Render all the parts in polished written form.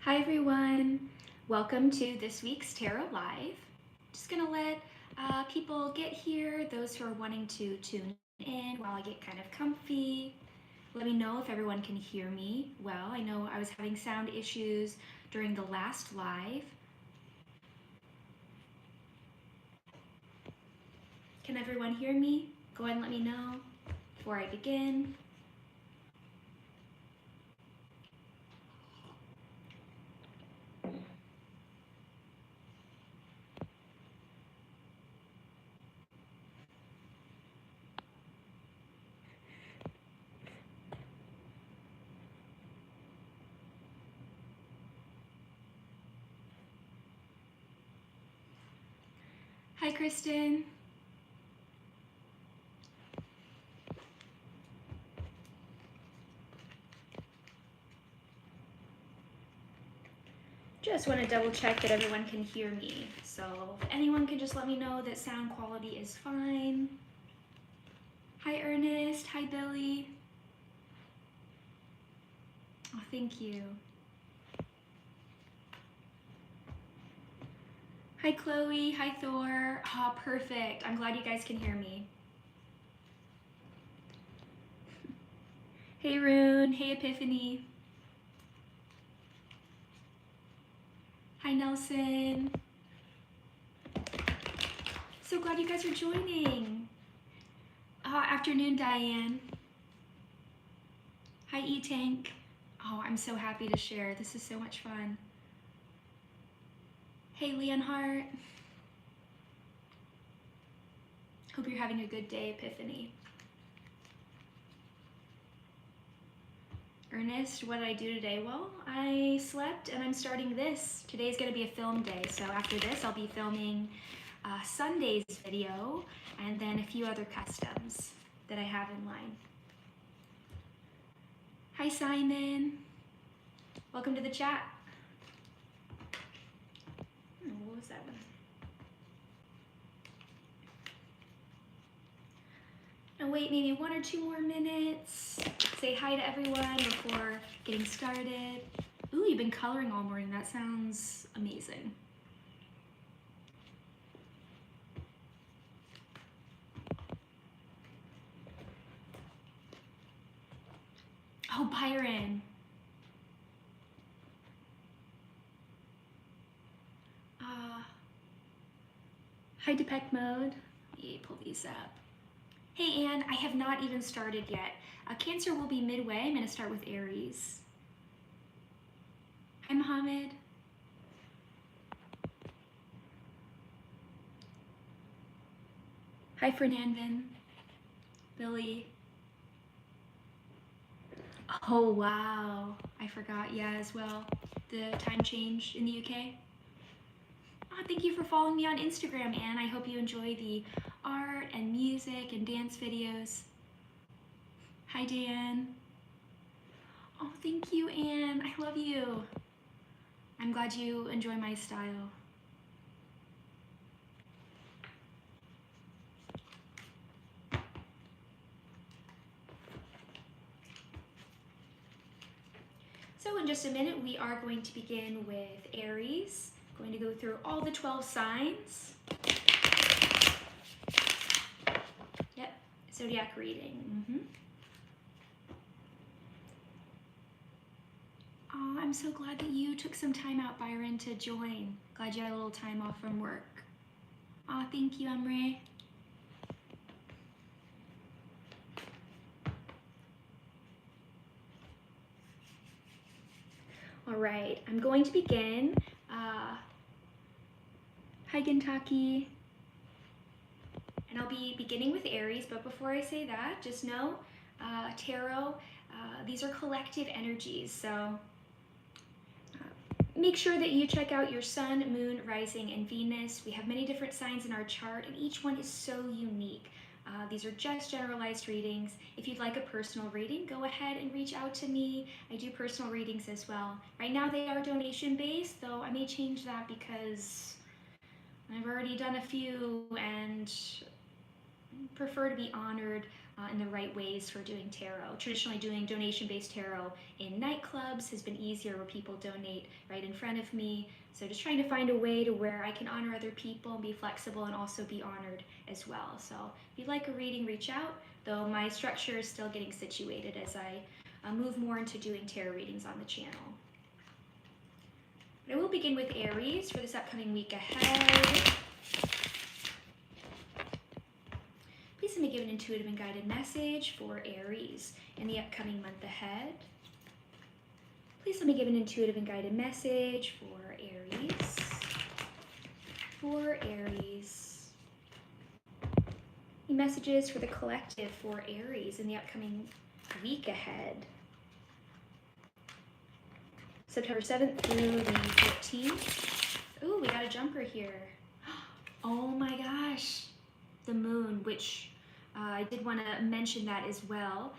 Hi everyone, welcome to this week's Tarot Live. Just gonna let people get here, those who are wanting to tune in while I get kind of comfy. Let me know if everyone can hear me well. I know I was having sound issues during the last live. Can everyone hear me? Go ahead and let me know before I begin. Hi, Kristen. Just want to double check that everyone can hear me. So if anyone can just let me know that sound quality is fine. Hi, Ernest. Hi, Billy. Oh, thank you. Hi, Chloe. Hi, Thor. Oh, perfect. I'm glad you guys can hear me. Hey, Rune. Hey, Epiphany. Hi, Nelson. So glad you guys are joining. Afternoon, Diane. Hi, E-Tank. Oh, I'm so happy to share. This is so much fun. Hey, Leonhardt. Hope you're having a good day, Epiphany. Ernest, what did I do today? Well, I slept and I'm starting this. Today's gonna be a film day, so after this I'll be filming Sunday's video and then a few other customs that I have in line. Hi, Simon. Welcome to the chat. What was that one? And wait maybe 1 or 2 more minutes. Say hi to everyone before getting started. Ooh, you've been coloring all morning. That sounds amazing. Oh, Byron. Hi, Depect Mode. Let me pull these up. Hey, Anne, I have not even started yet. Cancer will be midway. I'm going to start with Aries. Hi, Mohammed. Hi, Fernandin. Billy. Oh, wow. I forgot, yeah, as well. The time change in the UK. Oh, thank you for following me on Instagram, Anne. I hope you enjoy the art and music and dance videos. Hi, Dan. Oh, thank you, Anne. I love you. I'm glad you enjoy my style. So in just a minute, we are going to begin with Aries. Going to go through all the 12 signs. Yep, zodiac reading. Oh, I'm so glad that you took some time out, Byron, to join. Glad you had a little time off from work. Oh, thank you, Emre. All right, I'm going to begin. Hi, Gentaki. And I'll be beginning with Aries, but before I say that, just know, tarot, these are collective energies, so make sure that you check out your sun, moon, rising, and Venus. We have many different signs in our chart, and each one is so unique. These are just generalized readings. If you'd like a personal reading, go ahead and reach out to me. I do personal readings as well. Right now they are donation-based, though I may change that because I've already done a few and prefer to be honored in the right ways for doing tarot. Traditionally, doing donation-based tarot in nightclubs has been easier, where people donate right in front of me. So just trying to find a way to where I can honor other people and be flexible and also be honored as well. So if you'd like a reading, reach out, though my structure is still getting situated as I move more into doing tarot readings on the channel. But I will begin with Aries for this upcoming week ahead. Please let me give an intuitive and guided message for Aries in the upcoming month ahead. Please let me give an intuitive and guided message for Aries. For Aries. Any messages for the collective for Aries in the upcoming week ahead. September 7th through the 14th. Ooh, we got a jumper here. Oh my gosh. The moon, which I did want to mention that as well.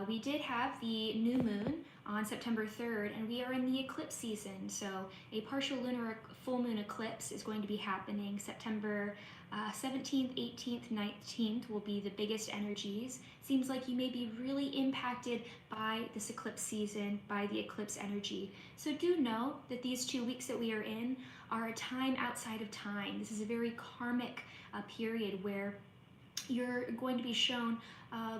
We did have the new moon on September 3rd, and we are in the eclipse season. So a partial lunar full moon eclipse is going to be happening September 17th, 18th, 19th will be the biggest energies. Seems like you may be really impacted by this eclipse season, by the eclipse energy. So do know that these 2 weeks that we are in are a time outside of time. This is a very karmic period where you're going to be shown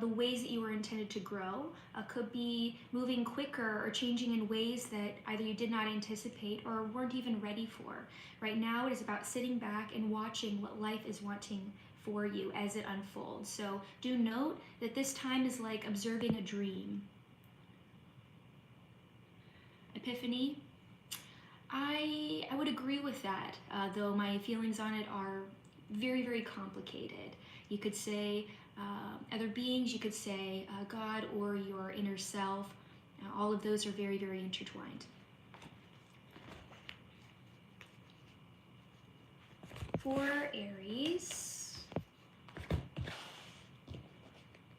the ways that you were intended to grow. Could be moving quicker or changing in ways that either you did not anticipate or weren't even ready for. Right now it is about sitting back and watching what life is wanting for you as it unfolds. So do note that this time is like observing a dream. Epiphany. I would agree with that, though my feelings on it are very, very complicated. You could say other beings, you could say God or your inner self. All of those are very, very intertwined. For Aries,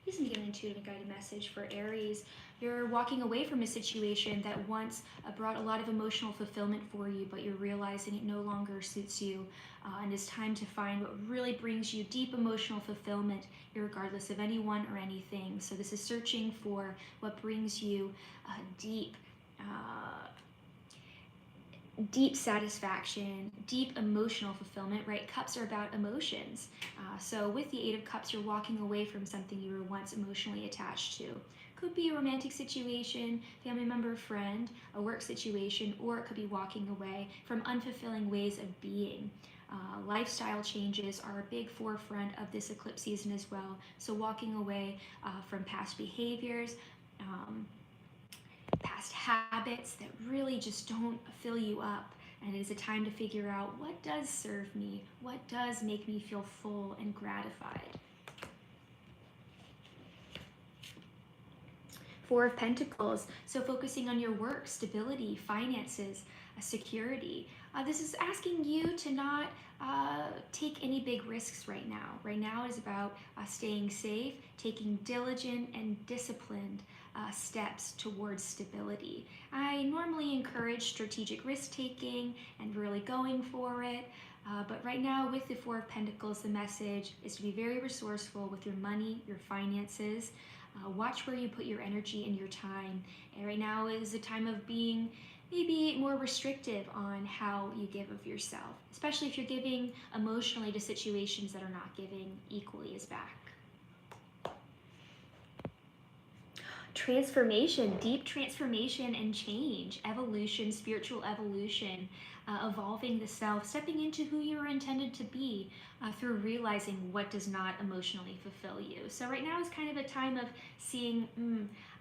please give an intuitive and guided message for Aries. You're walking away from a situation that once brought a lot of emotional fulfillment for you, but you're realizing it no longer suits you, and it's time to find what really brings you deep emotional fulfillment, regardless of anyone or anything. So this is searching for what brings you deep satisfaction, deep emotional fulfillment, right? Cups are about emotions. So with the Eight of Cups, you're walking away from something you were once emotionally attached to. Could be a romantic situation, family member, friend, a work situation, or it could be walking away from unfulfilling ways of being. Lifestyle changes are a big forefront of this eclipse season as well. So walking away from past behaviors, past habits that really just don't fill you up. And it is a time to figure out what does serve me, what does make me feel full and gratified. Four of Pentacles, so focusing on your work, stability, finances, security. This is asking you to not take any big risks right now. Right now it is about staying safe, taking diligent and disciplined steps towards stability. I normally encourage strategic risk-taking and really going for it. But right now with the Four of Pentacles, the message is to be very resourceful with your money, your finances. Watch where you put your energy and your time. And right now is a time of being maybe more restrictive on how you give of yourself, especially if you're giving emotionally to situations that are not giving equally as back. Transformation, deep transformation and change, evolution, spiritual evolution, evolving the self, stepping into who you were intended to be through realizing what does not emotionally fulfill you. So right now is kind of a time of seeing,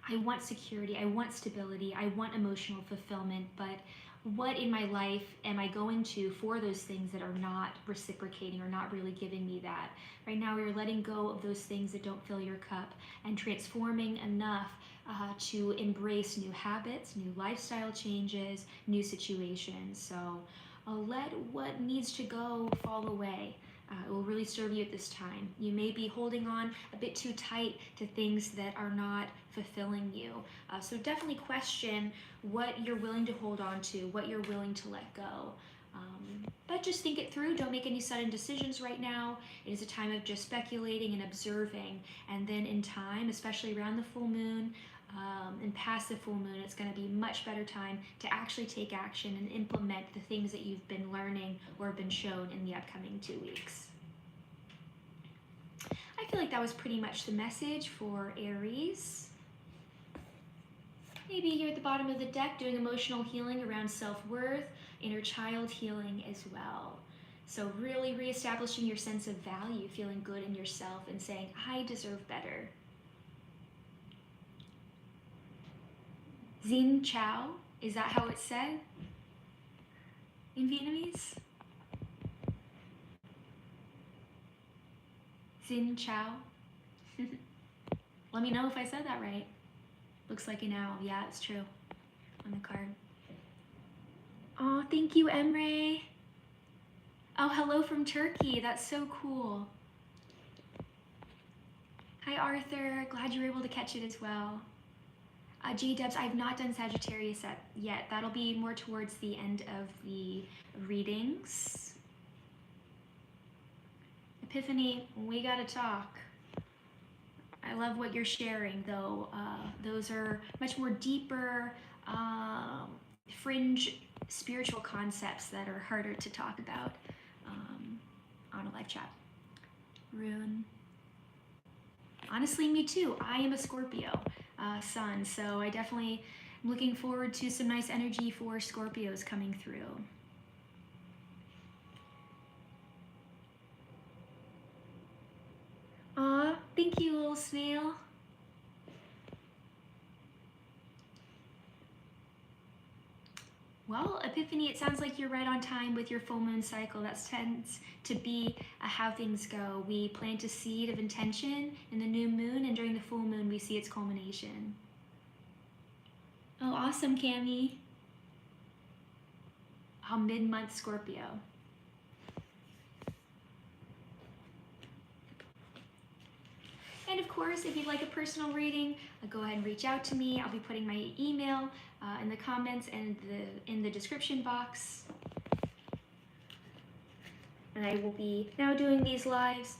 I want security, I want stability, I want emotional fulfillment, but what in my life am I going to for those things that are not reciprocating or not really giving me that? Right now you're letting go of those things that don't fill your cup and transforming enough to embrace new habits, new lifestyle changes, new situations. So let what needs to go fall away. It will really serve you at this time. You may be holding on a bit too tight to things that are not fulfilling you. So definitely question what you're willing to hold on to, what you're willing to let go. But just think it through. Don't make any sudden decisions right now. It is a time of just speculating and observing. And then in time, especially around the full moon and past the full moon, it's going to be much better time to actually take action and implement the things that you've been learning or have been shown in the upcoming 2 weeks. I feel like that was pretty much the message for Aries. Maybe here at the bottom of the deck, doing emotional healing around self-worth, inner child healing as well. So really reestablishing your sense of value, feeling good in yourself and saying, I deserve better. Xin Chao, is that how it's said in Vietnamese? Xin Chao. Let me know if I said that right. Looks like an owl. Yeah, it's true on the card. Oh, thank you, Emre. Oh, hello from Turkey. That's so cool. Hi, Arthur. Glad you were able to catch it as well. J-Dubs, I've not done Sagittarius yet. That'll be more towards the end of the readings. Epiphany, we gotta talk. I love what you're sharing, though. Those are much more deeper, fringe spiritual concepts that are harder to talk about on a live chat. Rune. Honestly, me too. I am a Scorpio sun, so I definitely am looking forward to some nice energy for Scorpios coming through. Aw, thank you, little snail. Well, Epiphany, it sounds like you're right on time with your full moon cycle. That tends to be how things go. We plant a seed of intention in the new moon, and during the full moon, we see its culmination. Oh, awesome, Cami. Oh, mid-month Scorpio. And of course, if you'd like a personal reading, go ahead and reach out to me. I'll be putting my email in the comments and in the description box. And I will be now doing these lives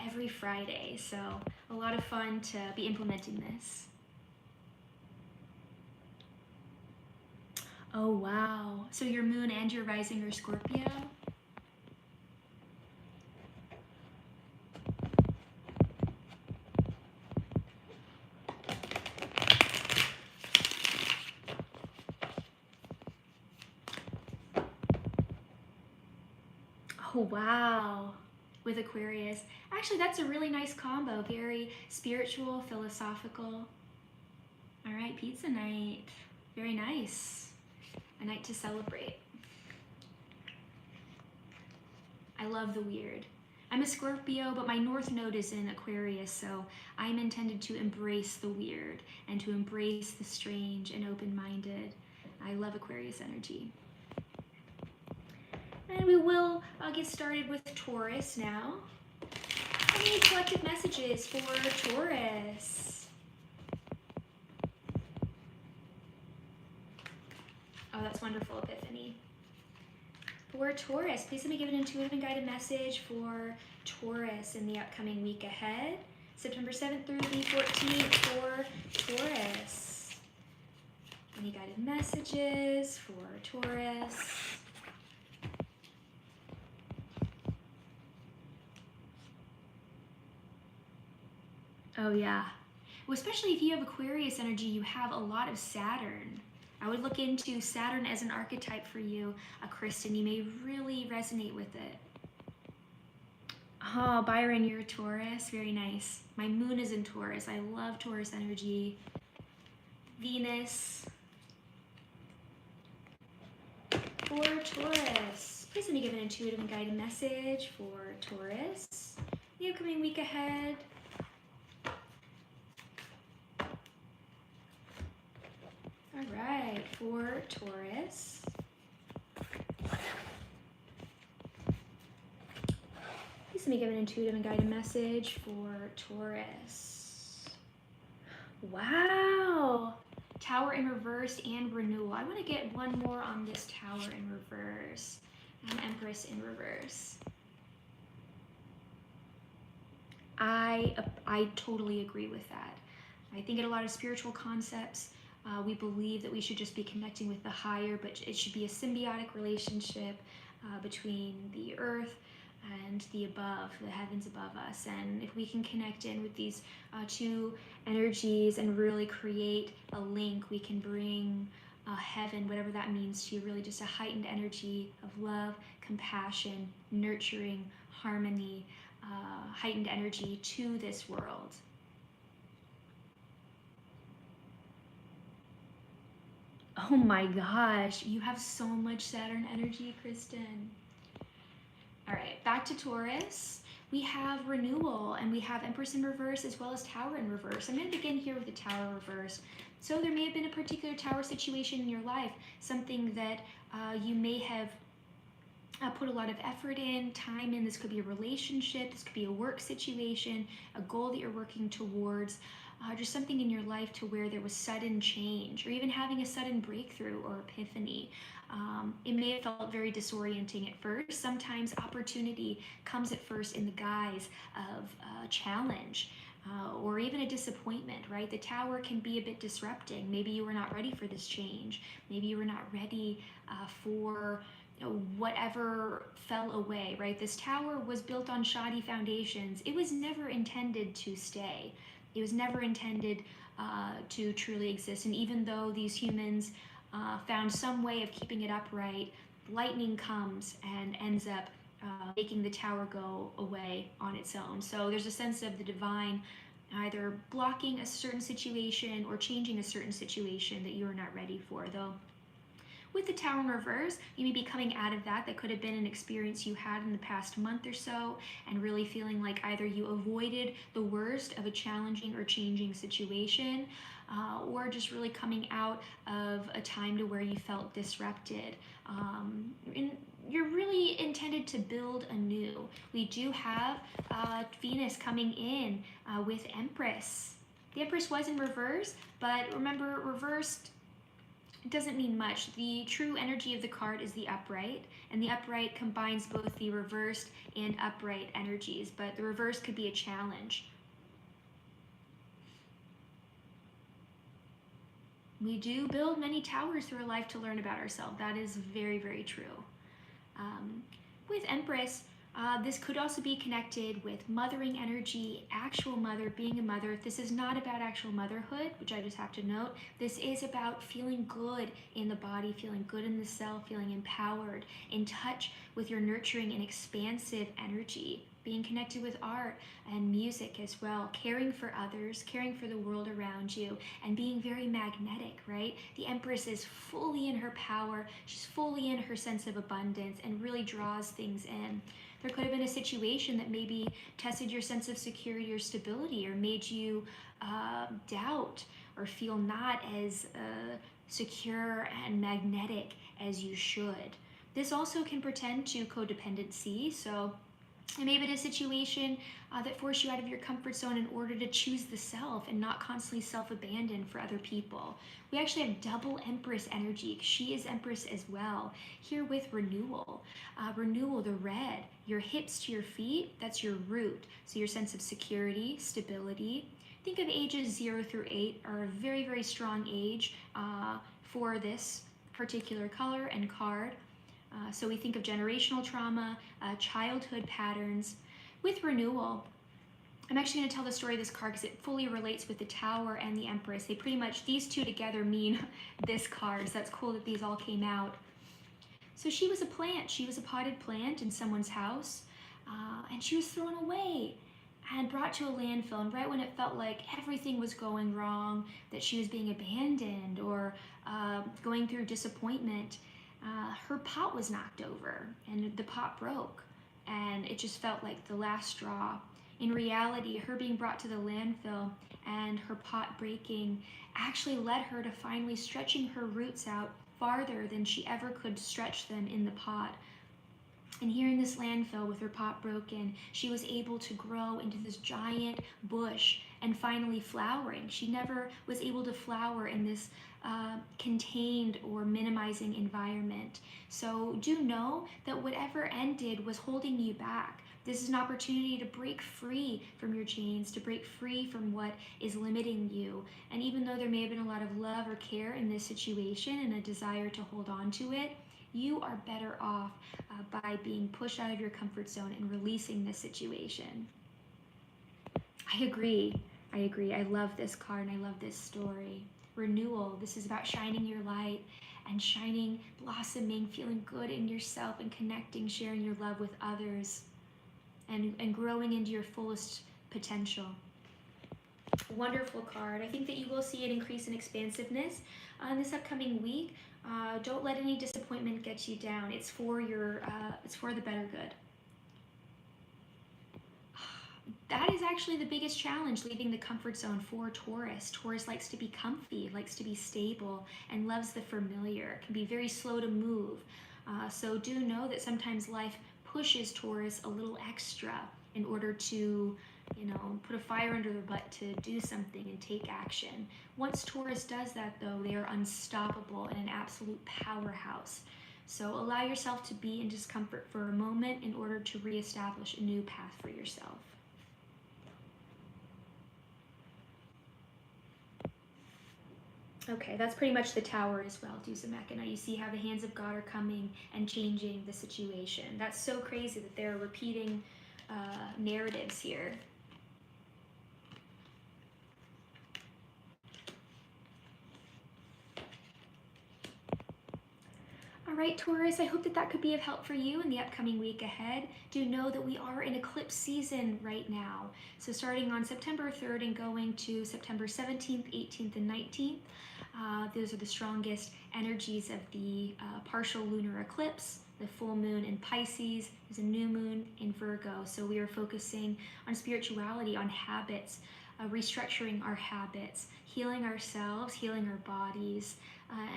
every Friday, so a lot of fun to be implementing this. Oh wow, so your moon and your rising are Scorpio? Oh, wow, with Aquarius. Actually, that's a really nice combo. Very spiritual, philosophical. All right, pizza night. Very nice. A night to celebrate. I love the weird. I'm a Scorpio, but my North Node is in Aquarius, so I'm intended to embrace the weird and to embrace the strange and open-minded. I love Aquarius energy. And we will get started with Taurus now. Any collective messages for Taurus? Oh, that's wonderful, Epiphany. For Taurus, please let me give an intuitive and guided message for Taurus in the upcoming week ahead. September 7th through the 14th for Taurus. Any guided messages for Taurus? Oh yeah. Well, especially if you have Aquarius energy, you have a lot of Saturn. I would look into Saturn as an archetype for you, Kristen. You may really resonate with it. Oh, Byron, you're a Taurus. Very nice. My moon is in Taurus. I love Taurus energy. Venus. For Taurus, please let me give an intuitive and guided message for Taurus. The upcoming week ahead. All right, for Taurus. Please let me give an intuitive and guided message for Taurus. Wow, Tower in reverse and renewal. I want to get one more on this Tower in reverse. and Empress in reverse. I totally agree with that. I think in a lot of spiritual concepts, we believe that we should just be connecting with the higher, but it should be a symbiotic relationship between the earth and the above, the heavens above us. And if we can connect in with these two energies and really create a link, we can bring heaven, whatever that means to you, really just a heightened energy of love, compassion, nurturing, harmony, heightened energy to this world. Oh my gosh, you have so much Saturn energy, Kristen. All right, back to Taurus. We have renewal, and we have Empress in reverse as well as Tower in reverse. I'm going to begin here with the Tower reverse. So there may have been a particular Tower situation in your life, something that you may have put a lot of effort in, time in. This could be a relationship, this could be a work situation, a goal that you're working towards, just something in your life to where there was sudden change, or even having a sudden breakthrough or epiphany. It may have felt very disorienting at first. Sometimes opportunity comes at first in the guise of a challenge. Or even a disappointment, right? The Tower can be a bit disrupting. Maybe you were not ready for this change. Maybe you were not ready for whatever fell away, right? This Tower was built on shoddy foundations. It was never intended to stay. It was never intended to truly exist. And even though these humans found some way of keeping it upright, lightning comes and ends up making the Tower go away on its own. So there's a sense of the divine either blocking a certain situation or changing a certain situation that you are not ready for. Though with the Tower in reverse, you may be coming out of that. That could have been an experience you had in the past month or so, and really feeling like either you avoided the worst of a challenging or changing situation, or just really coming out of a time to where you felt disrupted. You're really intended to build anew. We do have Venus coming in with Empress. The Empress was in reverse, but remember, reversed doesn't mean much. The true energy of the card is the upright, and the upright combines both the reversed and upright energies, but the reverse could be a challenge. We do build many towers through our life to learn about ourselves. That is very, very true. With Empress, this could also be connected with mothering energy, actual mother, being a mother. This is not about actual motherhood, which I just have to note. This is about feeling good in the body, feeling good in the self, feeling empowered, in touch with your nurturing and expansive energy, being connected with art and music as well, caring for others, caring for the world around you, and being very magnetic, right? The Empress is fully in her power, she's fully in her sense of abundance, and really draws things in. There could have been a situation that maybe tested your sense of security or stability, or made you doubt or feel not as secure and magnetic as you should. This also can pretend to codependency, so it may have been a situation that forced you out of your comfort zone in order to choose the self and not constantly self-abandon for other people. We actually have double Empress energy. She is Empress as well. Here with renewal. Renewal, the red, your hips to your feet, that's your root. So your sense of security, stability. Think of ages 0 through 8 are a very, very strong age for this particular color and card. So we think of generational trauma, childhood patterns. With renewal, I'm actually going to tell the story of this card because it fully relates with the Tower and the Empress. They pretty much, these two together mean this card, so that's cool that these all came out. So she was a plant. She was a potted plant in someone's house, and she was thrown away and brought to a landfill. And right when it felt like everything was going wrong, that she was being abandoned or going through disappointment, her pot was knocked over and the pot broke, and it just felt like the last straw. In reality, her being brought to the landfill and her pot breaking actually led her to finally stretching her roots out farther than she ever could stretch them in the pot. And here in this landfill with her pot broken, she was able to grow into this giant bush and finally flowering. She never was able to flower in this contained or minimizing environment. So do know that whatever ended was holding you back. This is an opportunity to break free from your chains, to break free from what is limiting you. And even though there may have been a lot of love or care in this situation and a desire to hold on to it, you are better off by being pushed out of your comfort zone and releasing this situation. I agree. I love this card and I love this story. Renewal. This is about shining your light and shining, blossoming, feeling good in yourself and connecting, sharing your love with others and growing into your fullest potential. Wonderful card. I think that you will see an increase in expansiveness this upcoming week. Don't let any disappointment get you down. It's for the better good. That is actually the biggest challenge, leaving the comfort zone for Taurus. Taurus likes to be comfy, likes to be stable, and loves the familiar. Can be very slow to move. So do know that sometimes life pushes Taurus a little extra in order to, put a fire under their butt to do something and take action. Once Taurus does that, though, they are unstoppable and an absolute powerhouse. So allow yourself to be in discomfort for a moment in order to reestablish a new path for yourself. Okay, that's pretty much the Tower as well, Dusameka. Now you see how the hands of God are coming and changing the situation. That's so crazy that they're repeating narratives here. All right, Taurus, I hope that that could be of help for you in the upcoming week ahead. Do know that we are in eclipse season right now. So starting on September 3rd and going to September 17th, 18th, and 19th, those are the strongest energies of the partial lunar eclipse. The full moon in Pisces is a new moon in Virgo. So we are focusing on spirituality, on habits, restructuring our habits, healing ourselves, healing our bodies,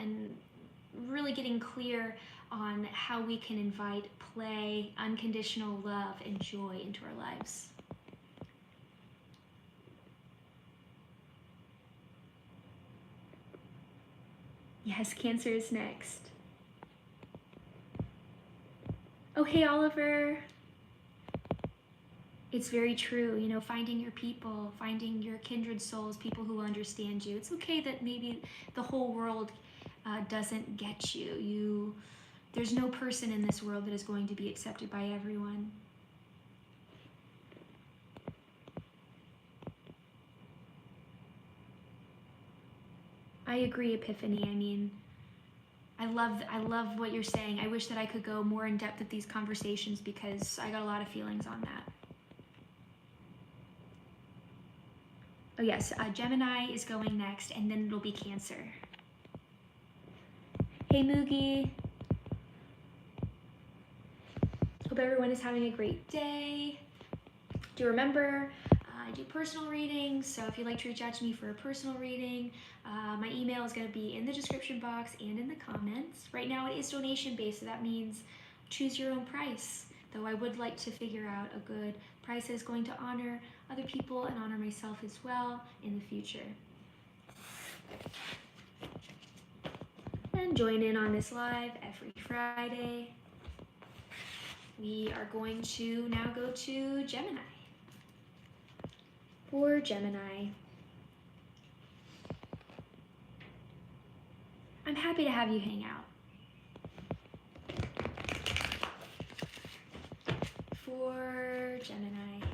and really getting clear on how we can invite play, unconditional love, and joy into our lives. Yes, Cancer is next. Oh, hey, Oliver. It's very true, finding your people, finding your kindred souls, people who understand you. It's okay that maybe the whole world doesn't get you. There's no person in this world that is going to be accepted by everyone. I agree, Epiphany. I mean, I love what you're saying. I wish that I could go more in depth with these conversations because I got a lot of feelings on that. Oh yes, Gemini is going next, and then it'll be Cancer. Hey Moogie. Hope everyone is having a great day. Do remember, I do personal readings, so if you'd like to reach out to me for a personal reading, my email is going to be in the description box and in the comments. Right now it is donation based, so that means choose your own price, though I would like to figure out a good price that is going to honor other people and honor myself as well in the future. And join in on this live every Friday. We are going to now go to Gemini. For Gemini, I'm happy to have you hang out. For Gemini,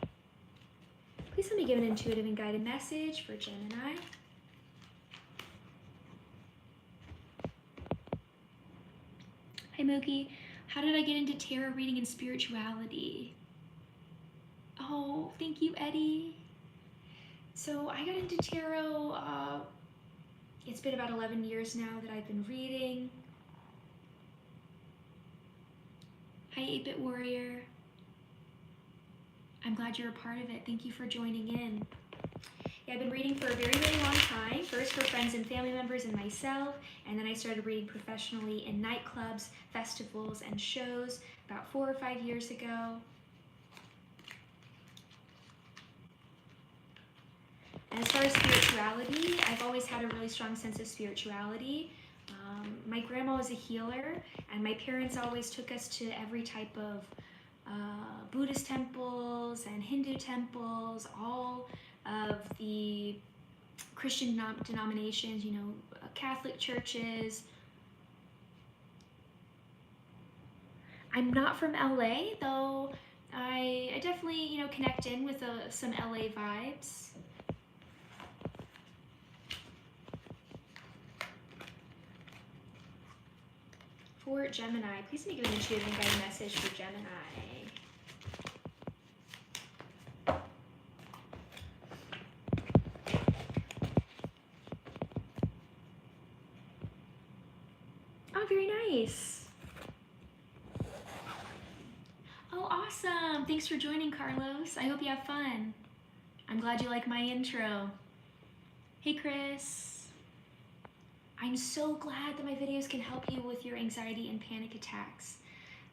please let me give an intuitive and guided message for Gemini. Hi Mookie, how did I get into tarot reading and spirituality? Oh, thank you, Eddie. So I got into tarot, it's been about 11 years now that I've been reading. Hi 8-Bit Warrior. I'm glad you're a part of it. Thank you for joining in. Yeah, I've been reading for a very, very long time. First for friends and family members and myself, and then I started reading professionally in nightclubs, festivals, and shows about 4 or 5 years ago. And as far as spirituality, I've always had a really strong sense of spirituality. My grandma was a healer, and my parents always took us to every type of Buddhist temples and Hindu temples, all of the Christian denominations, you know, Catholic churches. I'm not from LA, though I definitely, you know, connect in with some LA vibes. For Gemini, please make an intuitive and guided message for Gemini. Oh, very nice. Oh, awesome. Thanks for joining, Carlos. I hope you have fun. I'm glad you like my intro. Hey, Chris. I'm so glad that my videos can help you with your anxiety and panic attacks.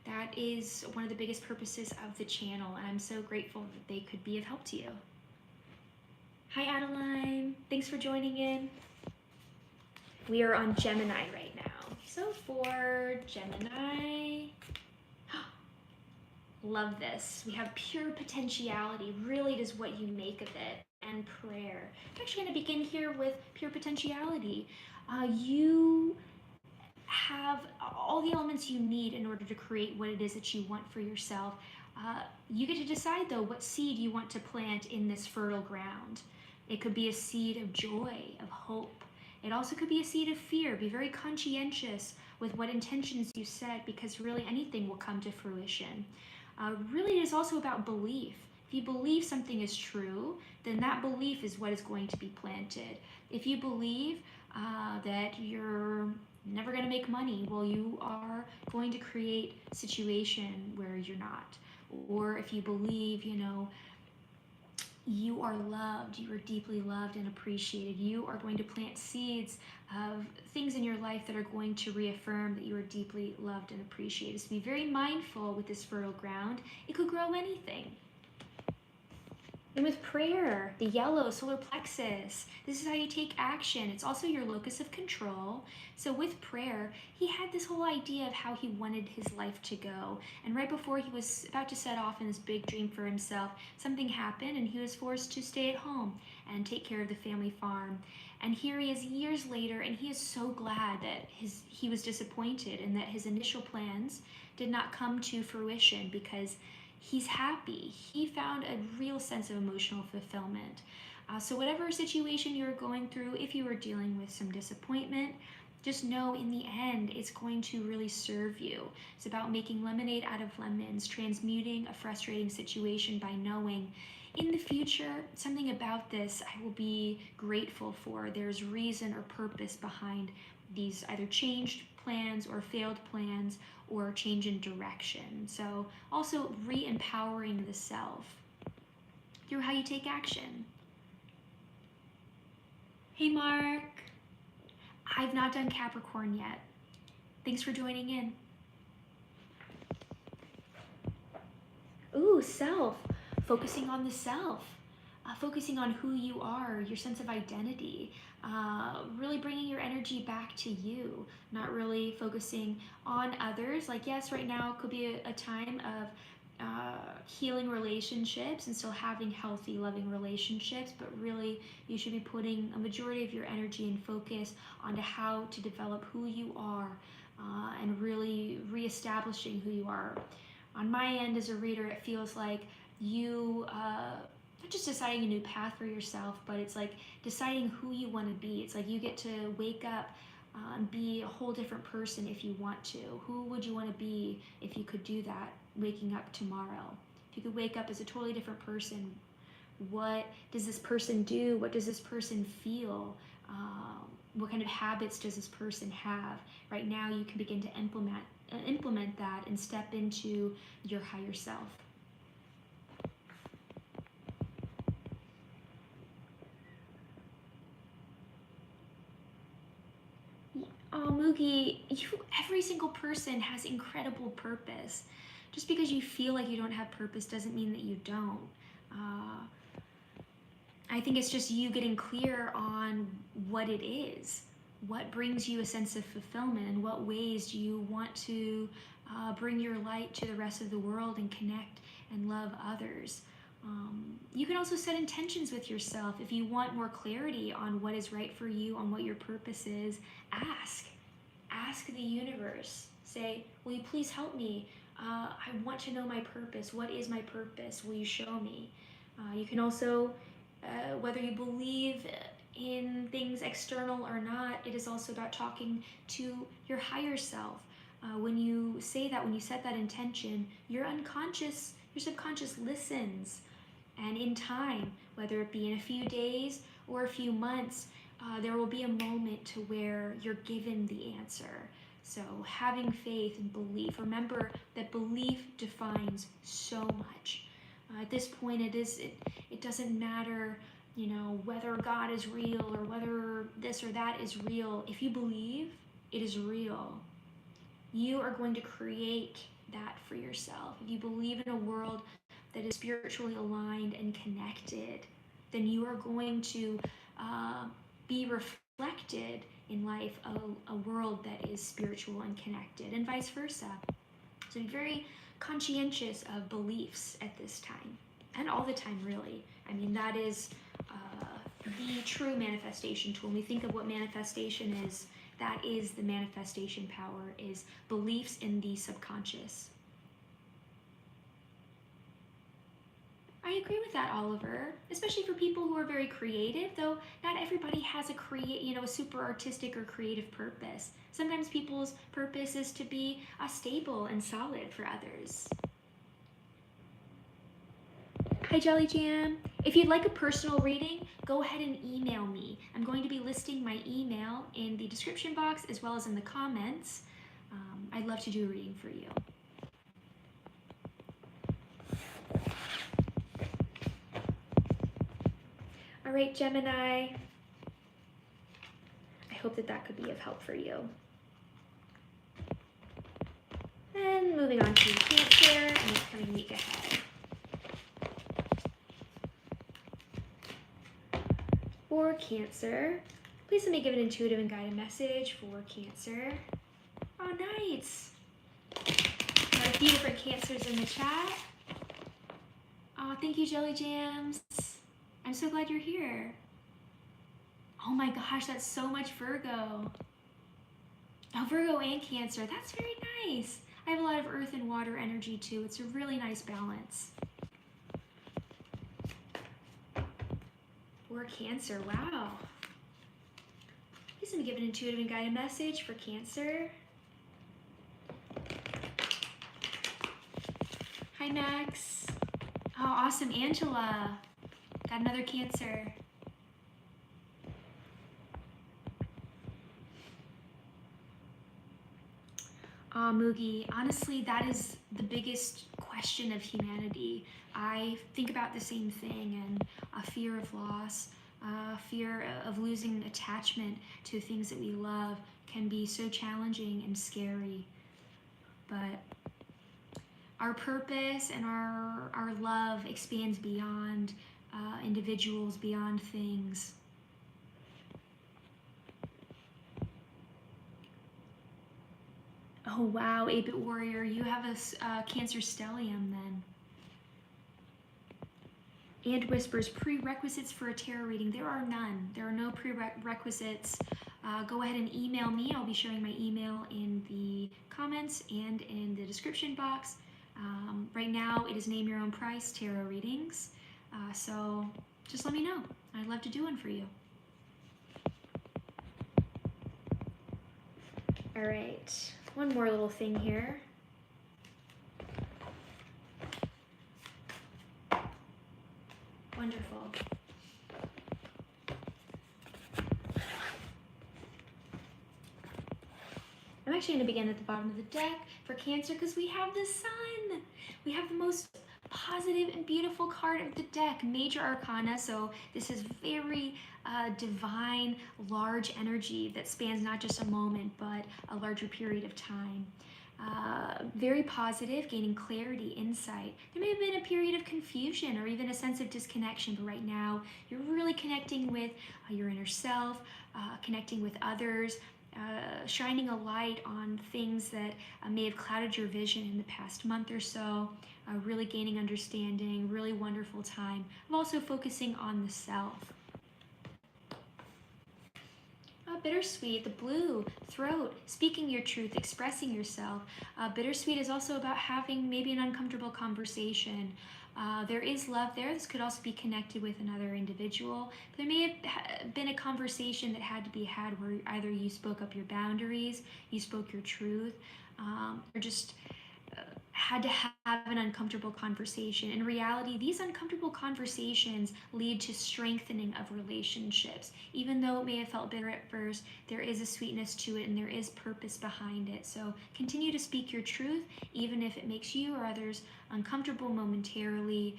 That is one of the biggest purposes of the channel, and I'm so grateful that they could be of help to you. Hi, Adeline. Thanks for joining in. We are on Gemini right now. So for Gemini, love this. We have pure potentiality. Really, it is what you make of it. And prayer. I'm actually going to begin here with pure potentiality. You have all the elements you need in order to create what it is that you want for yourself. You get to decide, though, what seed you want to plant in this fertile ground. It could be a seed of joy, of hope. It also could be a seed of fear. Be very conscientious with what intentions you set, because really anything will come to fruition. Really, it is also about belief. If you believe something is true, then that belief is what is going to be planted. If you believe that you're never going to make money, well, you are going to create a situation where you're not. Or if you believe, you know, you are loved, you are deeply loved and appreciated, you are going to plant seeds of things in your life that are going to reaffirm that you are deeply loved and appreciated. So be very mindful with this fertile ground. It could grow anything. And with prayer, the yellow solar plexus, this is how you take action. It's also your locus of control. So with prayer, he had this whole idea of how he wanted his life to go. And right before he was about to set off in this big dream for himself, something happened and he was forced to stay at home and take care of the family farm. And here he is years later, and he is so glad that he was disappointed and that his initial plans did not come to fruition, because he's happy. He found a real sense of emotional fulfillment. So whatever situation you're going through, if you are dealing with some disappointment, just know in the end, it's going to really serve you. It's about making lemonade out of lemons, transmuting a frustrating situation by knowing in the future, something about this I will be grateful for. There's reason or purpose behind these either changed plans or failed plans or change in direction. So also re-empowering the self through how you take action. Hey Mark, I've not done Capricorn yet. Thanks for joining in. Ooh, self. Focusing on the self. Focusing on who you are, your sense of identity. Really bringing your energy back to you. Not really focusing on others. Like, yes, right now could be a time of healing relationships and still having healthy, loving relationships, but really you should be putting a majority of your energy and focus onto how to develop who you are and really reestablishing who you are. On my end as a reader, it feels like you not just deciding a new path for yourself, but it's like deciding who you want to be. It's like you get to wake up and be a whole different person if you want to. Who would you want to be if you could do that, waking up tomorrow? If you could wake up as a totally different person, what does this person do? What does this person feel? What kind of habits does this person have? Right now you can begin to implement that and step into your higher self. Oh, Moogie, every single person has incredible purpose. Just because you feel like you don't have purpose doesn't mean that you don't. I think it's just you getting clear on what it is. What brings you a sense of fulfillment, and what ways do you want to bring your light to the rest of the world and connect and love others. You can also set intentions with yourself. If you want more clarity on what is right for you, on what your purpose is, ask the universe. Say, will you please help me? I want to know my purpose. What is my purpose? Will you show me? You can also, whether you believe in things external or not, it is also about talking to your higher self. When you say that, when you set that intention, your unconscious, your subconscious listens. And in time, whether it be in a few days or a few months, there will be a moment to where you're given the answer. So having faith and belief, remember that belief defines so much. At this point, it doesn't matter, you know, whether God is real or whether this or that is real. If you believe, it is real. You are going to create that for yourself. If you believe in a world that is spiritually aligned and connected, then you are going to be reflected in life, a world that is spiritual and connected, and vice versa. So be very conscientious of beliefs at this time, and all the time, really. I mean, that is the true manifestation tool. When we think of what manifestation is, that is the manifestation power, is beliefs in the subconscious. I agree with that, Oliver, especially for people who are very creative, though not everybody has a super artistic or creative purpose. Sometimes people's purpose is to be stable and solid for others. Hi, Jelly Jam. If you'd like a personal reading, go ahead and email me. I'm going to be listing my email in the description box as well as in the comments. I'd love to do a reading for you. All right, Gemini. I hope that could be of help for you. And moving on to Cancer and the coming week ahead. For Cancer, please let me give an intuitive and guided message for Cancer. Oh, nice. Got a few different Cancers in the chat. Oh, thank you, Jelly Jams. I'm so glad you're here. Oh my gosh, that's so much Virgo. Oh, Virgo and Cancer, that's very nice. I have a lot of earth and water energy too. It's a really nice balance. For Cancer, wow. Please let me give an intuitive and guided message for Cancer. Hi, Max. Oh, awesome, Angela. Got another Cancer. Moogie, honestly, that is the biggest question of humanity. I think about the same thing, and a fear of loss, fear of losing attachment to things that we love can be so challenging and scary. But our purpose and our love expands beyond individuals, beyond things. Oh wow, 8-Bit Warrior, you have a Cancer stellium then. And Whispers, prerequisites for a tarot reading. There are none. There are no prerequisites. Go ahead and email me. I'll be sharing my email in the comments and in the description box. Right now, it is Name Your Own Price tarot readings. So just let me know. I'd love to do one for you. All right, one more little thing here. Wonderful. I'm actually going to begin at the bottom of the deck for Cancer because we have the Sun. We have the most positive and beautiful card of the deck, Major Arcana. So this is very divine, large energy that spans not just a moment, but a larger period of time. very positive, gaining clarity, insight. There may have been a period of confusion or even a sense of disconnection, but right now you're really connecting with your inner self, connecting with others, shining a light on things that may have clouded your vision in the past month or so, really gaining understanding, really wonderful time. I'm also focusing on the self. Bittersweet, the blue, throat, speaking your truth, expressing yourself. Bittersweet is also about having maybe an uncomfortable conversation. There is love there. This could also be connected with another individual. There may have been a conversation that had to be had where either you spoke up your boundaries, you spoke your truth, or just had to have an uncomfortable conversation. In reality, these uncomfortable conversations lead to strengthening of relationships. Even though it may have felt bitter at first, there is a sweetness to it and there is purpose behind it. So continue to speak your truth, even if it makes you or others uncomfortable momentarily.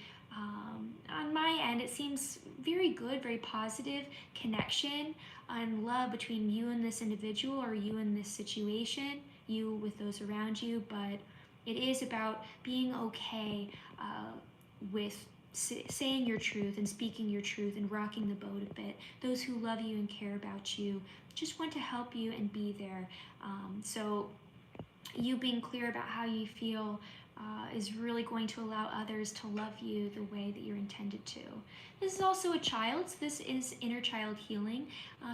On my end, it seems very good, very positive connection and love between you and this individual, or you and this situation, you with those around you, but it is about being okay with saying your truth and speaking your truth and rocking the boat a bit. Those who love you and care about you just want to help you and be there. So you being clear about how you feel is really going to allow others to love you the way that you're intended to. This is also a child. So this is inner child healing,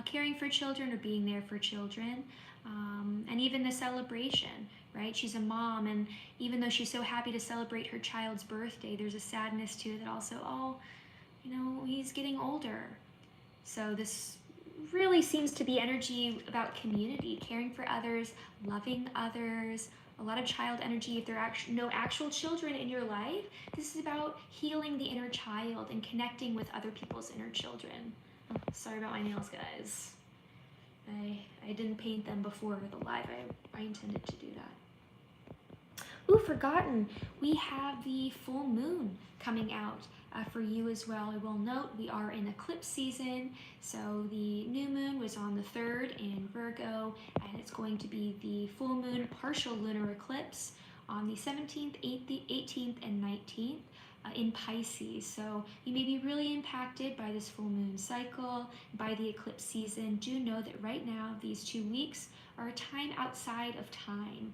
caring for children or being there for children, and even the celebration. Right? She's a mom, and even though she's so happy to celebrate her child's birthday, there's a sadness to it that also, oh, you know, he's getting older. So this really seems to be energy about community, caring for others, loving others, a lot of child energy. If there are no actual children in your life, this is about healing the inner child and connecting with other people's inner children. Oh, sorry about my nails, guys. I didn't paint them before the live. I intended to do that. Ooh, forgotten. We have the full moon coming out for you as well. I will note we are in eclipse season. So the new moon was on the 3rd in Virgo, and it's going to be the full moon partial lunar eclipse on the 17th, 18th, and 19th. In Pisces. So you may be really impacted by this full moon cycle, by the eclipse season. Do know that right now these 2 weeks are a time outside of time.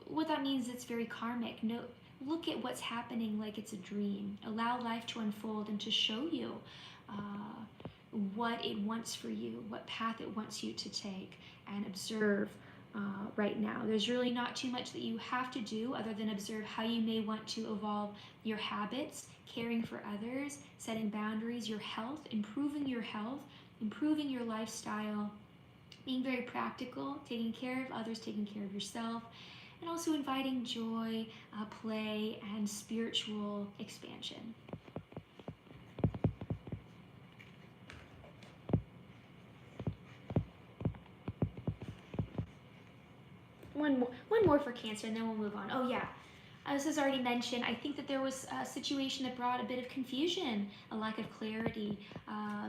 What that means, it's very karmic. Look at what's happening like it's a dream. Allow life to unfold and to show you what it wants for you, what path it wants you to take, and observe right now. There's really not too much that you have to do other than observe how you may want to evolve your habits, caring for others, setting boundaries, your health, improving your lifestyle, being very practical, taking care of others, taking care of yourself, and also inviting joy, play, and spiritual expansion. One more for Cancer, and then we'll move on. Oh yeah, as was already mentioned, I think that there was a situation that brought a bit of confusion, a lack of clarity.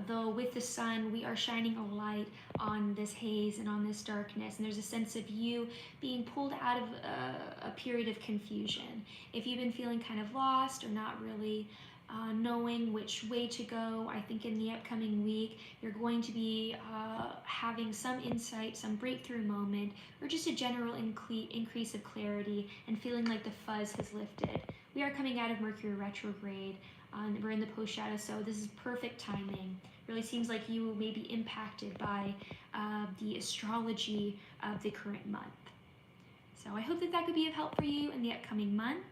Though with the sun, we are shining a light on this haze and on this darkness, and there's a sense of you being pulled out of a period of confusion. If you've been feeling kind of lost or not really knowing which way to go, I think in the upcoming week you're going to be having some insight, some breakthrough moment, or just a general increase of clarity and feeling like the fuzz has lifted. We are coming out of Mercury retrograde. We're in the post-shadow, so this is perfect timing. Really seems like you may be impacted by the astrology of the current month. So I hope that that could be of help for you in the upcoming month.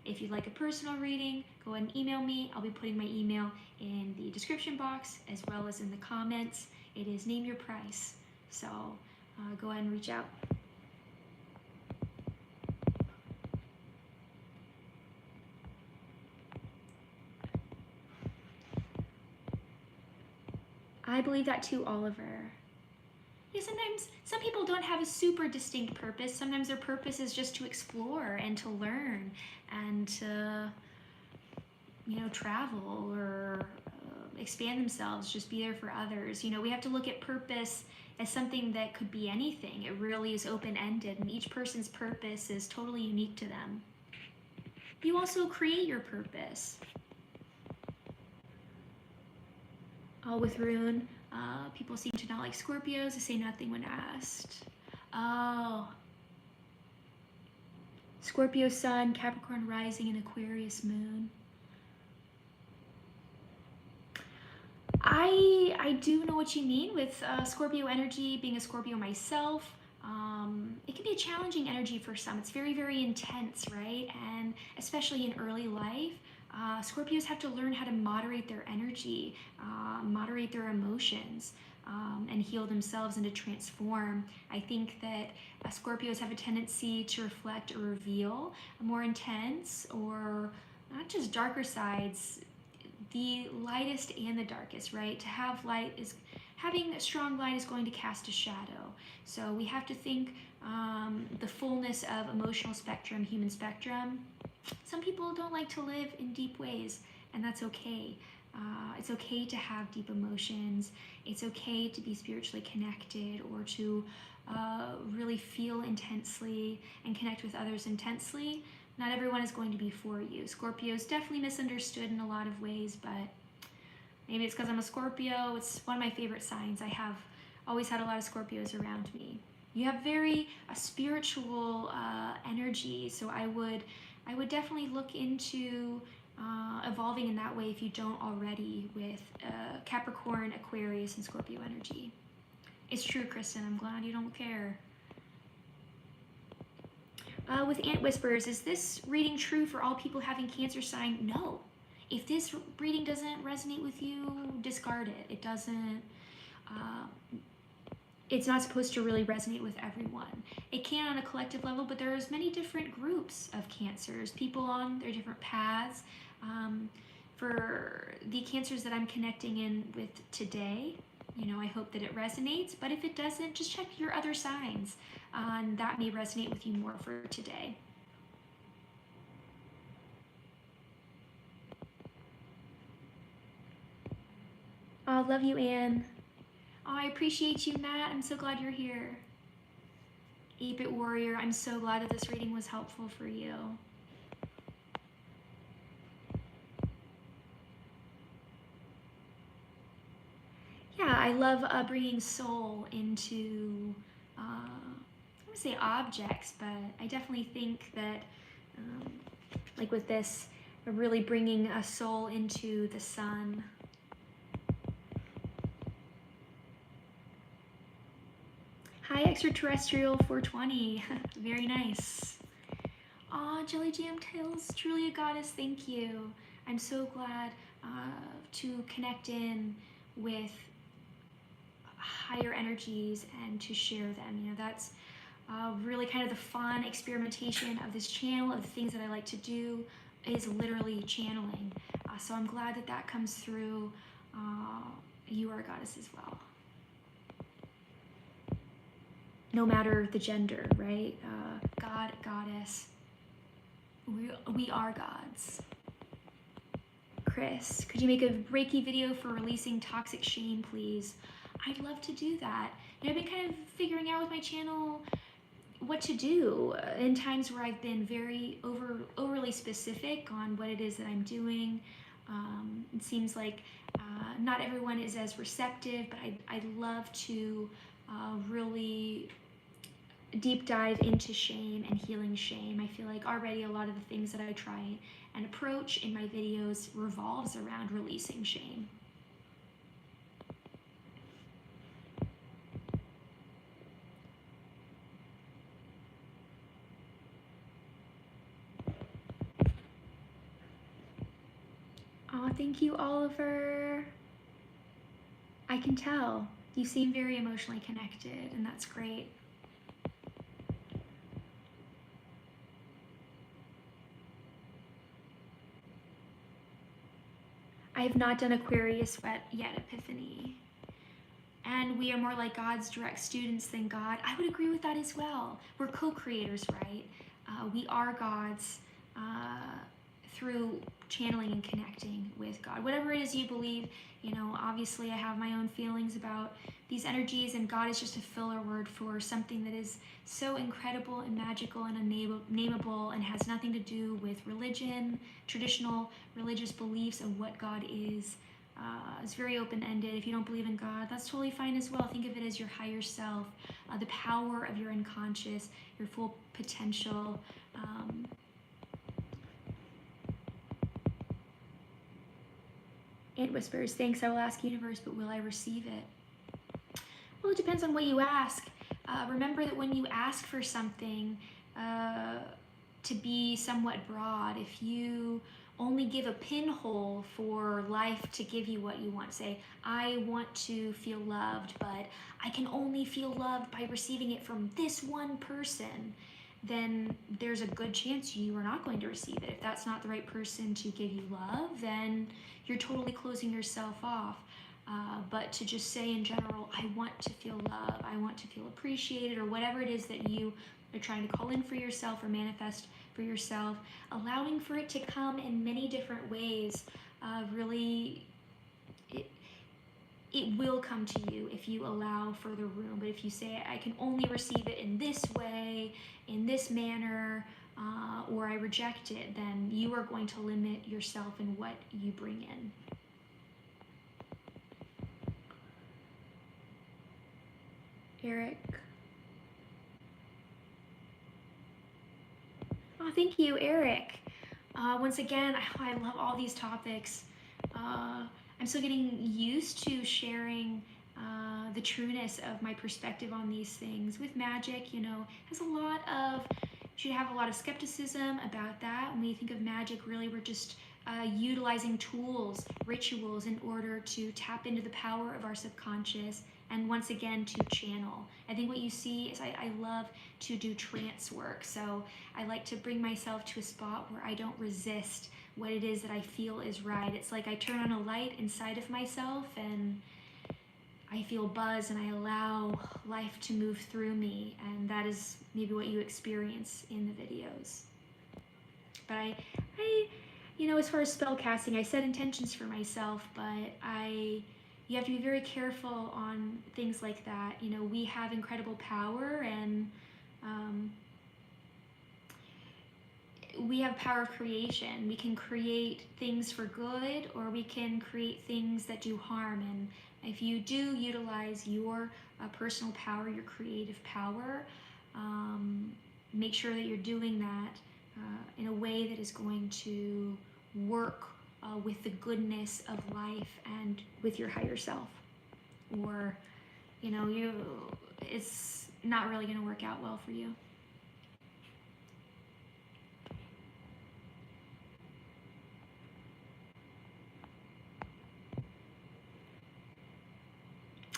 If you'd like a personal reading, go ahead and email me. I'll be putting my email in the description box as well as in the comments. It is Name Your Price. So go ahead and reach out. I believe that too, Oliver. Yeah, sometimes some people don't have a super distinct purpose. Sometimes their purpose is just to explore and to learn and to, you know, travel or expand themselves, just be there for others. You know, we have to look at purpose as something that could be anything. It really is open-ended, and each person's purpose is totally unique to them. You also create your purpose. With Rune, people seem to not like Scorpios. They say nothing when asked. Oh. Scorpio Sun, Capricorn Rising, and Aquarius Moon. I do know what you mean with Scorpio energy. Being a Scorpio myself, it can be a challenging energy for some. It's very, very intense, right? And especially in early life, Scorpios have to learn how to moderate their energy, moderate their emotions, and heal themselves and to transform. I think that Scorpios have a tendency to reflect or reveal more intense or not just darker sides, the lightest and the darkest, right? To have light is, having a strong light is going to cast a shadow. So we have to think the fullness of emotional spectrum, human spectrum. Some people don't like to live in deep ways, and that's okay. It's okay to have deep emotions. It's okay to be spiritually connected or to really feel intensely and connect with others intensely. Not everyone is going to be for you. Scorpio is definitely misunderstood in a lot of ways, but maybe it's because I'm a Scorpio. It's one of my favorite signs. I have always had a lot of Scorpios around me. You have very spiritual energy, so I would definitely look into evolving in that way if you don't already with Capricorn, Aquarius, and Scorpio energy. It's true, Kristen. I'm glad you don't care. With Ant Whispers, is this reading true for all people having Cancer sign? No. If this reading doesn't resonate with you, discard it. It doesn't, it's not supposed to really resonate with everyone. It can on a collective level, but there's many different groups of Cancers, people on their different paths. For the Cancers that I'm connecting in with today, you know, I hope that it resonates, but if it doesn't, just check your other signs. And that may resonate with you more for today. Oh, love you, Anne. Oh, I appreciate you, Matt. I'm so glad you're here. 8-Bit Warrior, I'm so glad that this reading was helpful for you. Yeah, I love bringing soul into, I'm gonna say objects, but I definitely think that, like with this, we're really bringing a soul into the sun. Hi, Extraterrestrial 420. Very nice. Aw, Jelly Jam Tails, truly a goddess, thank you. I'm so glad to connect in with higher energies and to share them. You know, that's really kind of the fun experimentation of this channel, of the things that I like to do, is literally channeling. So I'm glad that that comes through. You are a goddess as well. No matter the gender, right? God, goddess. We are gods. Chris, could you make a Reiki video for releasing toxic shame, please? I'd love to do that. And I've been kind of figuring out with my channel what to do in times where I've been very overly specific on what it is that I'm doing. It seems like not everyone is as receptive, but I'd love to really deep dive into shame and healing shame. I feel like already a lot of the things that I try and approach in my videos revolves around releasing shame. Oh, thank you, Oliver. I can tell. You seem very emotionally connected, and that's great. I have not done Aquarius yet, Epiphany. And we are more like God's direct students than God. I would agree with that as well. We're co-creators, right? We are God's through channeling and connecting with God. Whatever it is you believe, you know, obviously I have my own feelings about these energies, and God is just a filler word for something that is so incredible and magical and unnameable and has nothing to do with religion, traditional religious beliefs of what God is. It's very open-ended. If you don't believe in God, that's totally fine as well. Think of it as your higher self, the power of your unconscious, your full potential. It whispers, thanks, I will ask universe, but will I receive it? Well, it depends on what you ask. Remember that when you ask for something to be somewhat broad, if you only give a pinhole for life to give you what you want, say, I want to feel loved, but I can only feel loved by receiving it from this one person, then there's a good chance you are not going to receive it. If that's not the right person to give you love, then you're totally closing yourself off. But to just say in general, I want to feel love, I want to feel appreciated, or whatever it is that you are trying to call in for yourself or manifest for yourself, allowing for it to come in many different ways, really, it will come to you if you allow further room. But if you say, I can only receive it in this way, in this manner, or I reject it, then you are going to limit yourself in what you bring in. Eric. Oh, thank you, Eric. Once again, I love all these topics. I'm still getting used to sharing the trueness of my perspective on these things. With magic, you know, has a lot of, should have a lot of skepticism about that. When we think of magic, really we're just utilizing tools, rituals in order to tap into the power of our subconscious, and once again to channel. I think what you see is I love to do trance work, so I like to bring myself to a spot where I don't resist what it is that I feel is right. It's like I turn on a light inside of myself and I feel buzz and I allow life to move through me, and that is maybe what you experience in the videos. But I you know, as far as spell casting, I set intentions for myself, but you have to be very careful on things like that. You know, we have incredible power, and we have power of creation. We can create things for good, or we can create things that do harm. And if you do utilize your personal power, your creative power, make sure that you're doing that in a way that is going to work with the goodness of life and with your higher self. Or, you know, it's not really going to work out well for you.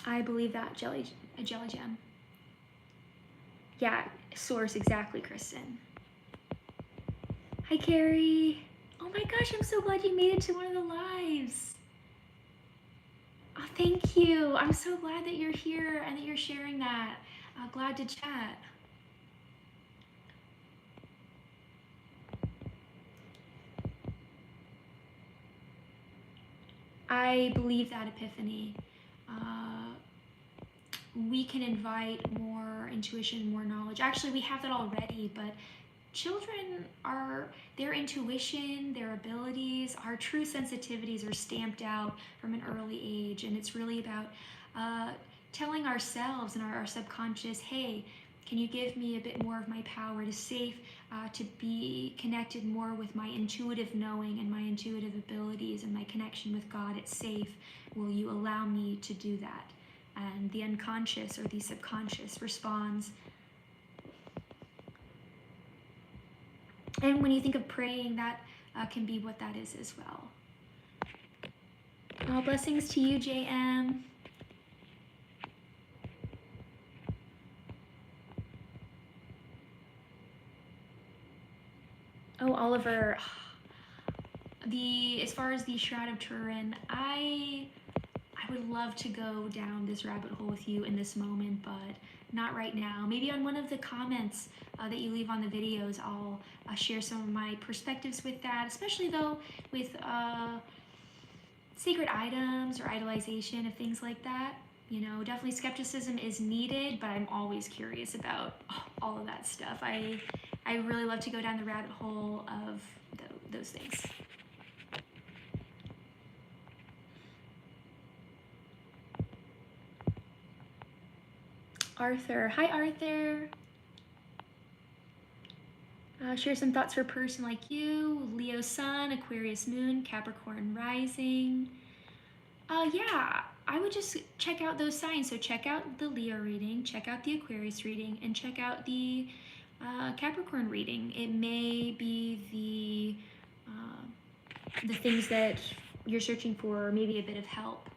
I believe that, a jelly gem. Yeah, source, exactly, Kristen. Hi, Carrie. Oh my gosh, I'm so glad you made it to one of the lives. Oh, thank you. I'm so glad that you're here and that you're sharing that. Glad to chat. I believe that epiphany. We can invite more intuition, more knowledge. Actually, we have that already, but children their intuition, their abilities, our true sensitivities are stamped out from an early age. And it's really about telling ourselves and our subconscious, hey, can you give me a bit more of my power? It is safe to be connected more with my intuitive knowing and my intuitive abilities and my connection with God. It's safe. Will you allow me to do that? And the unconscious or the subconscious responds. And when you think of praying, that can be what that is as well. All blessings to you, JM. Oh, Oliver. As far as the Shroud of Turin, I I would love to go down this rabbit hole with you in this moment, but not right now. Maybe on one of the comments that you leave on the videos, I'll share some of my perspectives with that, especially though with sacred items or idolization of things like that. You know, definitely skepticism is needed, but I'm always curious about all of that stuff. I really love to go down the rabbit hole of those things. Arthur. Hi, Arthur. Share some thoughts for a person like you. Leo Sun, Aquarius Moon, Capricorn Rising. Yeah, I would just check out those signs. So check out the Leo reading, check out the Aquarius reading, and check out the Capricorn reading. It may be the things that you're searching for, or maybe a bit of help.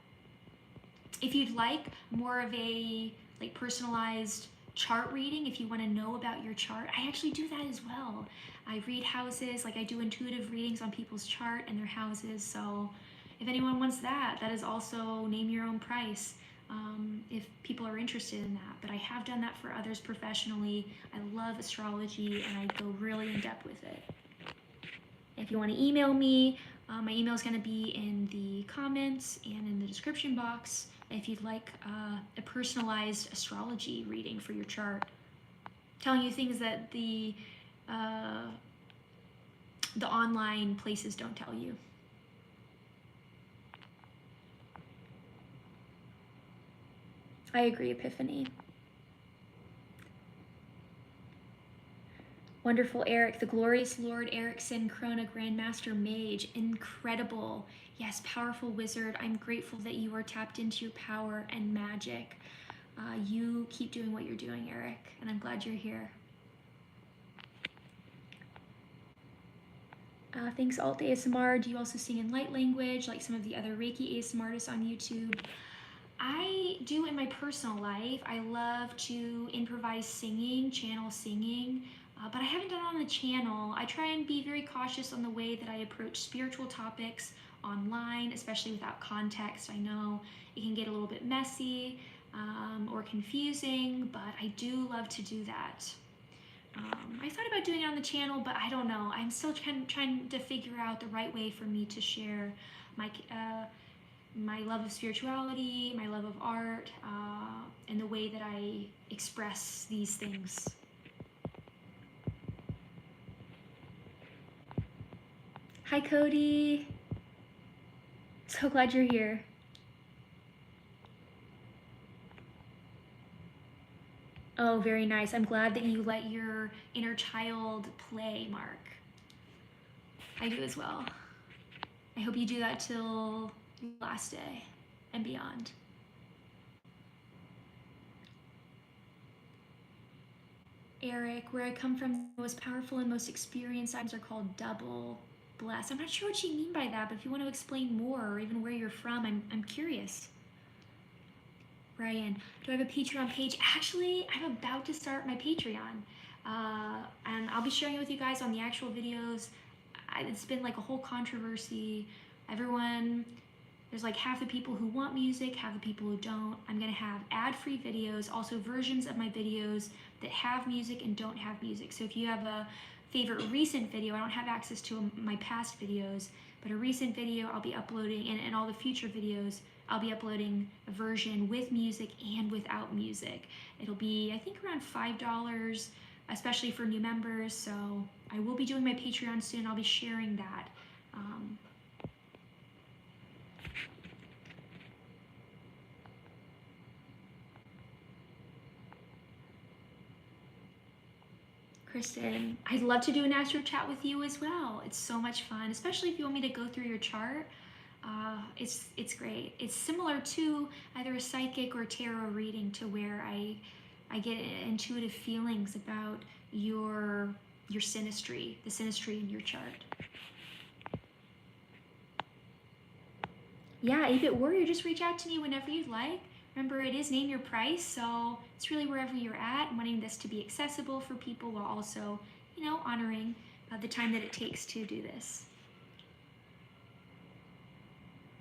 If you'd like more of a personalized chart reading, if you want to know about your chart, I actually do that as well. I read houses, I do intuitive readings on people's chart and their houses. So if anyone wants that, that is also name your own price, if people are interested in that. But I have done that for others professionally. I love astrology and I go really in depth with it. If you want to email me, my email is going to be in the comments and in the description box if you'd like a personalized astrology reading for your chart, telling you things that the online places don't tell you. I agree, Epiphany. Wonderful, Eric. The glorious Lord Erickson, Krona, Grandmaster Mage. Incredible. Yes, powerful wizard. I'm grateful that you are tapped into your power and magic. You keep doing what you're doing, Eric, and I'm glad you're here. Thanks, Alt ASMR. Do you also sing in light language like some of the other Reiki ASMR artists on YouTube? I do in my personal life. I love to improvise singing, channel singing, but I haven't done it on the channel. I try and be very cautious on the way that I approach spiritual topics online, especially without context. I know it can get a little bit messy or confusing, but I do love to do that. I thought about doing it on the channel, but I don't know. I'm still trying to figure out the right way for me to share my love of spirituality, my love of art, and the way that I express these things. Hi, Cody. So glad you're here. Oh, very nice. I'm glad that you let your inner child play, Mark. I do as well. I hope you do that till your last day and beyond. Eric, where I come from, the most powerful and most experienced items are called double blessed. I'm not sure what you mean by that, but if you want to explain more or even where you're from, I'm curious. Ryan, do I have a Patreon page? Actually, I'm about to start my Patreon, and I'll be sharing it with you guys on the actual videos. It's been like a whole controversy. There's like half the people who want music, half the people who don't. I'm gonna have ad-free videos, also versions of my videos that have music and don't have music. So if you have a favorite recent video, I don't have access to my past videos, but a recent video I'll be uploading, and all the future videos I'll be uploading a version with music and without music. It'll be, I think, around $5, especially for new members. So I will be doing my Patreon soon. I'll be sharing that. Kristen, I'd love to do an astro chat with you as well. It's so much fun, especially if you want me to go through your chart. It's great. It's similar to either a psychic or tarot reading, to where I get intuitive feelings about your synastry, the synastry in your chart. Yeah, 8-Bit Warrior, just reach out to me whenever you'd like. Remember, it is name your price, so it's really wherever you're at, wanting this to be accessible for people while also, honoring the time that it takes to do this.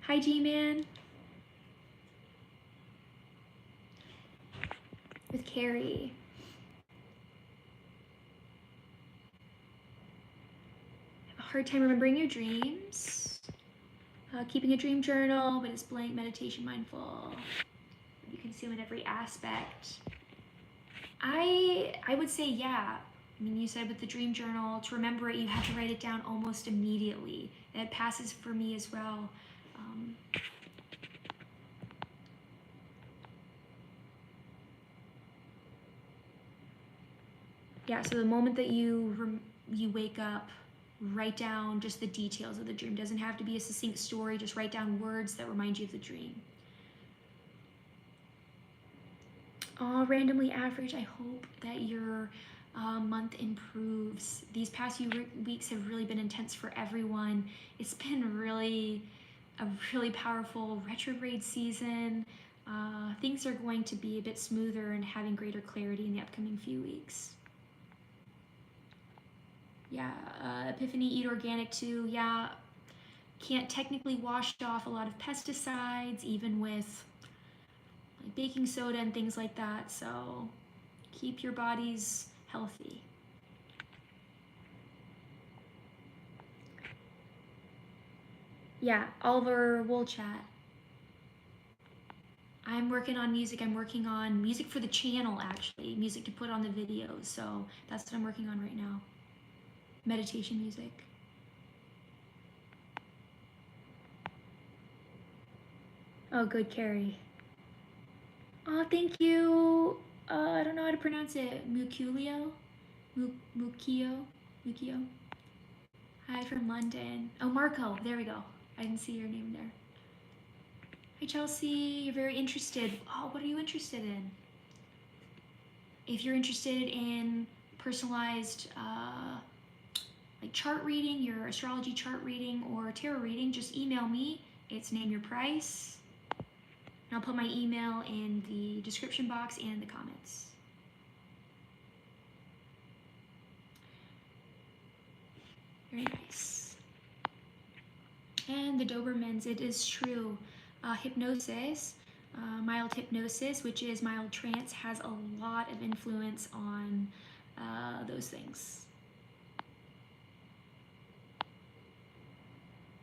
Hi, G-Man. with Carrie. Have a hard time remembering your dreams. Keeping a dream journal, but it's blank, meditation, mindful. You consume in every aspect. I would say, yeah. I mean, you said with the dream journal, to remember it, you have to write it down almost immediately. It passes for me as well. Yeah, so the moment that you wake up, write down just the details of the dream. Doesn't have to be a succinct story, just write down words that remind you of the dream. Randomly average, I hope that your month improves. These past few weeks have really been intense for everyone. It's been a really powerful retrograde season. Things are going to be a bit smoother and having greater clarity in the upcoming few weeks. Yeah, Epiphany, eat organic too. Yeah, can't technically wash off a lot of pesticides, even with like baking soda and things like that. So keep your bodies healthy. Yeah, Oliver Woolchat. I'm working on music. I'm working on music for the channel, actually. Music to put on the videos. So that's what I'm working on right now. Meditation music. Oh, good, Carrie. Oh, thank you. I don't know how to pronounce it. Mukio? Mukio? Hi from London. Oh, Marco. There we go. I didn't see your name there. Hi, Chelsea. You're very interested. Oh, what are you interested in? If you're interested in personalized like chart reading, your astrology chart reading, or tarot reading, just email me. It's name your price. And I'll put my email in the description box and in the comments. Very nice. And the Dobermans, it is true. Hypnosis, mild hypnosis, which is mild trance, has a lot of influence on those things.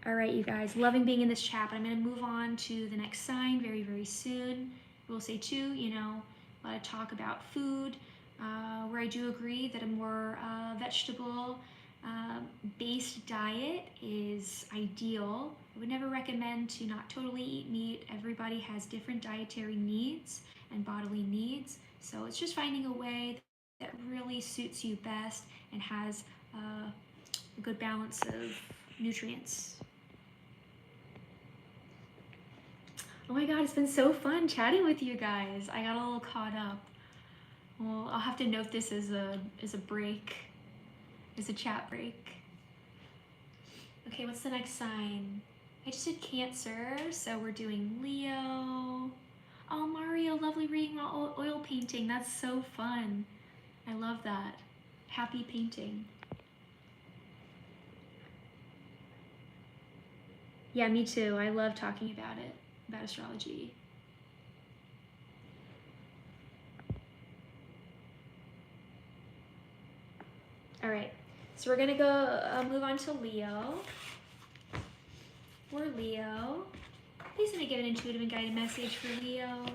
All right, you guys, loving being in this chat, but I'm going to move on to the next sign very, very soon. We'll say too, you know, a lot of talk about food, where I do agree that a more vegetable-based diet is ideal. I would never recommend to not totally eat meat. Everybody has different dietary needs and bodily needs, so it's just finding a way that really suits you best and has a good balance of nutrients. Oh my god, it's been so fun chatting with you guys. I got a little caught up. Well, I'll have to note this as a break, as a chat break. Okay, what's the next sign? I just did Cancer, so we're doing Leo. Oh, Mario, lovely reading while oil painting. That's so fun. I love that. Happy painting. Yeah, me too. I love talking about it, about astrology. All right, so we're gonna go move on to Leo. For Leo, please let me give an intuitive and guided message for Leo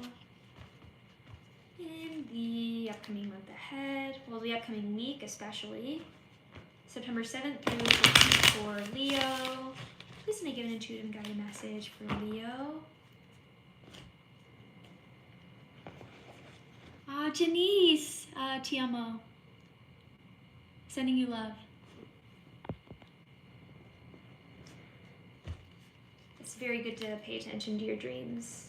in the upcoming month ahead. Well, the upcoming week especially. September 7th through 15th for Leo. Please let me give an intuitive and guided message for Leo. Janice, ti amo. Sending you love. It's very good to pay attention to your dreams.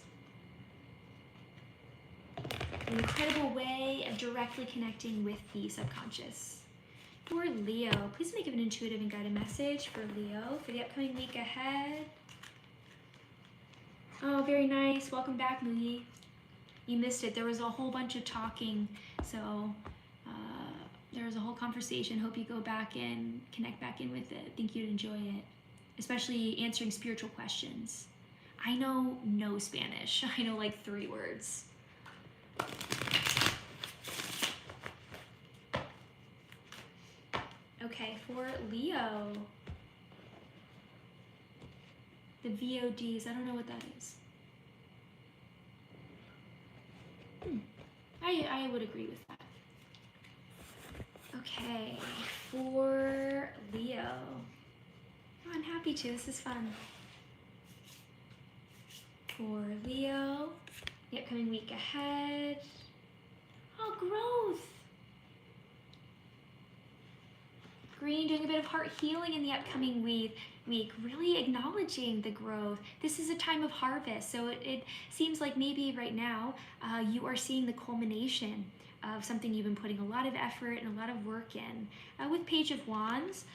An incredible way of directly connecting with the subconscious. For Leo, please make an intuitive and guided message for Leo for the upcoming week ahead. Oh, very nice. Welcome back, Moogie. You missed it. There was a whole bunch of talking, so there was a whole conversation. Hope you go back and connect back in with it. I think you'd enjoy it, especially answering spiritual questions. I know no Spanish. I know like 3 words. Okay, for Leo, the VODs, I don't know what that is. I would agree with that. Okay, for Leo. Oh, I'm happy to, this is fun. For Leo, the upcoming week ahead. Oh, growth. Green, doing a bit of heart healing in the upcoming week, really acknowledging the growth. This is a time of harvest, so it seems like maybe right now you are seeing the culmination of something you've been putting a lot of effort and a lot of work in. With Page of Wands,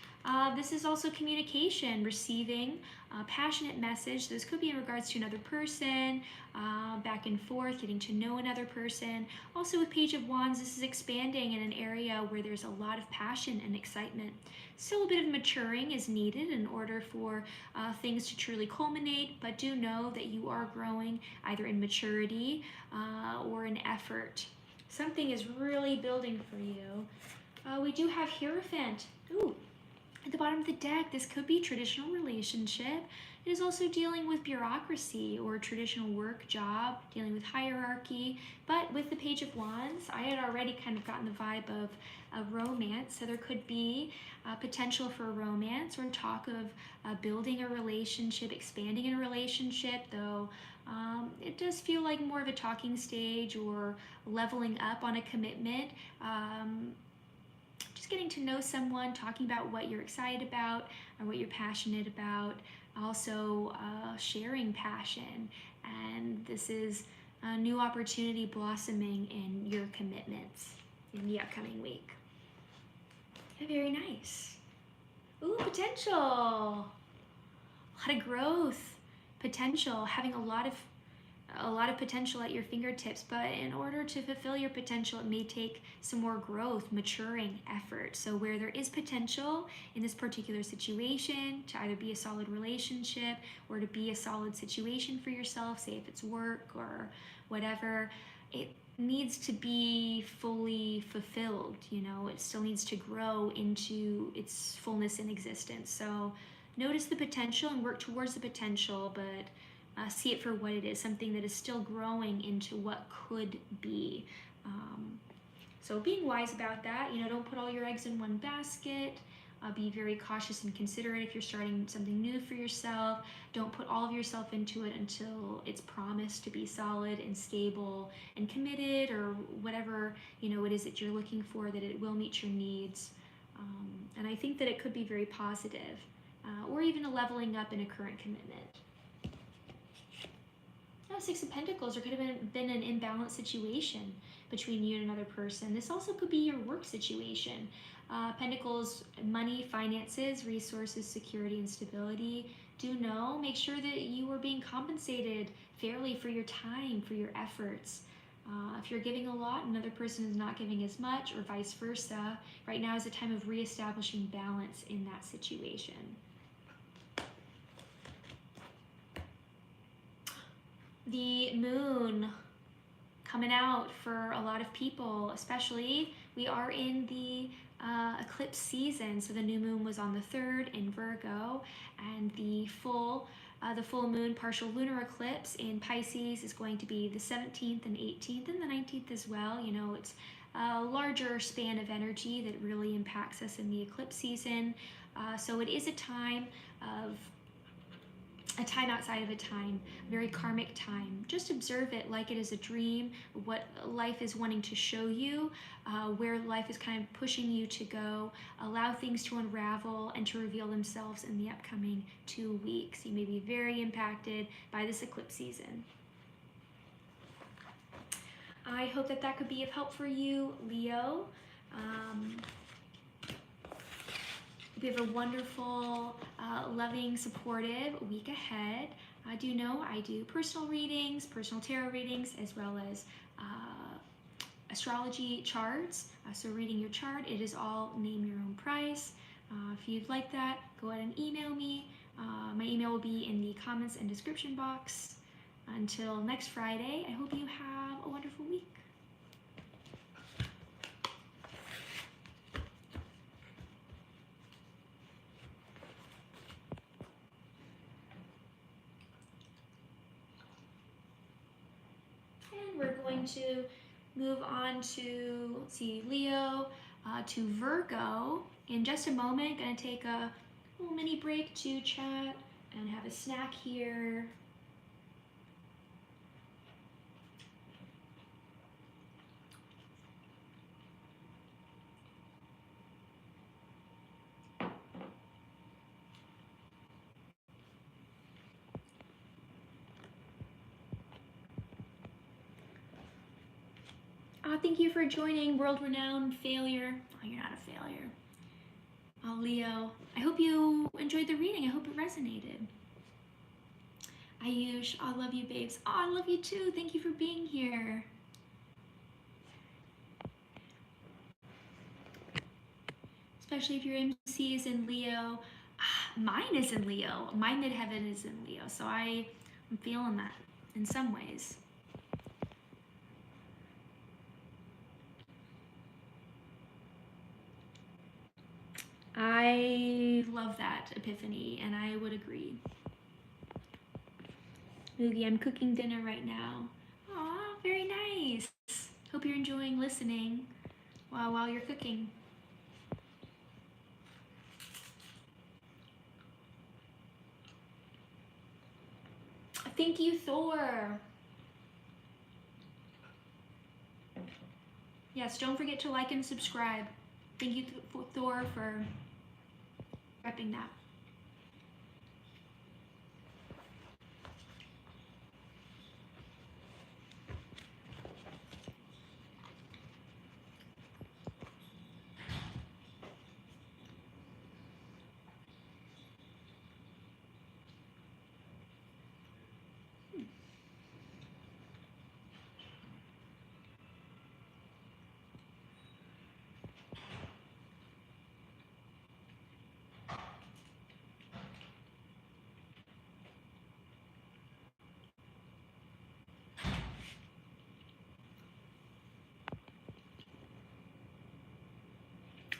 this is also communication, receiving a passionate message. This could be in regards to another person, back and forth, getting to know another person. Also with Page of Wands, this is expanding in an area where there's a lot of passion and excitement. Still a bit of maturing is needed in order for things to truly culminate, but do know that you are growing either in maturity or in effort. Something is really building for you. We do have Hierophant. Ooh. At the bottom of the deck, this could be traditional relationship. It is also dealing with bureaucracy or traditional work, job, dealing with hierarchy. But with the Page of Wands, I had already kind of gotten the vibe of a romance. So there could be potential for romance or talk of building a relationship, expanding in a relationship, though it does feel like more of a talking stage or leveling up on a commitment. Just getting to know someone, talking about what you're excited about or what you're passionate about, also sharing passion. And this is a new opportunity blossoming in your commitments in the upcoming week. Very nice. Ooh, potential. A lot of growth, potential, having a lot of potential at your fingertips, but in order to fulfill your potential, it may take some more growth, maturing effort. So where there is potential in this particular situation to either be a solid relationship or to be a solid situation for yourself, say if it's work or whatever, it needs to be fully fulfilled. You know, it still needs to grow into its fullness in existence. So notice the potential and work towards the potential, but see it for what it is, something that is still growing into what could be. So being wise about that, you know, don't put all your eggs in one basket. Be very cautious and considerate if you're starting something new for yourself. Don't put all of yourself into it until it's promised to be solid and stable and committed, or whatever, you know, it is that you're looking for, that it will meet your needs. And I think that it could be very positive, or even a leveling up in a current commitment. Six of Pentacles, there could have been an imbalanced situation between you and another person. This also could be your work situation. Pentacles, money, finances, resources, security, and stability. Do know, make sure that you are being compensated fairly for your time, for your efforts. If you're giving a lot, another person is not giving as much, or vice versa. Right now is a time of reestablishing balance in that situation. The moon coming out for a lot of people, especially we are in the eclipse season. So the new moon was on the 3rd in Virgo, and the full moon partial lunar eclipse in Pisces is going to be the 17th and 18th and the 19th as well. You know, it's a larger span of energy that really impacts us in the eclipse season. So it is a time outside of a time, very karmic time. Just observe it like it is a dream, what life is wanting to show you, where life is kind of pushing you to go. Allow things to unravel and to reveal themselves in the upcoming 2 weeks. You may be very impacted by this eclipse season. I hope that that could be of help for you, Leo. We have a wonderful, loving, supportive week ahead. Do know I do personal readings, personal tarot readings, as well as astrology charts. So reading your chart, it is all name your own price. If you'd like that, go ahead and email me. My email will be in the comments and description box. Until next Friday, I hope you have a wonderful week. going to move on to, let's see, Leo to Virgo in just a moment. Gonna take a little mini break to chat and have a snack here. Thank you for joining, world-renowned failure. Oh, you're not a failure. Leo, I hope you enjoyed the reading. I hope it resonated. Ayush, I love you, babes. Oh, I love you too. Thank you for being here. Especially if your MC is in Leo. Mine is in Leo. My midheaven is in Leo. So I'm feeling that in some ways. I love that epiphany, and I would agree. Moogie, I'm cooking dinner right now. Aw, very nice. Hope you're enjoying listening while you're cooking. Thank you, Thor. Yes, don't forget to like and subscribe. Thank you, Thor, for repping that.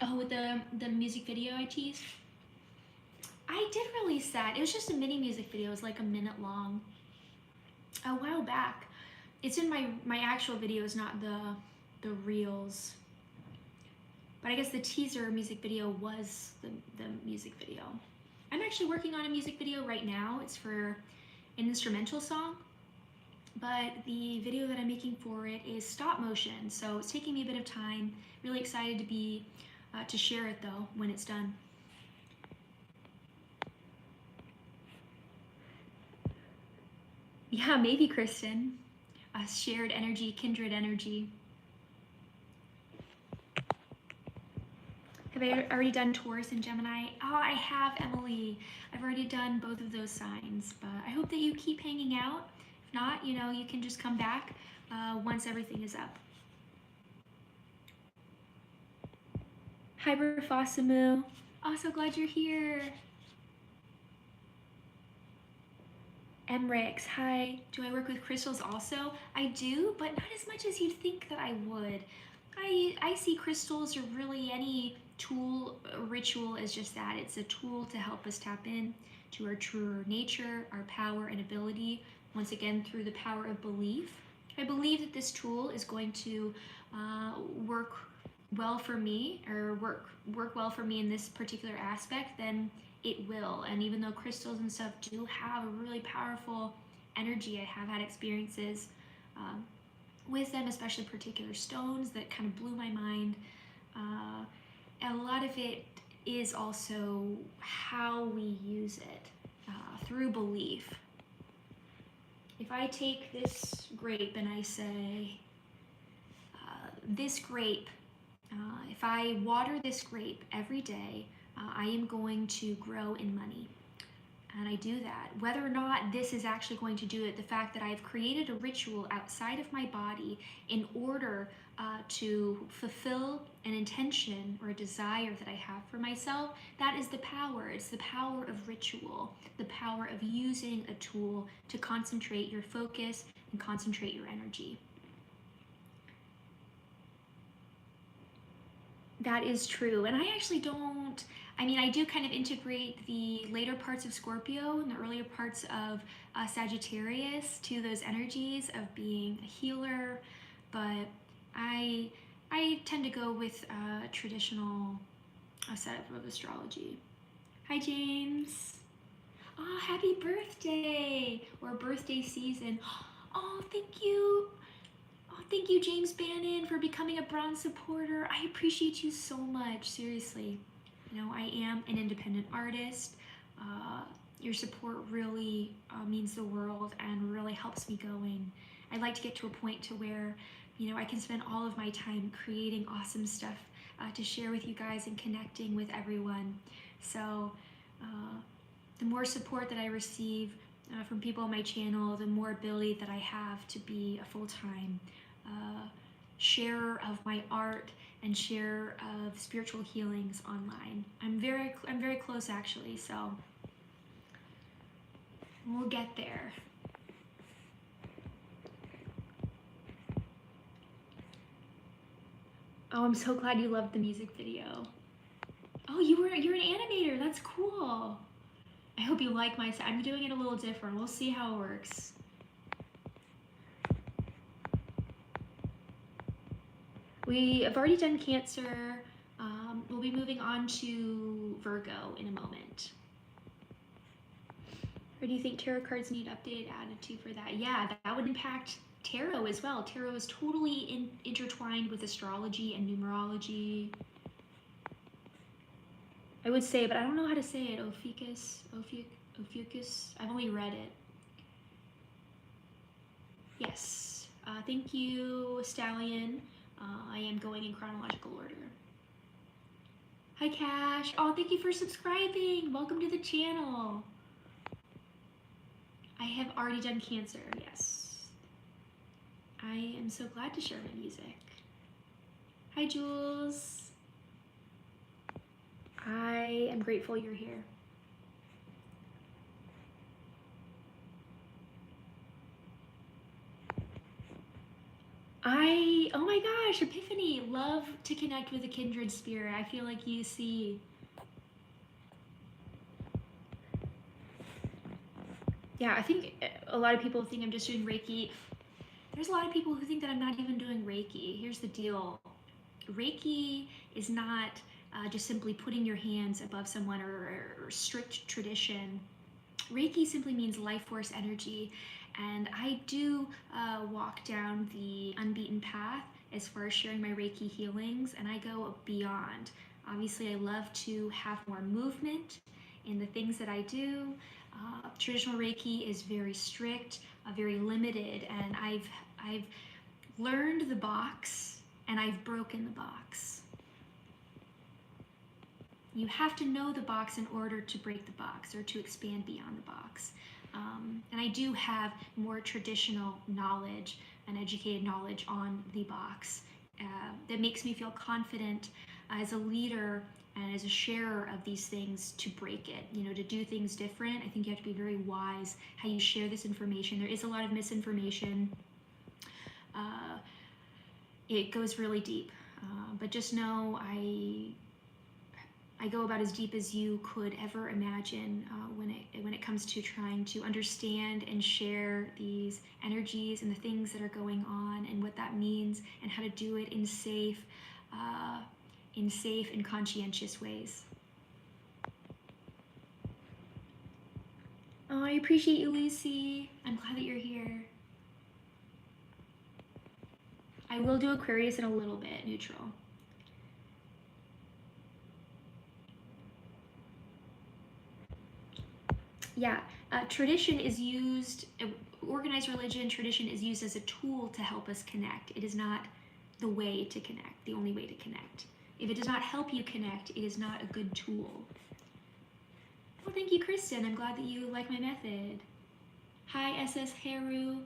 Oh, with the music video I teased? I did release that. It was just a mini music video. It was like a minute long. A while back. It's in my actual videos, not the reels. But I guess the teaser music video was the music video. I'm actually working on a music video right now. It's for an instrumental song. But the video that I'm making for it is stop motion. So it's taking me a bit of time. Really excited to share it though when it's done. Yeah, maybe, Kristen. Shared energy, kindred energy. Have I already done Taurus and Gemini? Oh, I have, Emily. I've already done both of those signs, but I hope that you keep hanging out. If not, you know, you can just come back once everything is up. Hi, Berfosimu. Oh, so glad you're here. Emrix, hi. Do I work with crystals also? I do, but not as much as you'd think that I would. I see crystals, or really any tool, ritual, as just that. It's a tool to help us tap in to our truer nature, our power and ability, once again through the power of belief. If I believe that this tool is going to work well for me, or work well for me in this particular aspect, then it will. And even though crystals and stuff do have a really powerful energy, I have had experiences with them, especially particular stones that kind of blew my mind. And a lot of it is also how we use it through belief. If I take this grape and I say, this grape, if I water this grape every day, I am going to grow in money. And I do that. Whether or not this is actually going to do it, the fact that I've created a ritual outside of my body in order to fulfill an intention or a desire that I have for myself, that is the power. It's the power of ritual, the power of using a tool to concentrate your focus and concentrate your energy. That is true. And I actually don't, I mean, I do kind of integrate the later parts of Scorpio and the earlier parts of Sagittarius to those energies of being a healer, but I tend to go with a traditional setup of astrology. Hi, James. Oh, happy birthday, or birthday season. Oh, thank you. Oh, thank you, James Bannon, for becoming a bronze supporter. I appreciate you so much, seriously. You know, I am an independent artist. Your support really means the world and really helps me going. I'd like to get to a point to where, you know, I can spend all of my time creating awesome stuff to share with you guys and connecting with everyone. So the more support that I receive from people on my channel, the more ability that I have to be a full-time sharer of my art and share of spiritual healings online. I'm very close, actually, so we'll get there. Oh, I'm so glad you loved the music video. Oh, you're an animator. That's cool. I hope you like my set. I'm doing it a little different. We'll see how it works. We have already done Cancer. We'll be moving on to Virgo in a moment. Or do you think tarot cards need updated attitude for that? Yeah, that would impact tarot as well. Tarot is totally intertwined with astrology and numerology. I would say, but I don't know how to say it. Ophiuchus. I've only read it. Yes. Thank you, Stallion. I am going in chronological order. Hi, Cash. Oh, thank you for subscribing. Welcome to the channel. I have already done Cancer, yes. I am so glad to share my music. Hi, Jules. I am grateful you're here. Oh my gosh, Epiphany, love to connect with a kindred spirit. I feel like you see. Yeah, I think a lot of people think I'm just doing Reiki. There's a lot of people who think that I'm not even doing Reiki. Here's the deal. Reiki is not just simply putting your hands above someone or strict tradition. Reiki simply means life force energy, and I do walk down the unbeaten path as far as sharing my Reiki healings, and I go beyond. Obviously, I love to have more movement in the things that I do. Traditional Reiki is very strict, very limited, and I've learned the box and I've broken the box. You have to know the box in order to break the box or to expand beyond the box. And I do have more traditional knowledge and educated knowledge on the box that makes me feel confident as a leader and as a sharer of these things to break it, you know, to do things different. I think you have to be very wise how you share this information. There is a lot of misinformation. It goes really deep, but just know I go about as deep as you could ever imagine when it comes to trying to understand and share these energies and the things that are going on and what that means and how to do it in safe and conscientious ways. Oh, I appreciate you, Lucy. I'm glad that you're here. I will do Aquarius in a little bit, neutral. Yeah, tradition is used, organized religion, tradition is used as a tool to help us connect. It is not the way to connect, the only way to connect. If it does not help you connect, it is not a good tool. Well, thank you, Kristen. I'm glad that you like my method. Hi, SS Haru.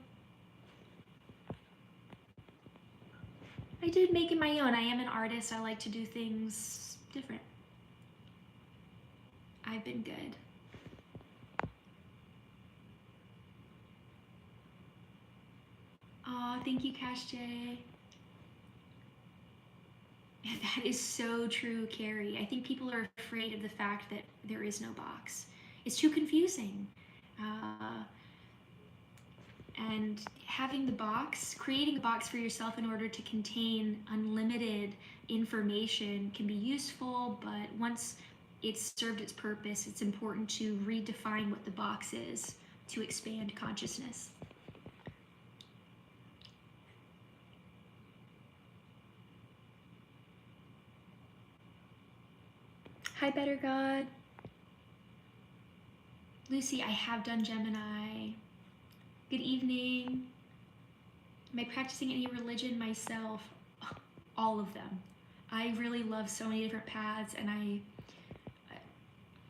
I did make it my own. I am an artist. I like to do things different. I've been good. Aw, thank you, Cash J. That is so true, Carrie. I think people are afraid of the fact that there is no box. It's too confusing. And having the box, creating a box for yourself in order to contain unlimited information can be useful, but once it's served its purpose, it's important to redefine what the box is to expand consciousness. Hi, Better God. Lucy, I have done Gemini. Good evening. Am I practicing any religion myself? All of them. I really love so many different paths, and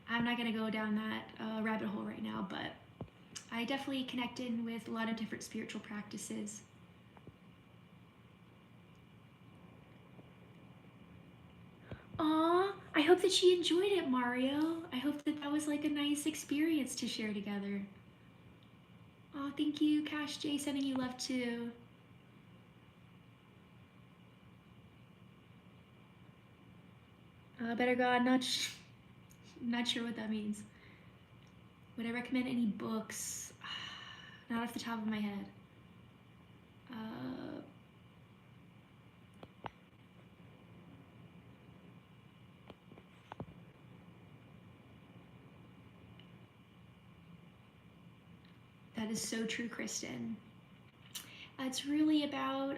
I'm not gonna go down that rabbit hole right now, but I definitely connected with a lot of different spiritual practices. Aw, I hope that she enjoyed it, Mario. I hope that that was like a nice experience to share together. Oh, thank you, Cash J, sending you love too. Better God, not sure what that means. Would I recommend any books? Not off the top of my head. That is so true, Kristen. It's really about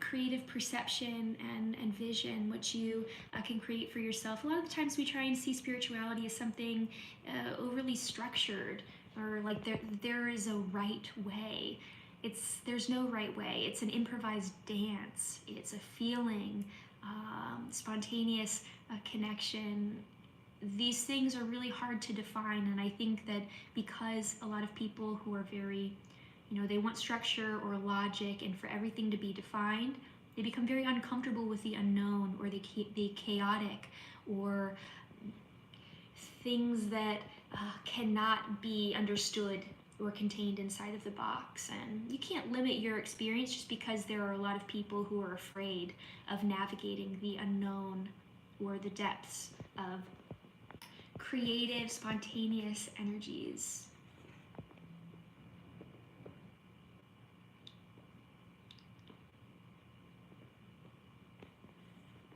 creative perception and vision, what you can create for yourself. A lot of the times we try and see spirituality as something overly structured, or like there is a right way. There's no right way. It's an improvised dance. It's a feeling, spontaneous connection. These things are really hard to define, and I think that because a lot of people who are very, they want structure or logic, and for everything to be defined, they become very uncomfortable with the unknown or the chaotic, or things that cannot be understood or contained inside of the box. And you can't limit your experience just because there are a lot of people who are afraid of navigating the unknown or the depths of creative, spontaneous energies.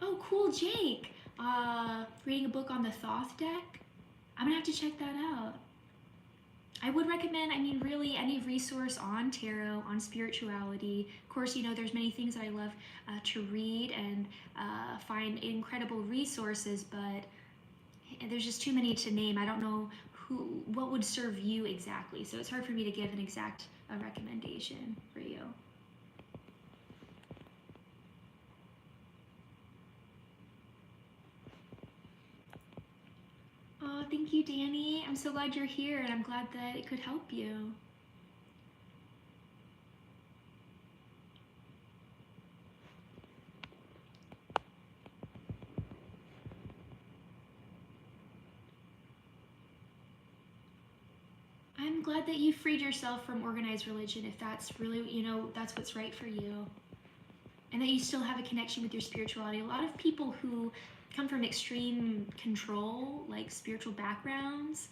Oh, cool, Jake. Reading a book on the Thoth deck. I'm gonna have to check that out. I would recommend, really any resource on tarot, on spirituality. Of course, there's many things that I love to read and find incredible resources, but there's just too many to name. I don't know what would serve you exactly, so it's hard for me to give an exact recommendation for you. Oh, thank you, Danny. I'm so glad you're here, and I'm glad that it could help you. I'm glad that you freed yourself from organized religion, if that's really, that's what's right for you. And that you still have a connection with your spirituality. A lot of people who come from extreme control, like spiritual backgrounds,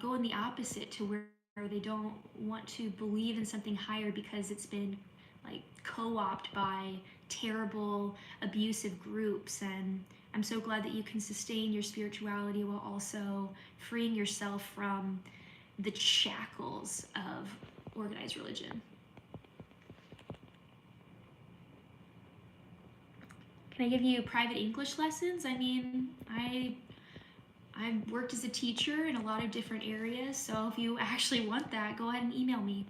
go in the opposite, to where they don't want to believe in something higher because it's been like co-opted by terrible, abusive groups. And I'm so glad that you can sustain your spirituality while also freeing yourself from the shackles of organized religion. Can I give you private English lessons? I've worked as a teacher in a lot of different areas, so if you actually want that, go ahead and email me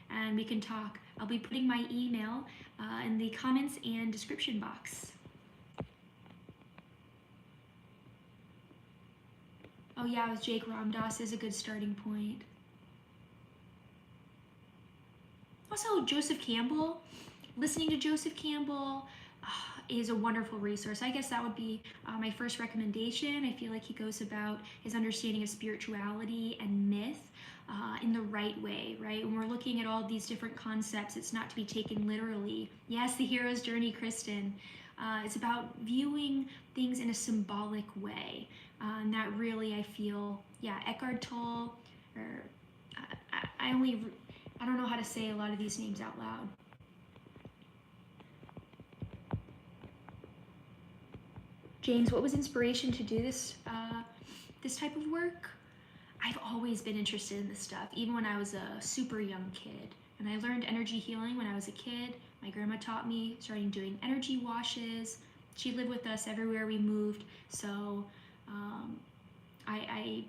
and we can talk. I'll be putting my email in the comments and description box. Oh yeah, with Jake Ramdas is a good starting point. Also, Joseph Campbell. Listening to Joseph Campbell is a wonderful resource. I guess that would be my first recommendation. I feel like he goes about his understanding of spirituality and myth in the right way, right? When we're looking at all these different concepts, it's not to be taken literally. Yes, the hero's journey, Kristen. It's about viewing things in a symbolic way. And that really, I feel, yeah, Eckhart Tolle, or I don't know how to say a lot of these names out loud. James, what was inspiration to do this this type of work? I've always been interested in this stuff, even when I was a super young kid. And I learned energy healing when I was a kid. My grandma taught me, starting doing energy washes. She lived with us everywhere we moved, so I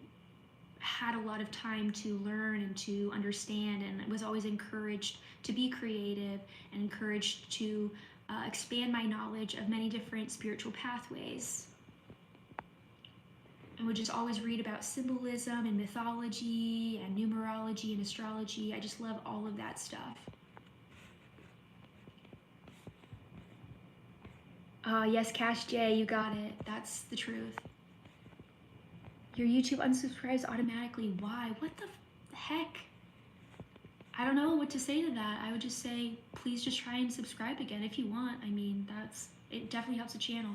had a lot of time to learn and to understand, and was always encouraged to be creative and encouraged to expand my knowledge of many different spiritual pathways. And would just always read about symbolism and mythology and numerology and astrology. I just love all of that stuff. Yes, Cash J, you got it. That's the truth. Your YouTube unsubscribes automatically. Why? What the heck? I don't know what to say to that. I would just say, please just try and subscribe again if you want. I mean, it definitely helps the channel.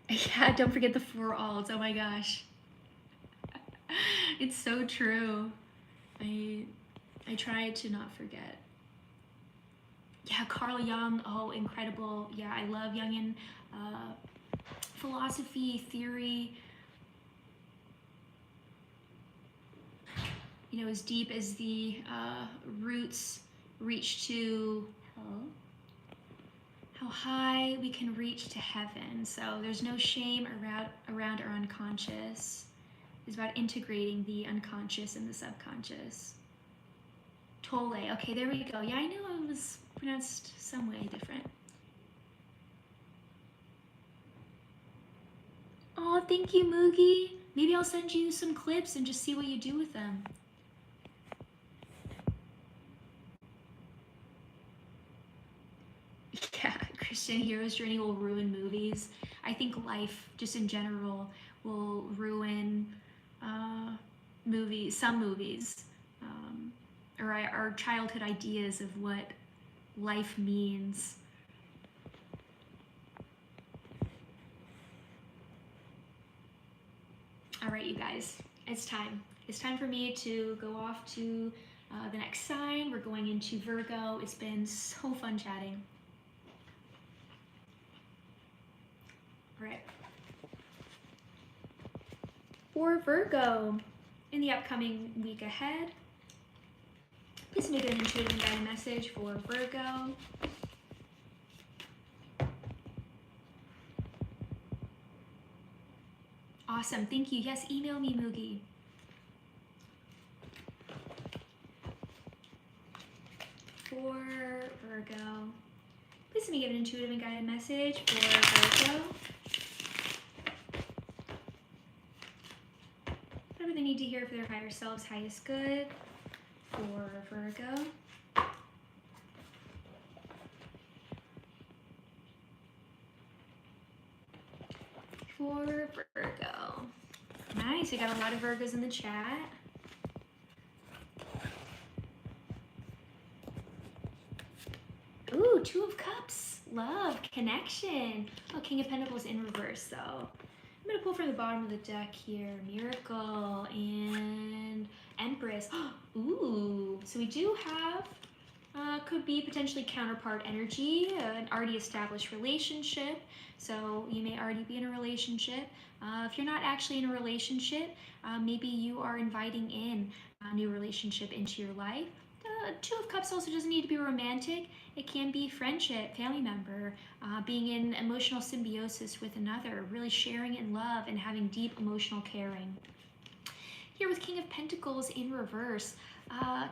Yeah, don't forget the 4 alts. Oh my gosh. It's so true. I try to not forget. Yeah, Carl Jung, oh, incredible. Yeah, I love Jungian philosophy, theory. You know, as deep as the roots reach to, how high we can reach to heaven. So there's no shame around our unconscious. It's about integrating the unconscious and the subconscious. Tole, okay, there we go. Yeah, I knew it was pronounced some way different. Oh, thank you, Moogie. Maybe I'll send you some clips and just see what you do with them. Yeah, Christian hero's journey will ruin movies. I think life, just in general, will ruin movies, some movies, or our childhood ideas of what life means. All right, you guys, it's time. It's time for me to go off to the next sign. We're going into Virgo. It's been so fun chatting. All right. For Virgo, in the upcoming week ahead, please make an intuitive and guided message for Virgo. Awesome, thank you. Yes, email me, Moogie. For Virgo, please let me give an intuitive and guided message for Virgo. Whatever they need to hear for their higher selves, highest good. For Virgo. For Virgo. Nice, we got a lot of Virgos in the chat. Ooh, 2 of Cups. Love, connection. Oh, King of Pentacles in reverse, though. I'm going to pull from the bottom of the deck here. Miracle and Empress. Ooh, so we do have, could be potentially counterpart energy, an already established relationship. So you may already be in a relationship. If you're not actually in a relationship, maybe you are inviting in a new relationship into your life. 2 of Cups also doesn't need to be romantic. It can be friendship, family member, being in emotional symbiosis with another, really sharing in love and having deep emotional caring. Here with King of Pentacles in reverse,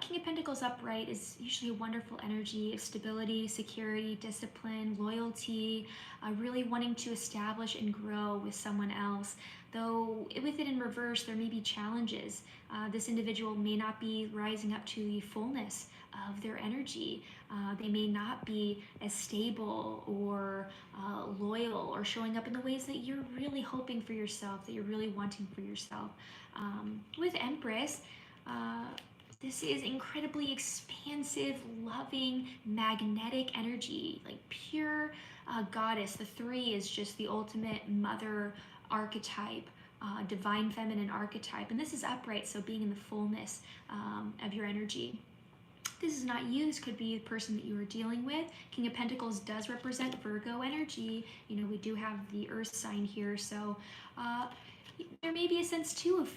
King of Pentacles upright is usually a wonderful energy of stability, security, discipline, loyalty, really wanting to establish and grow with someone else. Though with it in reverse, there may be challenges. This individual may not be rising up to the fullness of their energy. They may not be as stable or loyal or showing up in the ways that you're really hoping for yourself, that you're really wanting for yourself. With Empress, This is incredibly expansive, loving, magnetic energy, like pure goddess. The 3 is just the ultimate mother archetype, divine feminine archetype. And this is upright, so being in the fullness of your energy. This is not you. This could be the person that you are dealing with. King of Pentacles does represent Virgo energy. You know, we do have the earth sign here, so there may be a sense too of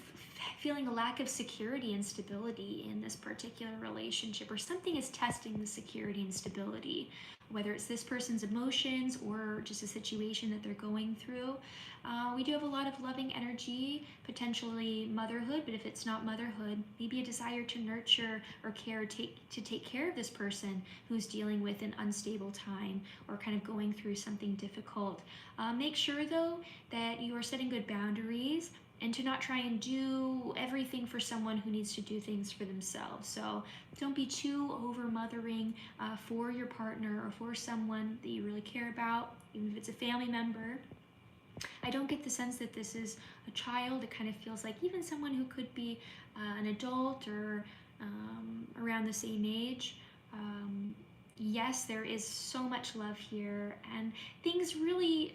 feeling a lack of security and stability in this particular relationship, or something is testing the security and stability, whether it's this person's emotions or just a situation that they're going through. We do have a lot of loving energy, potentially motherhood, but if it's not motherhood, maybe a desire to nurture or care, to take care of this person who's dealing with an unstable time or kind of going through something difficult. Make sure though that you are setting good boundaries, and to not try and do everything for someone who needs to do things for themselves. So don't be too over-mothering for your partner or for someone that you really care about, even if it's a family member. I don't get the sense that this is a child. It kind of feels like even someone who could be an adult or around the same age. Yes, there is so much love here, and things really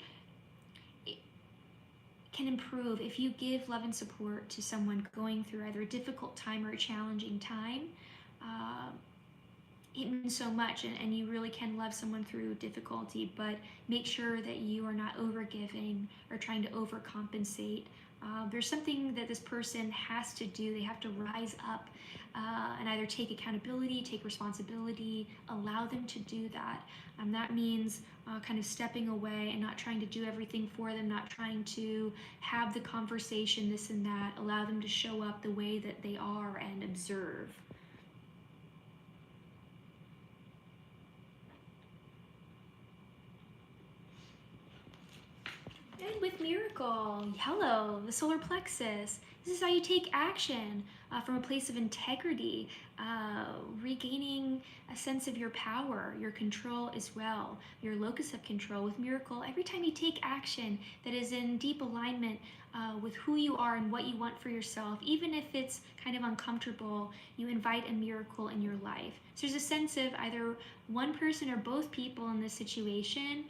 can improve if you give love and support to someone going through either a difficult time or a challenging time. It means so much, and you really can love someone through difficulty, but make sure that you are not overgiving or trying to overcompensate. There's something that this person has to do. They have to rise up and either take accountability, take responsibility, allow them to do that. That means kind of stepping away and not trying to do everything for them, not trying to have the conversation, this and that. Allow them to show up the way that they are and observe. And with Miracle, hello, the solar plexus. This is how you take action from a place of integrity, regaining a sense of your power, your control as well, your locus of control. With Miracle, every time you take action that is in deep alignment with who you are and what you want for yourself, even if it's kind of uncomfortable, you invite a miracle in your life. So there's a sense of either one person or both people in this situation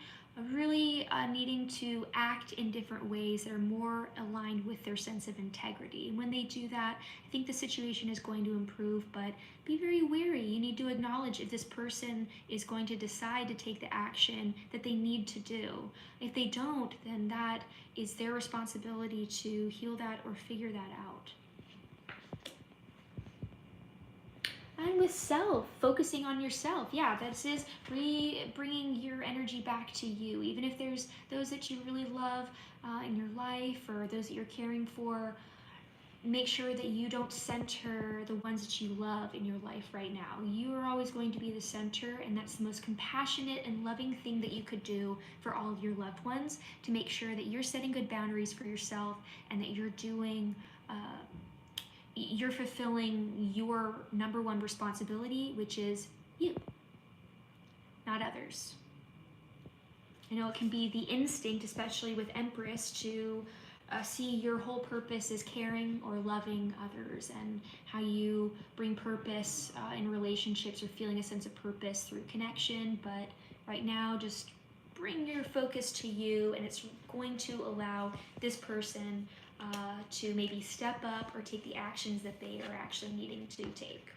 really needing to act in different ways that are more aligned with their sense of integrity. And when they do that, I think the situation is going to improve, but be very wary. You need to acknowledge if this person is going to decide to take the action that they need to do. If they don't, then that is their responsibility to heal that or figure that out. And with self, focusing on yourself. Yeah, this is bringing your energy back to you. Even if there's those that you really love in your life or those that you're caring for, make sure that you don't center the ones that you love in your life right now. You are always going to be the center, and that's the most compassionate and loving thing that you could do for all of your loved ones, to make sure that you're setting good boundaries for yourself and that you're doing you're fulfilling your number one responsibility, which is you, not others. I know it can be the instinct, especially with Empress, to see your whole purpose as caring or loving others, and how you bring purpose in relationships or feeling a sense of purpose through connection. But right now, just bring your focus to you, and it's going to allow this person to maybe step up or take the actions that they are actually needing to take.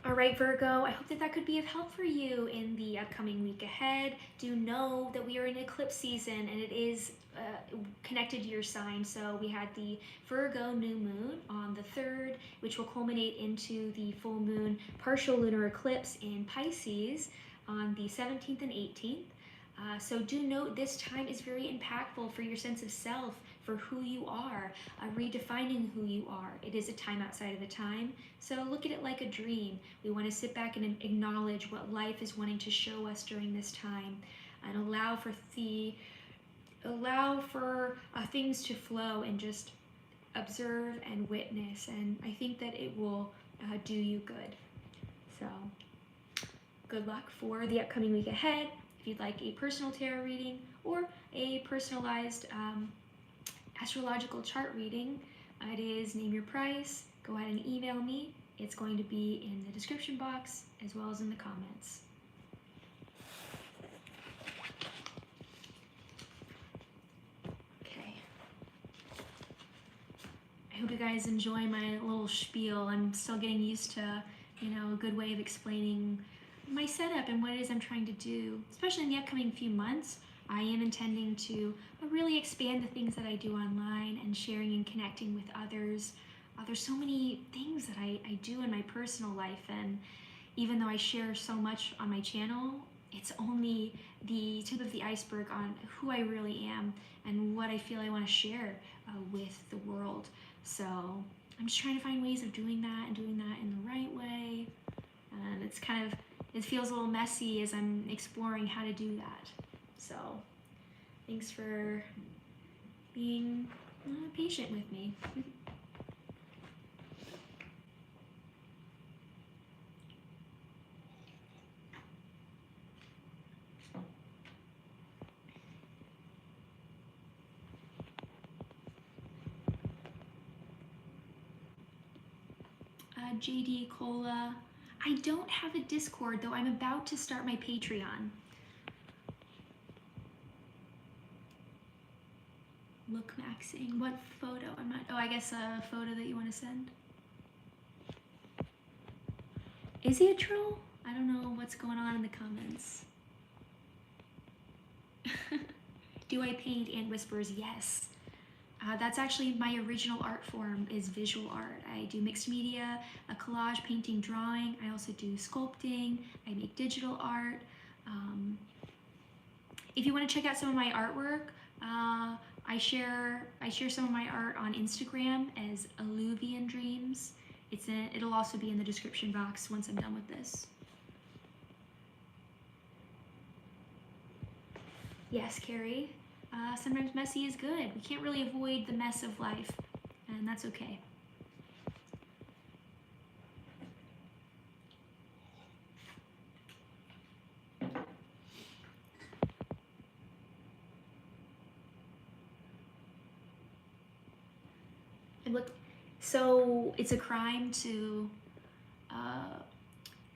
All right, Virgo, I hope that that could be of help for you in the upcoming week ahead. Do know that we are in eclipse season, and it is connected to your sign. So we had the Virgo new moon on the 3rd, which will culminate into the full moon partial lunar eclipse in Pisces on the 17th and 18th. So do note this time is very impactful for your sense of self, for who you are, redefining who you are. It is a time outside of the time, so look at it like a dream. We want to sit back and acknowledge what life is wanting to show us during this time, and allow for things to flow, and just observe and witness. And I think that it will do you good. So good luck for the upcoming week ahead. If you'd like a personal tarot reading or a personalized astrological chart reading, it is name your price. Go ahead and email me. It's going to be in the description box as well as in the comments. Okay. I hope you guys enjoy my little spiel. I'm still getting used to, you know, a good way of explaining my setup and what it is I'm trying to do, especially in the upcoming few months. I am intending to really expand the things that I do online and sharing and connecting with others. There's so many things that I do in my personal life, and even though I share so much on my channel, it's only the tip of the iceberg on who I really am and what I feel I want to share with the world. So I'm just trying to find ways of doing that and doing that in the right way. And it's kind of, it feels a little messy as I'm exploring how to do that. So thanks for being patient with me. JD Cola. I don't have a Discord though. I'm about to start my Patreon. Look maxing. What photo? I'm not. Oh, I guess a photo that you want to send. Is he a troll? I don't know what's going on in the comments. Do I paint and whispers? Yes. That's actually my original art form, is visual art. I do mixed media, a collage, painting, drawing. I also do sculpting. I make digital art. If you want to check out some of my artwork, I share some of my art on Instagram as Alluvian Dreams. It'll also be in the description box once I'm done with this. Yes, Carrie. Sometimes messy is good. We can't really avoid the mess of life, and that's okay. And look, so it's a crime to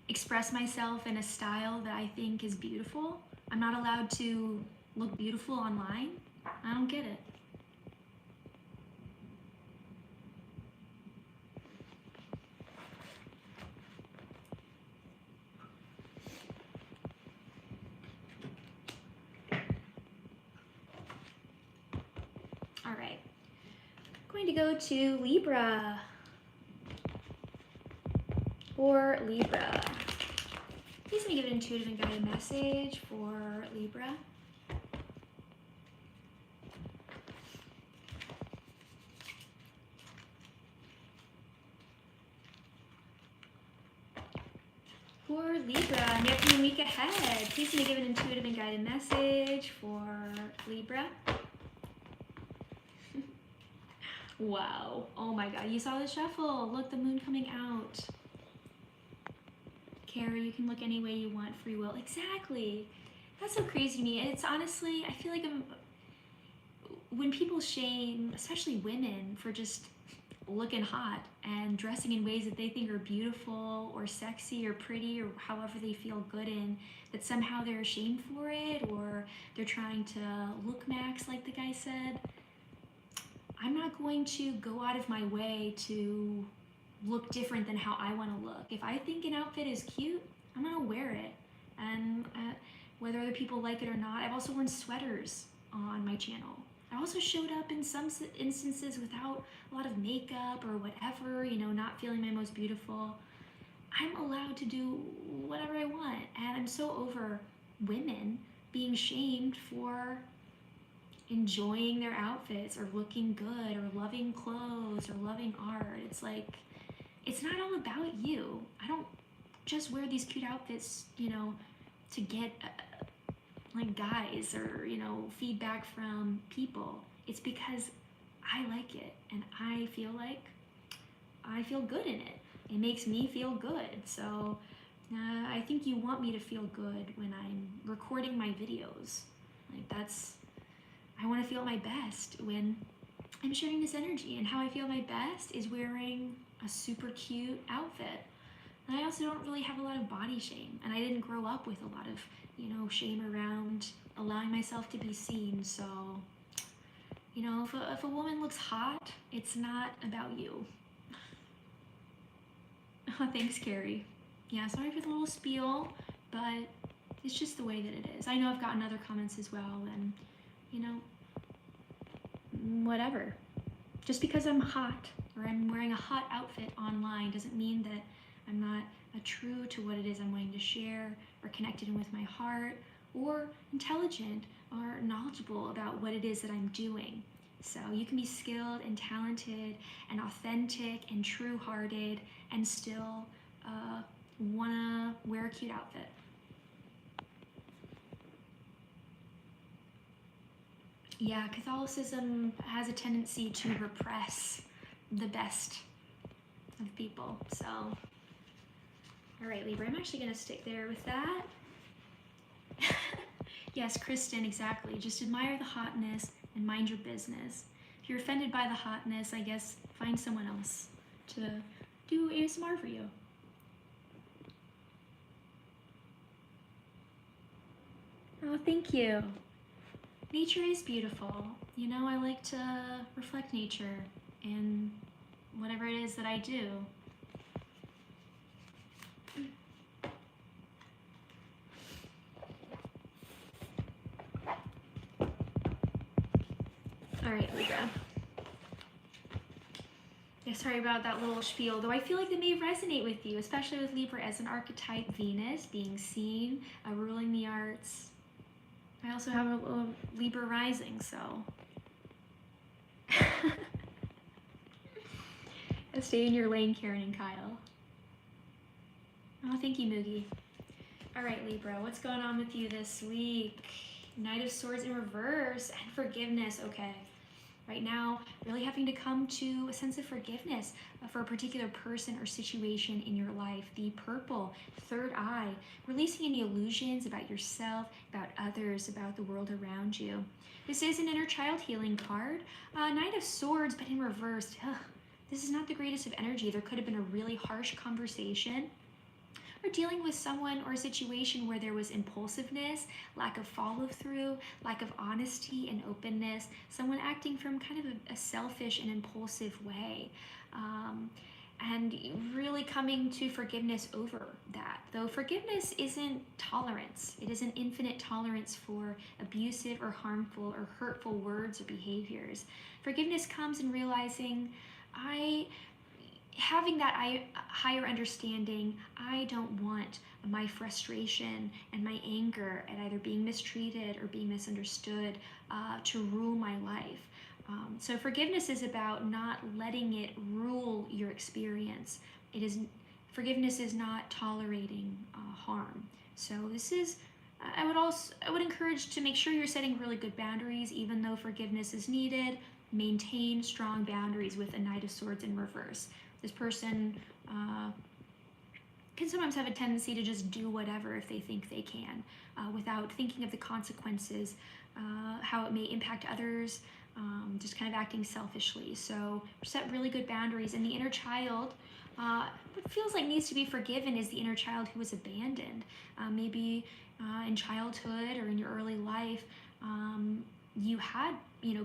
express myself in a style that I think is beautiful. I'm not allowed to look beautiful online? I don't get it. All right, I'm going to go to Libra. For Libra, please let me give an intuitive and guided message for Libra. For Libra, in the upcoming week ahead, please let me give an intuitive and guided message for Libra. Wow, oh my god, you saw the shuffle. Look, the moon coming out. Carrie, you can look any way you want, free will. Exactly. That's so crazy to me. It's honestly, I feel like when people shame, especially women, for just looking hot and dressing in ways that they think are beautiful or sexy or pretty or however they feel good in, that somehow they're ashamed for it or they're trying to look max, like the guy said. I'm not going to go out of my way to look different than how I want to look. If I think an outfit is cute, I'm gonna wear it. And whether other people like it or not, I've also worn sweaters on my channel. I also showed up in some instances without a lot of makeup or whatever, you know, not feeling my most beautiful. I'm allowed to do whatever I want. And I'm so over women being shamed for enjoying their outfits or looking good or loving clothes or loving art. It's like, it's not all about you. I don't just wear these cute outfits, you know, to get like guys or, you know, feedback from people. It's because I like it and I feel like I feel good in it. It makes me feel good. So I think you want me to feel good when I'm recording my videos. Like I want to feel my best when I'm sharing this energy, and how I feel my best is wearing a super cute outfit. And I also don't really have a lot of body shame, and I didn't grow up with a lot of, shame around allowing myself to be seen. So, if a woman looks hot, it's not about you. Thanks, Carrie. Yeah, sorry for the little spiel, but it's just the way that it is. I know I've gotten other comments as well, and, whatever. Just because I'm hot or I'm wearing a hot outfit online doesn't mean that I'm not true to what it is I'm wanting to share, or connected in with my heart, or intelligent or knowledgeable about what it is that I'm doing. So you can be skilled and talented and authentic and true-hearted and still wanna wear a cute outfit. Yeah, Catholicism has a tendency to repress the best of people. So, all right, Libra, I'm actually gonna stick there with that. Yes, Kristen, exactly. Just admire the hotness and mind your business. If you're offended by the hotness, I guess find someone else to do ASMR for you. Oh, thank you. Nature is beautiful. I like to reflect nature in whatever it is that I do. All right, Libra. Yeah, sorry about that little spiel, though I feel like they may resonate with you, especially with Libra as an archetype, Venus, being seen, ruling the arts. I also have a Libra rising, so. Stay in your lane, Karen and Kyle. Oh, thank you, Moogie. All right, Libra, what's going on with you this week? Knight of Swords in reverse and forgiveness. Okay. Right now, really having to come to a sense of forgiveness for a particular person or situation in your life. The purple, third eye, releasing any illusions about yourself, about others, about the world around you. This is an inner child healing card. Knight of Swords, but in reverse. Ugh, this is not the greatest of energy. There could have been a really harsh conversation, or dealing with someone or a situation where there was impulsiveness, lack of follow-through, lack of honesty and openness, someone acting from kind of a selfish and impulsive way. And really coming to forgiveness over that. Though forgiveness isn't tolerance. It isn't infinite tolerance for abusive or harmful or hurtful words or behaviors. Forgiveness comes in realizing having that higher understanding, I don't want my frustration and my anger at either being mistreated or being misunderstood to rule my life. So forgiveness is about not letting it rule your experience. Forgiveness is not tolerating harm. So this is, I would encourage to make sure you're setting really good boundaries, even though forgiveness is needed. Maintain strong boundaries with a Knight of Swords in reverse. This person can sometimes have a tendency to just do whatever if they think they can, without thinking of the consequences, how it may impact others, just kind of acting selfishly. So set really good boundaries. And the inner child, what feels like needs to be forgiven is the inner child who was abandoned. Maybe in childhood or in your early life, you had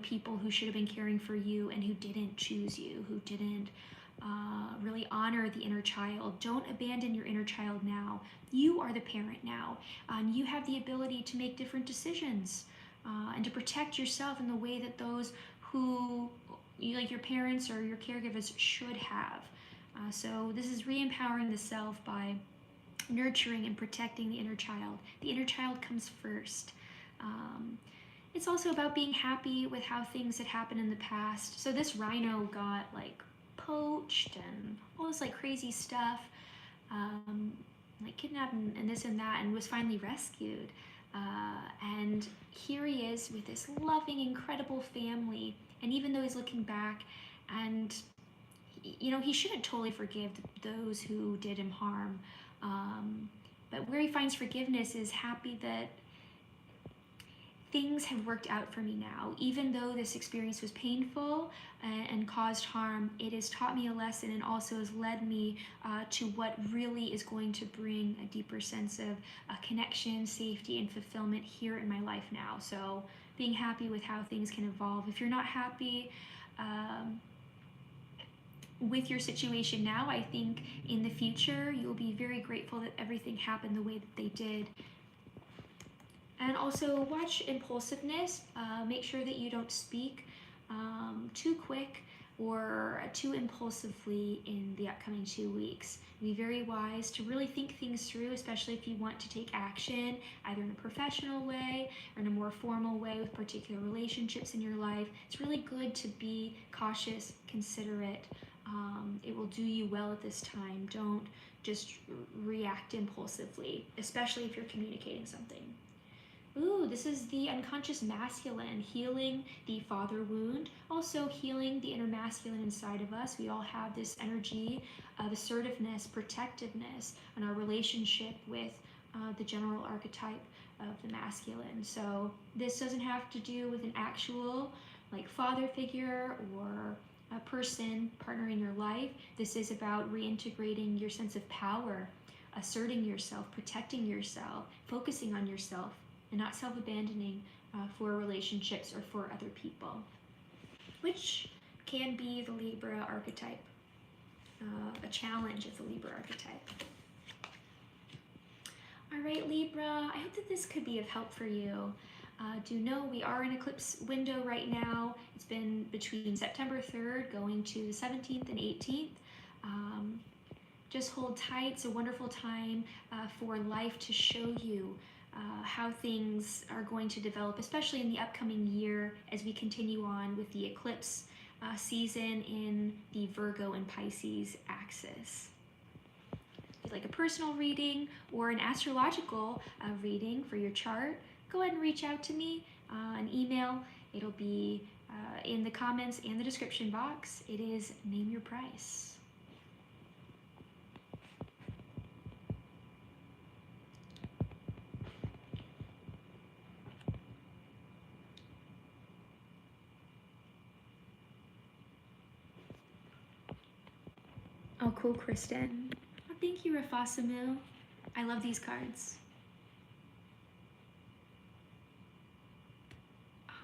people who should have been caring for you and who didn't choose you, who didn't really honor the inner child. Don't abandon your inner child now. You are the parent now. You have the ability to make different decisions and to protect yourself in the way that those who, like your parents or your caregivers, should have. So this is re-empowering the self by nurturing and protecting the inner child. The inner child comes first. It's also about being happy with how things had happened in the past. So this rhino got like poached and all this like crazy stuff, like kidnapped and this and that, and was finally rescued. And here he is with this loving, incredible family. And even though he's looking back, and he shouldn't totally forgive those who did him harm, but where he finds forgiveness is happy that things have worked out for me now. Even though this experience was painful and caused harm, it has taught me a lesson and also has led me to what really is going to bring a deeper sense of connection, safety, and fulfillment here in my life now. So being happy with how things can evolve. If you're not happy with your situation now, I think in the future you'll be very grateful that everything happened the way that they did. And also watch impulsiveness. Make sure that you don't speak too quick or too impulsively in the upcoming 2 weeks. Be very wise to really think things through, especially if you want to take action, either in a professional way or in a more formal way with particular relationships in your life. It's really good to be cautious, considerate. It will do you well at this time. Don't just react impulsively, especially if you're communicating something. Ooh, this is the unconscious masculine, healing the father wound, also healing the inner masculine inside of us. We all have this energy of assertiveness, protectiveness, and our relationship with the general archetype of the masculine. So this doesn't have to do with an actual like father figure or a person, partner in your life. This is about reintegrating your sense of power, asserting yourself, protecting yourself, focusing on yourself, and not self-abandoning for relationships or for other people, which can be the Libra archetype, a challenge of the Libra archetype. All right, Libra, I hope that this could be of help for you. Do know we are in eclipse window right now. It's been between September 3rd going to the 17th and 18th. Just hold tight. It's a wonderful time for life to show you how things are going to develop, especially in the upcoming year as we continue on with the eclipse season in the Virgo and Pisces axis. If you'd like a personal reading or an astrological reading for your chart, go ahead and reach out to me, an email. It'll be in the comments and the description box. It is Name Your Price. Oh, cool, Kristen. Oh, thank you, Rafasamu. I love these cards.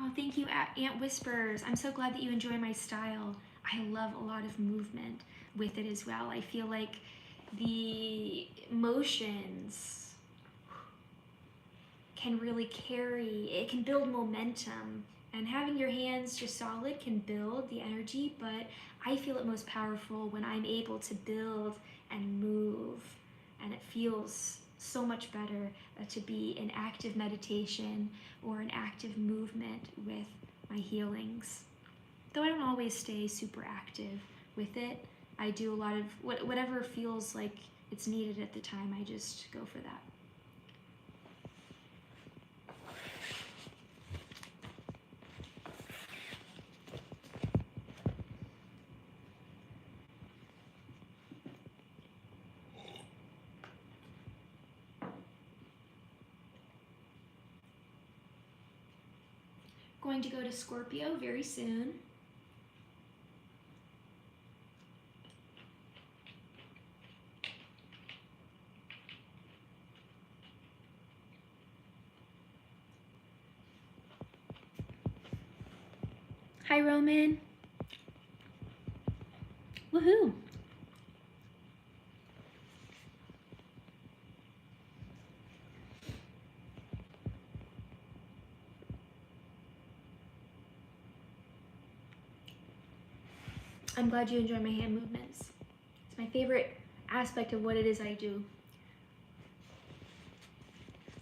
Oh, thank you, Aunt Whispers. I'm so glad that you enjoy my style. I love a lot of movement with it as well. I feel like the motions can really carry, it can build momentum. And having your hands just solid can build the energy, but I feel it most powerful when I'm able to build and move. And it feels so much better to be in active meditation or an active movement with my healings. Though I don't always stay super active with it, I do a lot of whatever feels like it's needed at the time. I just go for that. Going to go to Scorpio very soon. Hi, Roman. Woohoo. I'm glad you enjoy my hand movements. It's my favorite aspect of what it is I do.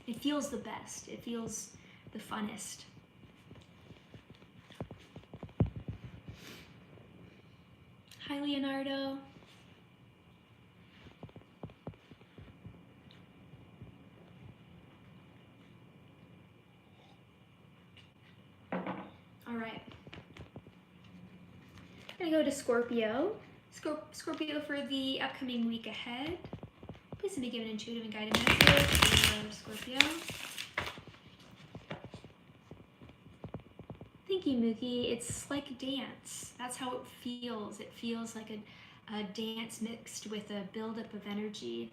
It feels the best. It feels the funnest. Hi, Leonardo. All right. I'm gonna go to Scorpio. Scorpio for the upcoming week ahead. Please let me give an intuitive and guided message for Scorpio. thank you, Mookie. It's like a dance. That's how it feels. It feels like a dance mixed with a buildup of energy.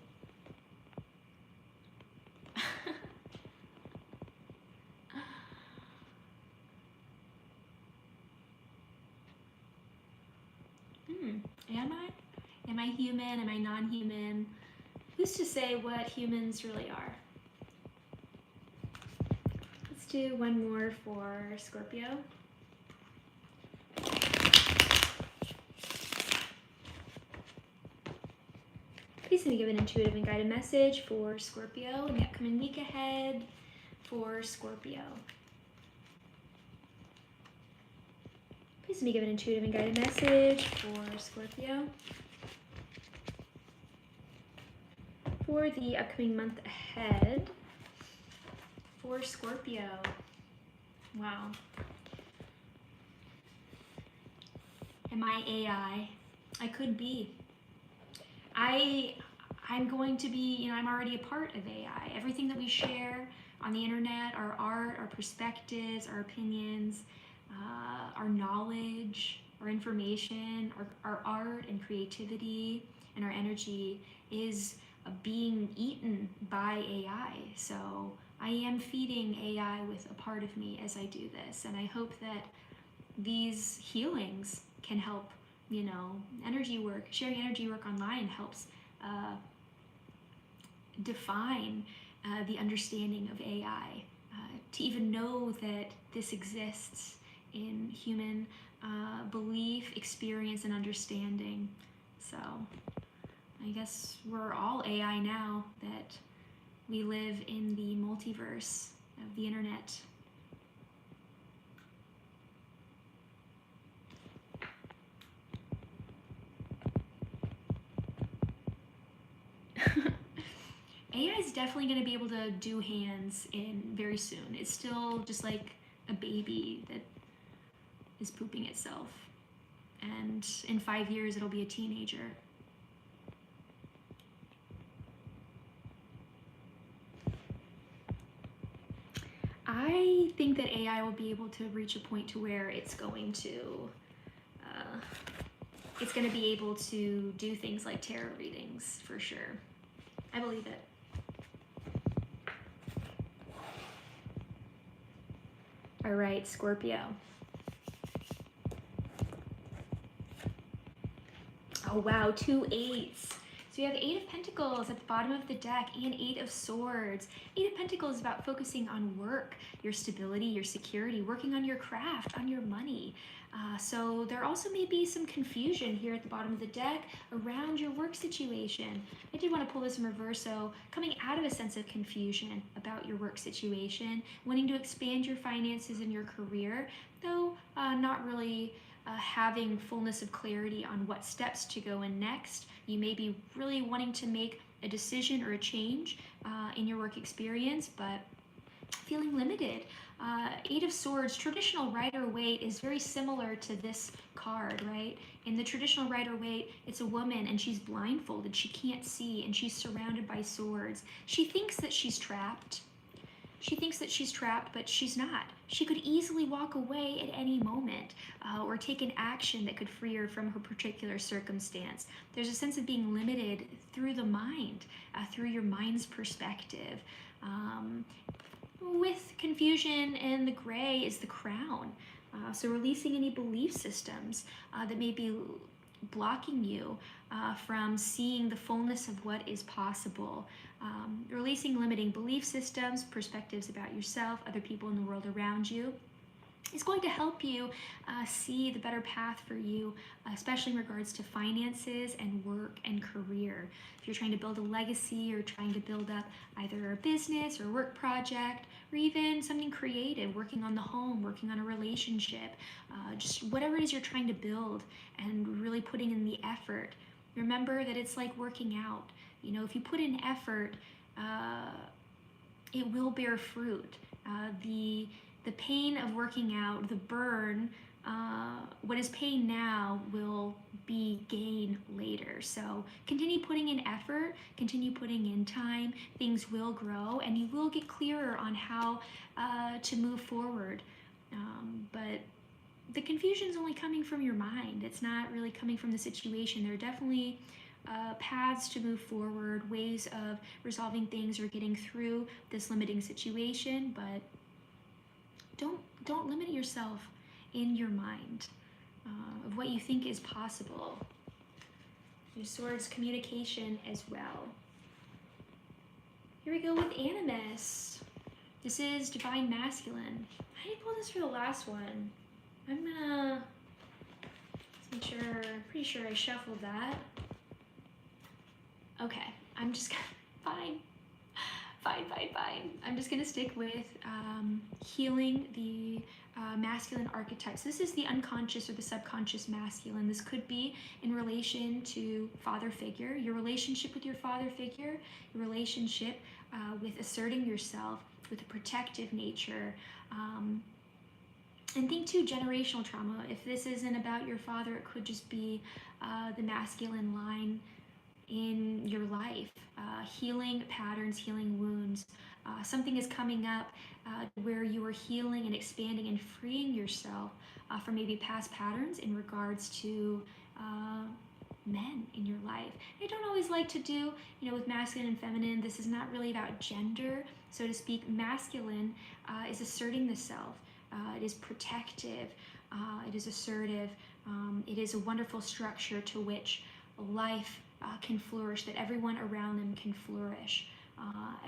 Am I? Am I human? Am I non-human? Who's to say what humans really are? Let's do one more for Scorpio. Please let me give an intuitive and guided message for Scorpio in the upcoming week ahead for Scorpio. Please let me give an intuitive and guided message for Scorpio for the upcoming month ahead for Scorpio. Wow. Am I AI? I could be. I'm going to be, I'm already a part of AI. Everything that we share on the internet, our art, our perspectives, our opinions, our knowledge, our information, our art and creativity, and our energy is being eaten by AI. So I am feeding AI with a part of me as I do this. And I hope that these healings can help, energy work, sharing energy work online helps define the understanding of AI, to even know that this exists in human belief, experience, and understanding. So I guess we're all AI now that we live in the multiverse of the internet. AI is definitely going to be able to do hands in very soon. It's still just like a baby that is pooping itself. And in 5 years, it'll be a teenager. I think that AI will be able to reach a point to where it's going to be able to do things like tarot readings, for sure. I believe it. All right, Scorpio. Oh wow, 2 8s. So you have 8 of Pentacles at the bottom of the deck and 8 of Swords. 8 of Pentacles is about focusing on work, your stability, your security, working on your craft, on your money. So there also may be some confusion here at the bottom of the deck around your work situation. I did want to pull this in reverse, so coming out of a sense of confusion about your work situation, wanting to expand your finances and your career, though not really having fullness of clarity on what steps to go in next. You may be really wanting to make a decision or a change in your work experience, but feeling limited. 8 of Swords, traditional Rider-Waite is very similar to this card, right? In the traditional Rider-Waite, it's a woman and she's blindfolded, she can't see, and she's surrounded by swords. She thinks that she's trapped. But she's not. She could easily walk away at any moment or take an action that could free her from her particular circumstance. There's a sense of being limited through the mind, through your mind's perspective. With confusion and the gray is the Crown. So releasing any belief systems that may be blocking you from seeing the fullness of what is possible. Releasing limiting belief systems, perspectives about yourself, other people in the world around you, is going to help you see the better path for you, especially in regards to finances and work and career. If you're trying to build a legacy or trying to build up either a business or work project, or even something creative, working on the home, working on a relationship, just whatever it is you're trying to build and really putting in the effort. Remember that it's like working out. If you put in effort, it will bear fruit. The pain of working out, the burn, what is pain now will be gain later. So continue putting in effort, continue putting in time, things will grow and you will get clearer on how to move forward. But the confusion's only coming from your mind. It's not really coming from the situation. There are definitely paths to move forward, ways of resolving things or getting through this limiting situation, but don't limit yourself in your mind of what you think is possible. Your Swords, communication as well. Here we go with Animus. This is Divine Masculine. I didn't pull this for the last one. I'm gonna make sure, pretty sure I shuffled that. Okay, I'm just gonna, fine. I'm just gonna stick with healing the masculine archetypes. This is the unconscious or the subconscious masculine. This could be in relation to father figure, your relationship with your father figure, your relationship with asserting yourself, with a protective nature. And think too, generational trauma. If this isn't about your father, it could just be the masculine line in your life, healing patterns, healing wounds. Something is coming up where you are healing and expanding and freeing yourself from maybe past patterns in regards to men in your life. I don't always like to do, with masculine and feminine, this is not really about gender, so to speak. Masculine is asserting the self. It is protective. It is assertive. It is a wonderful structure to which life can flourish, that everyone around them can flourish.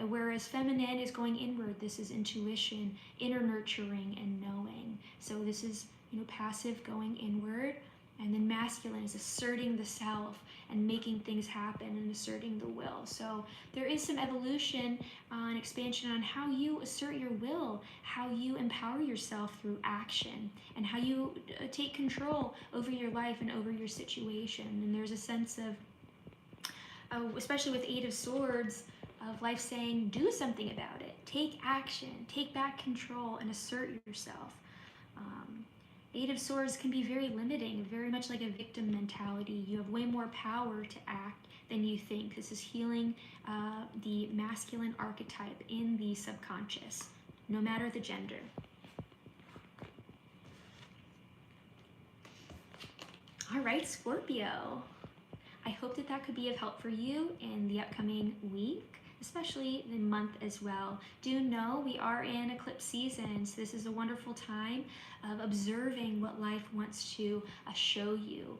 Whereas feminine is going inward. This is intuition, inner nurturing, and knowing. So this is, passive, going inward. And then masculine is asserting the self and making things happen and asserting the will. So there is some evolution and expansion on how you assert your will, how you empower yourself through action, and how you take control over your life and over your situation. And there's a sense of, especially with Eight of Swords, of life saying, do something about it. Take action, take back control, and assert yourself. Eight of Swords can be very limiting, very much like a victim mentality. You have way more power to act than you think. This is healing the masculine archetype in the subconscious, no matter the gender. All right, Scorpio. I hope that could be of help for you in the upcoming week, especially the month as well. Do know we are in eclipse season, so this is a wonderful time of observing what life wants to show you.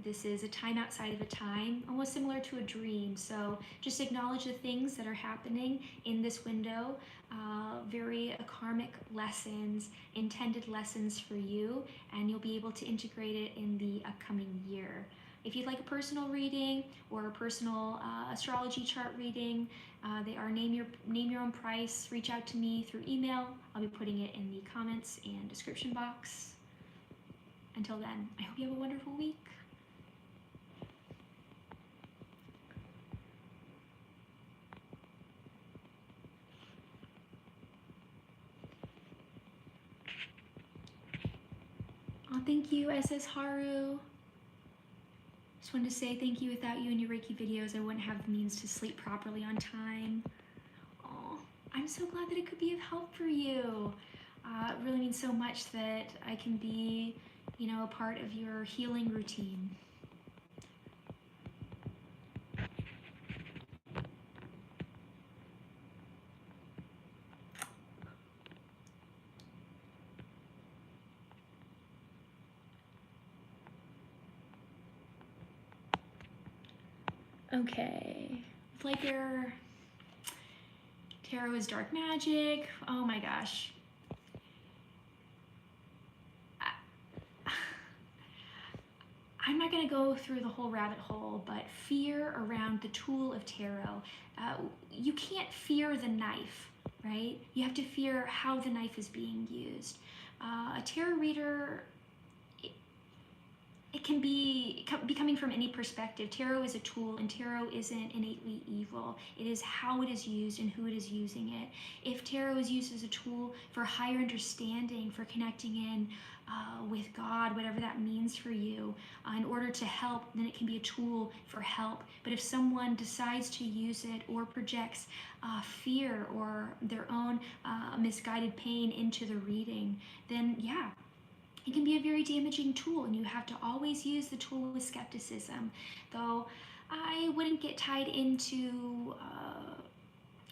This is a time outside of a time, almost similar to a dream. So just acknowledge the things that are happening in this window, very karmic lessons, intended lessons for you, and you'll be able to integrate it in the upcoming year. If you'd like a personal reading or a personal astrology chart reading, they are name your own price. Reach out to me through email. I'll be putting it in the comments and description box. Until then, I hope you have a wonderful week. Oh, thank you, SS Haru. Just wanted to say thank you. Without you and your Reiki videos, I wouldn't have the means to sleep properly on time. Oh, I'm so glad that it could be of help for you. It really means so much that I can be, a part of your healing routine. Okay, Flaker, Tarot is dark magic. Oh my gosh. I'm not going to go through the whole rabbit hole, but fear around the tool of tarot. You can't fear the knife, right? You have to fear how the knife is being used. A tarot reader, it can be coming from any perspective. Tarot is a tool, and tarot isn't innately evil. It is how it is used and who it is using it. If tarot is used as a tool for higher understanding, for connecting in with God, whatever that means for you, in order to help, then it can be a tool for help. But if someone decides to use it or projects fear or their own misguided pain into the reading, then yeah, it can be a very damaging tool, and you have to always use the tool with skepticism. Though I wouldn't get tied into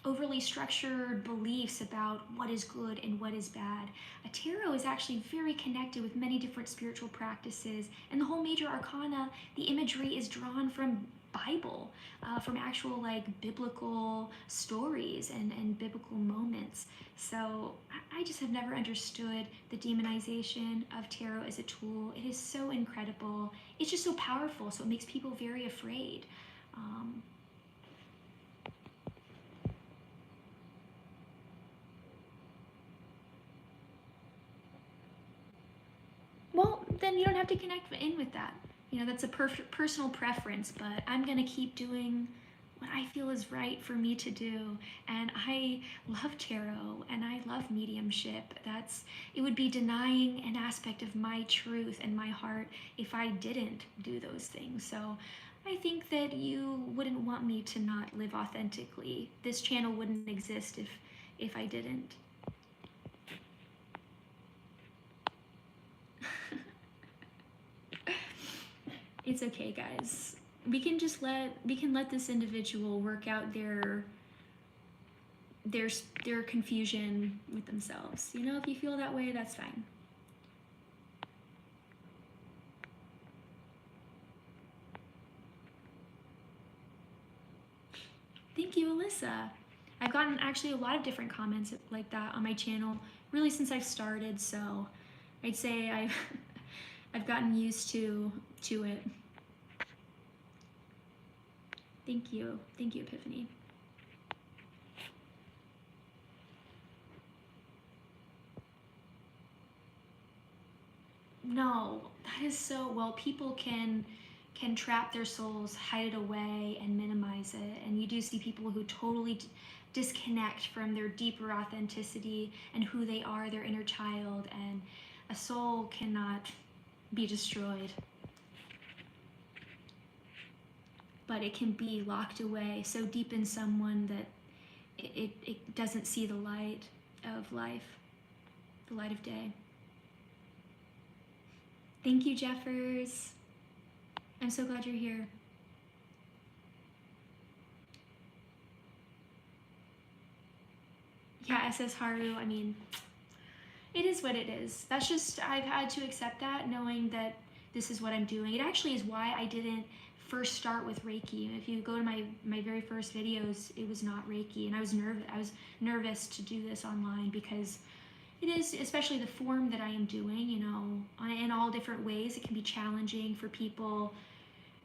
overly structured beliefs about what is good and what is bad. A tarot is actually very connected with many different spiritual practices, and the whole major arcana, the imagery is drawn from Bible, from actual like biblical stories and biblical moments. So I just have never understood the demonization of tarot as a tool. It is so incredible. It's just so powerful, so it makes people very afraid. Well, then you don't have to connect in with that. You know, that's a personal preference, but I'm going to keep doing what I feel is right for me to do. And I love tarot and I love mediumship. It would be denying an aspect of my truth and my heart if I didn't do those things. So I think that you wouldn't want me to not live authentically. This channel wouldn't exist if I didn't. It's okay, guys. We can let this individual work out their confusion with themselves. You know, if you feel that way, that's fine. Thank you, Alyssa. I've gotten actually a lot of different comments like that on my channel, really since I've started, so I'd say I've gotten used to it. Thank you, Epiphany. No, that is so, well, people can trap their souls, hide it away, and minimize it. And you do see people who totally disconnect from their deeper authenticity and who they are, their inner child, and a soul cannot be destroyed, but it can be locked away so deep in someone that it doesn't see the light of life, the light of day. Thank you, Jeffers. I'm so glad you're here. Yeah, SS Haru, I mean, it is what it is. That's just, I've had to accept that, knowing that this is what I'm doing. It actually is why I didn't first start with Reiki. If you go to my very first videos, it was not Reiki, and I was nervous to do this online because it is, especially the form that I am doing, you know, in all different ways. It can be challenging for people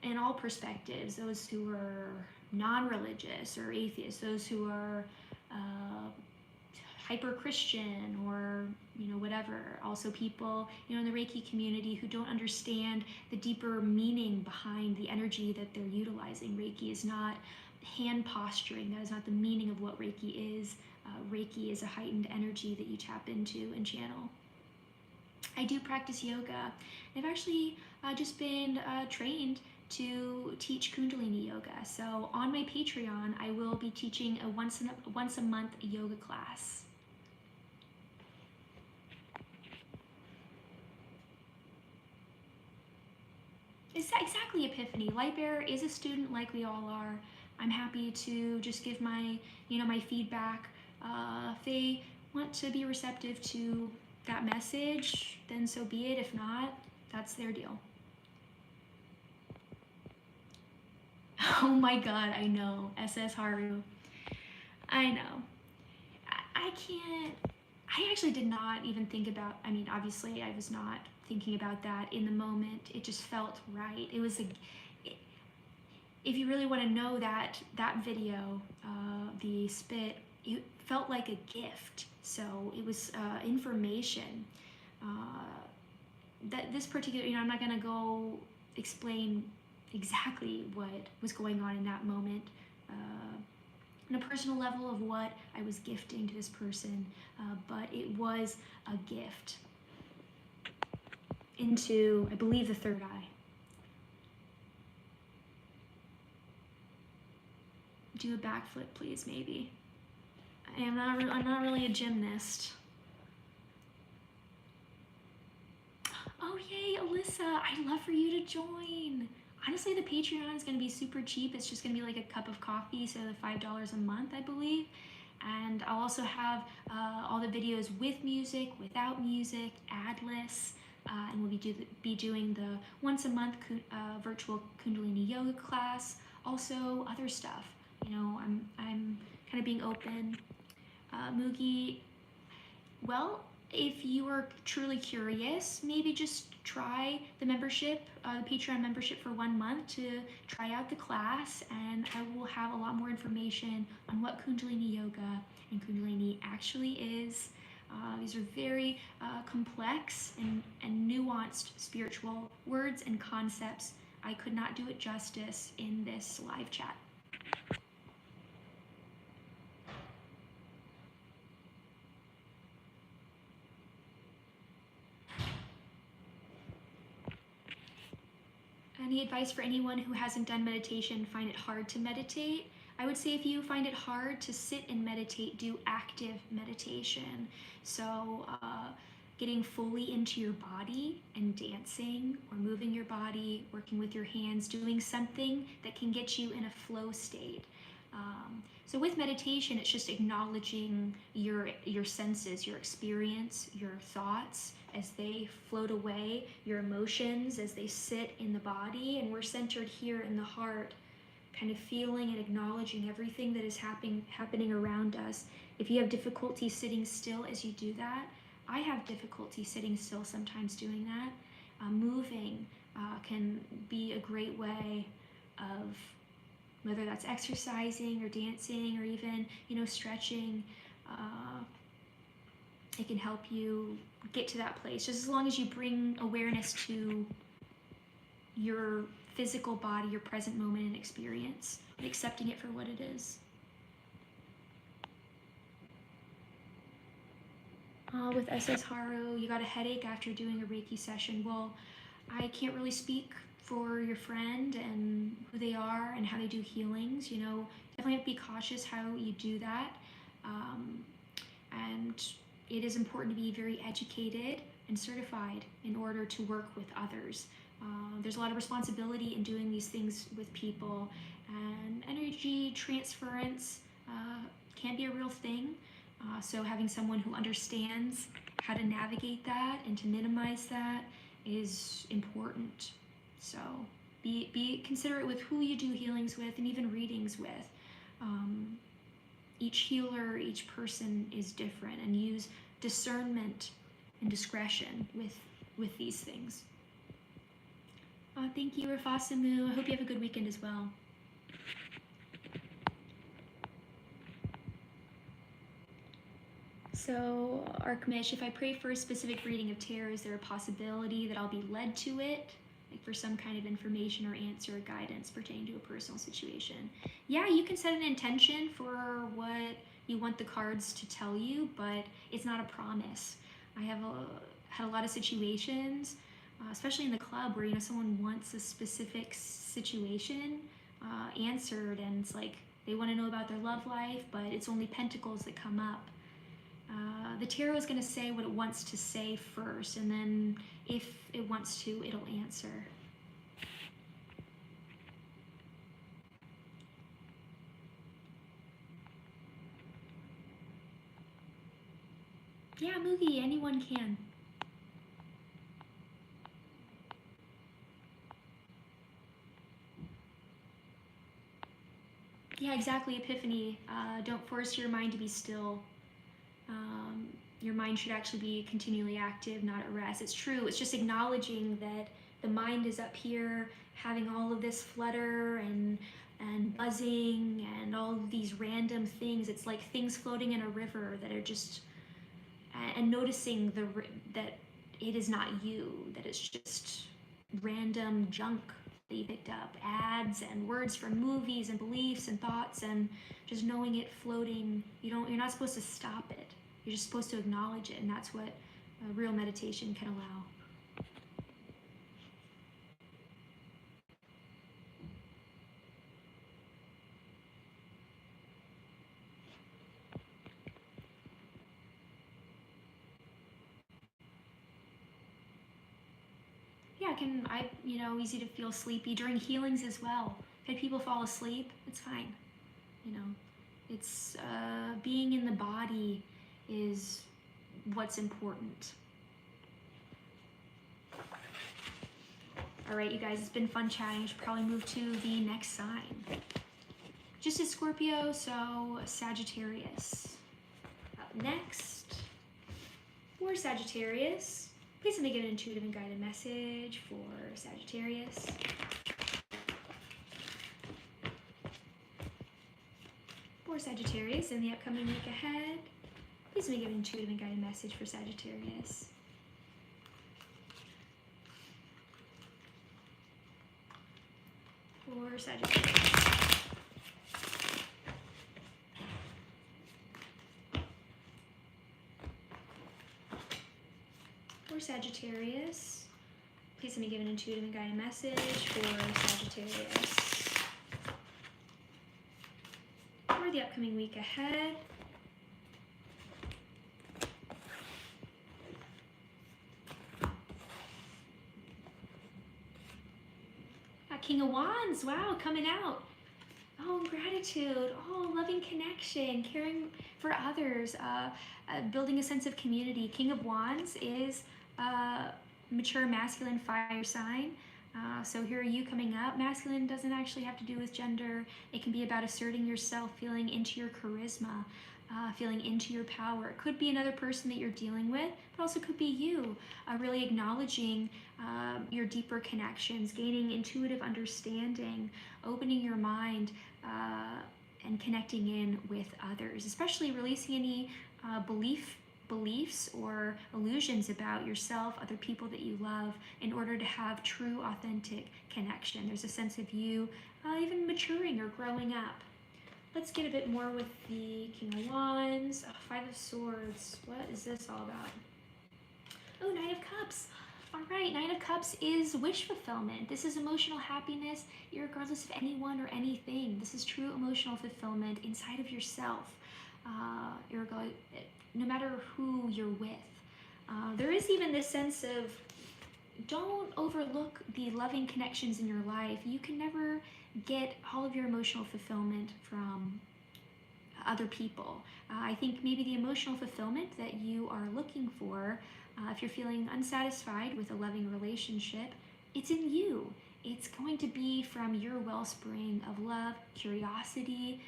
in all perspectives, those who are non-religious or atheists, those who are hyper-Christian or, you know, whatever. Also people, you know, in the Reiki community who don't understand the deeper meaning behind the energy that they're utilizing. Reiki is not hand posturing. That is not the meaning of what Reiki is. Reiki is a heightened energy that you tap into and channel. I do practice yoga. I've actually just been trained to teach Kundalini yoga. So on my Patreon, I will be teaching a once a month yoga class. Exactly, Epiphany. Lightbearer is a student like we all are. I'm happy to just give my, you know, my feedback. If they want to be receptive to that message, then so be it. If not, that's their deal. Oh my god, I know. SS Haru. I know. I can't. I actually did not even think about, I mean, obviously I was not thinking about that in the moment. It just felt right. It was if you really want to know that video, the spit, it felt like a gift. So it was information. That this particular, you know, I'm not going to go explain exactly what was going on in that moment. On a personal level of what I was gifting to this person, but it was a gift into, I believe, the third eye. Do a backflip, please, maybe. I'm not really a gymnast. Lisa, I'd love for you to join. Honestly, the Patreon is going to be super cheap. It's just going to be like a cup of coffee, so the $5 a month, I believe. And I'll also have all the videos with music, without music, adless, and we'll be doing the once a month virtual Kundalini yoga class. Also, other stuff. You know, I'm kind of being open. Mugi, well, if you are truly curious, maybe just try the membership, the Patreon membership for 1 month to try out the class, and I will have a lot more information on what Kundalini Yoga and Kundalini actually is. These are very complex and nuanced spiritual words and concepts. I could not do it justice in this live chat. Any advice for anyone who hasn't done meditation, find it hard to meditate? I would say if you find it hard to sit and meditate, do active meditation. So getting fully into your body and dancing or moving your body, working with your hands, doing something that can get you in a flow state. So with meditation, it's just acknowledging your senses, your experience, your thoughts as they float away, your emotions as they sit in the body, and we're centered here in the heart, kind of feeling and acknowledging everything that is happening around us. If you have difficulty sitting still as you do that, I have difficulty sitting still sometimes doing that. Moving can be a great way of, whether that's exercising or dancing or even, stretching, it can help you get to that place. Just as long as you bring awareness to your physical body, your present moment and experience, and accepting it for what it is. With SS Haru, you got a headache after doing a Reiki session. Well, I can't really speak for your friend and who they are and how they do healings. Definitely have to be cautious how you do that. And it is important to be very educated and certified in order to work with others. There's a lot of responsibility in doing these things with people, and energy transference can be a real thing. So having someone who understands how to navigate that and to minimize that is important. So be considerate with who you do healings with and even readings with. Each healer, each person is different, and use discernment and discretion with these things. Thank you, Rafasamu. I hope you have a good weekend as well. So, Arkmish, if I pray for a specific reading of tarot, is there a possibility that I'll be led to it? Like for some kind of information or answer or guidance pertaining to a personal situation? Yeah, you can set an intention for what you want the cards to tell you, but it's not a promise. I have had a lot of situations, especially in the club, where someone wants a specific situation answered, and it's like they want to know about their love life, but it's only pentacles that come up. The tarot is going to say what it wants to say first, and then if it wants to, it'll answer. Yeah, Moogie, anyone can. Yeah, exactly, Epiphany. Don't force your mind to be still. Your mind should actually be continually active, not at rest. It's true. It's just acknowledging that the mind is up here having all of this flutter and buzzing and all of these random things. It's like things floating in a river that are just, and noticing that it is not you, that it's just random junk that you picked up, ads and words from movies and beliefs and thoughts, and just knowing it floating. You're not supposed to stop it. You're just supposed to acknowledge it, and that's what real meditation can allow. yeah, easy to feel sleepy during healings as well. If people fall asleep, it's fine. It's being in the body is what's important. All right, you guys, it's been fun chatting. I should probably move to the next sign. Just as Scorpio, so Sagittarius. Up next, for Sagittarius, please let me get an intuitive and guided message for Sagittarius. For Sagittarius in the upcoming week ahead, please let me give an intuitive and guided message for Sagittarius. For Sagittarius. For Sagittarius, please let me give an intuitive and guided message for Sagittarius. For the upcoming week ahead, King of Wands, wow, coming out. Oh, gratitude, oh, loving connection, caring for others, building a sense of community. King of Wands is mature masculine fire sign. So here are you coming up. Masculine doesn't actually have to do with gender. It can be about asserting yourself, feeling into your charisma, feeling into your power. It could be another person that you're dealing with, but also could be you, really acknowledging your deeper connections, gaining intuitive understanding, opening your mind, and connecting in with others, especially releasing any beliefs or illusions about yourself, other people that you love, in order to have true, authentic connection. There's a sense of you even maturing or growing up. Let's get a bit more with the King of Wands. Five of Swords. What is this all about? Oh, Knight of Cups. All right, Knight of Cups is wish fulfillment. This is emotional happiness, irregardless of anyone or anything. This is true emotional fulfillment inside of yourself, no matter who you're with. There is even this sense of, don't overlook the loving connections in your life. You can never get all of your emotional fulfillment from other people. I think maybe the emotional fulfillment that you are looking for, if you're feeling unsatisfied with a loving relationship, it's in you. It's going to be from your wellspring of love, curiosity,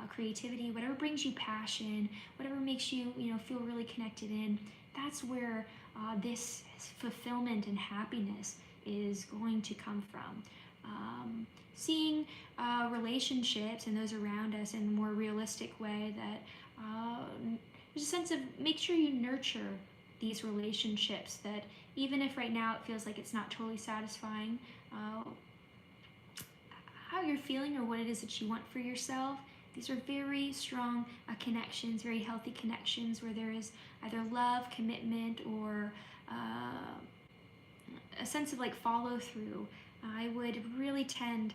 creativity, whatever brings you passion, whatever makes you, feel really connected in. That's where this fulfillment and happiness is going to come from. Seeing relationships and those around us in a more realistic way, that there's a sense of, make sure you nurture these relationships, that even if right now it feels like it's not totally satisfying, how you're feeling or what it is that you want for yourself, these are very strong connections, very healthy connections, where there is either love, commitment, or a sense of follow through. I would really tend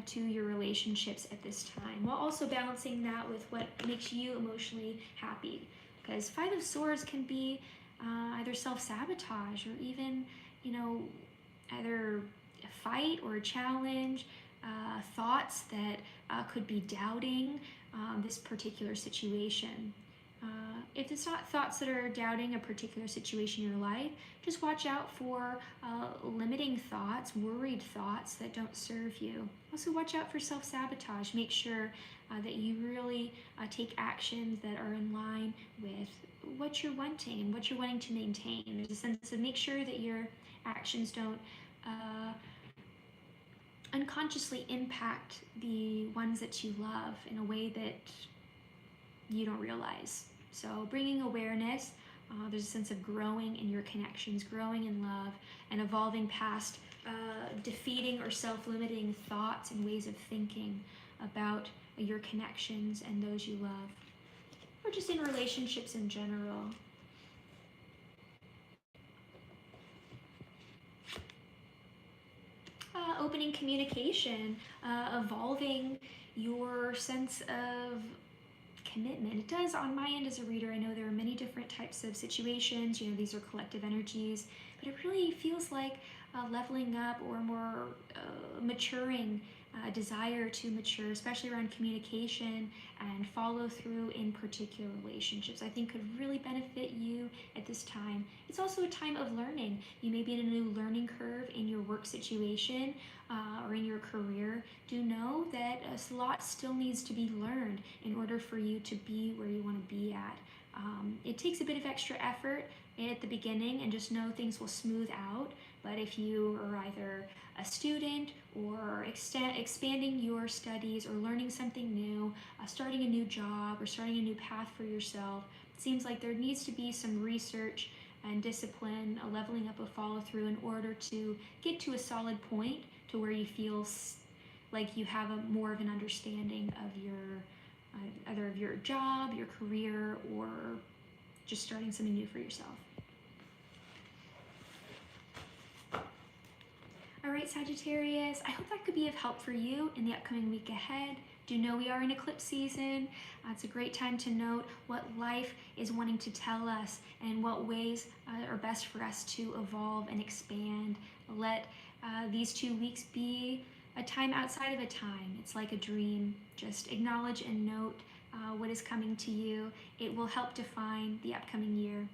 to your relationships at this time, while also balancing that with what makes you emotionally happy. Because Five of Swords can be either self-sabotage, or even, either a fight or a challenge, thoughts that could be doubting this particular situation. If it's not thoughts that are doubting a particular situation in your life, just watch out for limiting thoughts, worried thoughts that don't serve you. Also watch out for self-sabotage. Make sure that you really take actions that are in line with what you're wanting and what you're wanting to maintain. There's a sense of, make sure that your actions don't unconsciously impact the ones that you love in a way that you don't realize. So bringing awareness, there's a sense of growing in your connections, growing in love, and evolving past defeating or self-limiting thoughts and ways of thinking about your connections and those you love, or just in relationships in general. Opening communication, evolving your sense of commitment. It does on my end as a reader. I know there are many different types of situations, these are collective energies, but it really feels like leveling up or more maturing desire to mature, especially around communication and follow through in particular relationships, I think could really benefit you at this time. It's also a time of learning. You may be in a new learning curve in your work situation or in your career. Do know that a lot still needs to be learned in order for you to be where you want to be at. It takes a bit of extra effort at the beginning, and just know things will smooth out. But if you are either a student or expanding your studies or learning something new, starting a new job or starting a new path for yourself, it seems like there needs to be some research and discipline, a leveling up of follow through in order to get to a solid point to where you feel like you have more of an understanding of your either of your job, your career, or just starting something new for yourself. All right, Sagittarius, I hope that could be of help for you in the upcoming week ahead. Do know we are in eclipse season. It's a great time to note what life is wanting to tell us and what ways are best for us to evolve and expand. Let these 2 weeks be a time outside of a time. It's like a dream. Just acknowledge and note what is coming to you. It will help define the upcoming year.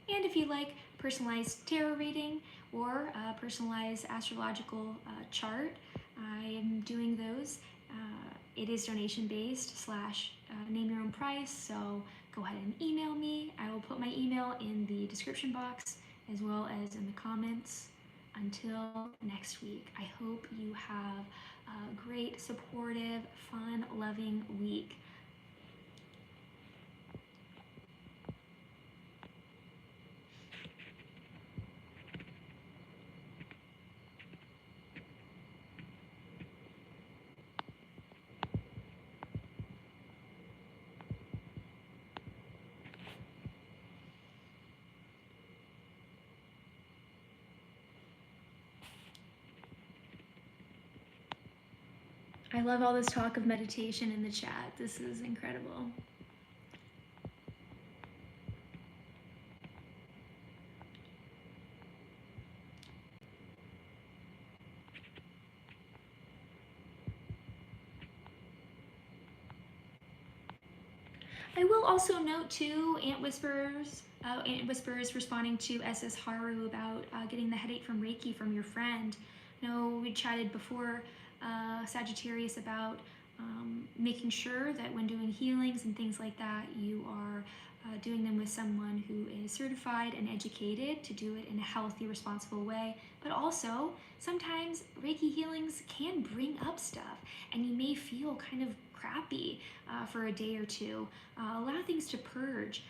And if you like personalized tarot reading or a personalized astrological chart, I am doing those. It is donation based / name your own price, so go ahead and email me. I will put my email in the description box as well as in the comments. Until next week, I hope you have a great, supportive, fun, loving week. I love all this talk of meditation in the chat. This is incredible. I will also note too, Ant Whispers responding to SS Haru about getting the headache from Reiki from your friend. I know we chatted before, Sagittarius, about making sure that when doing healings and things like that, you are doing them with someone who is certified and educated to do it in a healthy, responsible way. But also, sometimes Reiki healings can bring up stuff, and you may feel kind of crappy for a day or two. Allow things to purge.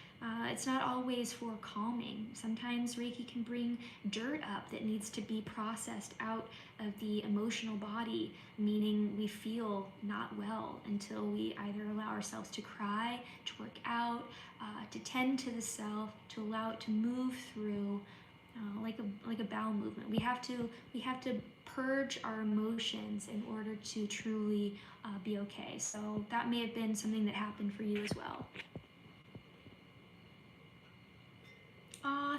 It's not always for calming. Sometimes Reiki can bring dirt up that needs to be processed out of the emotional body, meaning we feel not well until we either allow ourselves to cry, to work out, to tend to the self, to allow it to move through like a bowel movement. We have to purge our emotions in order to truly be okay. So that may have been something that happened for you as well.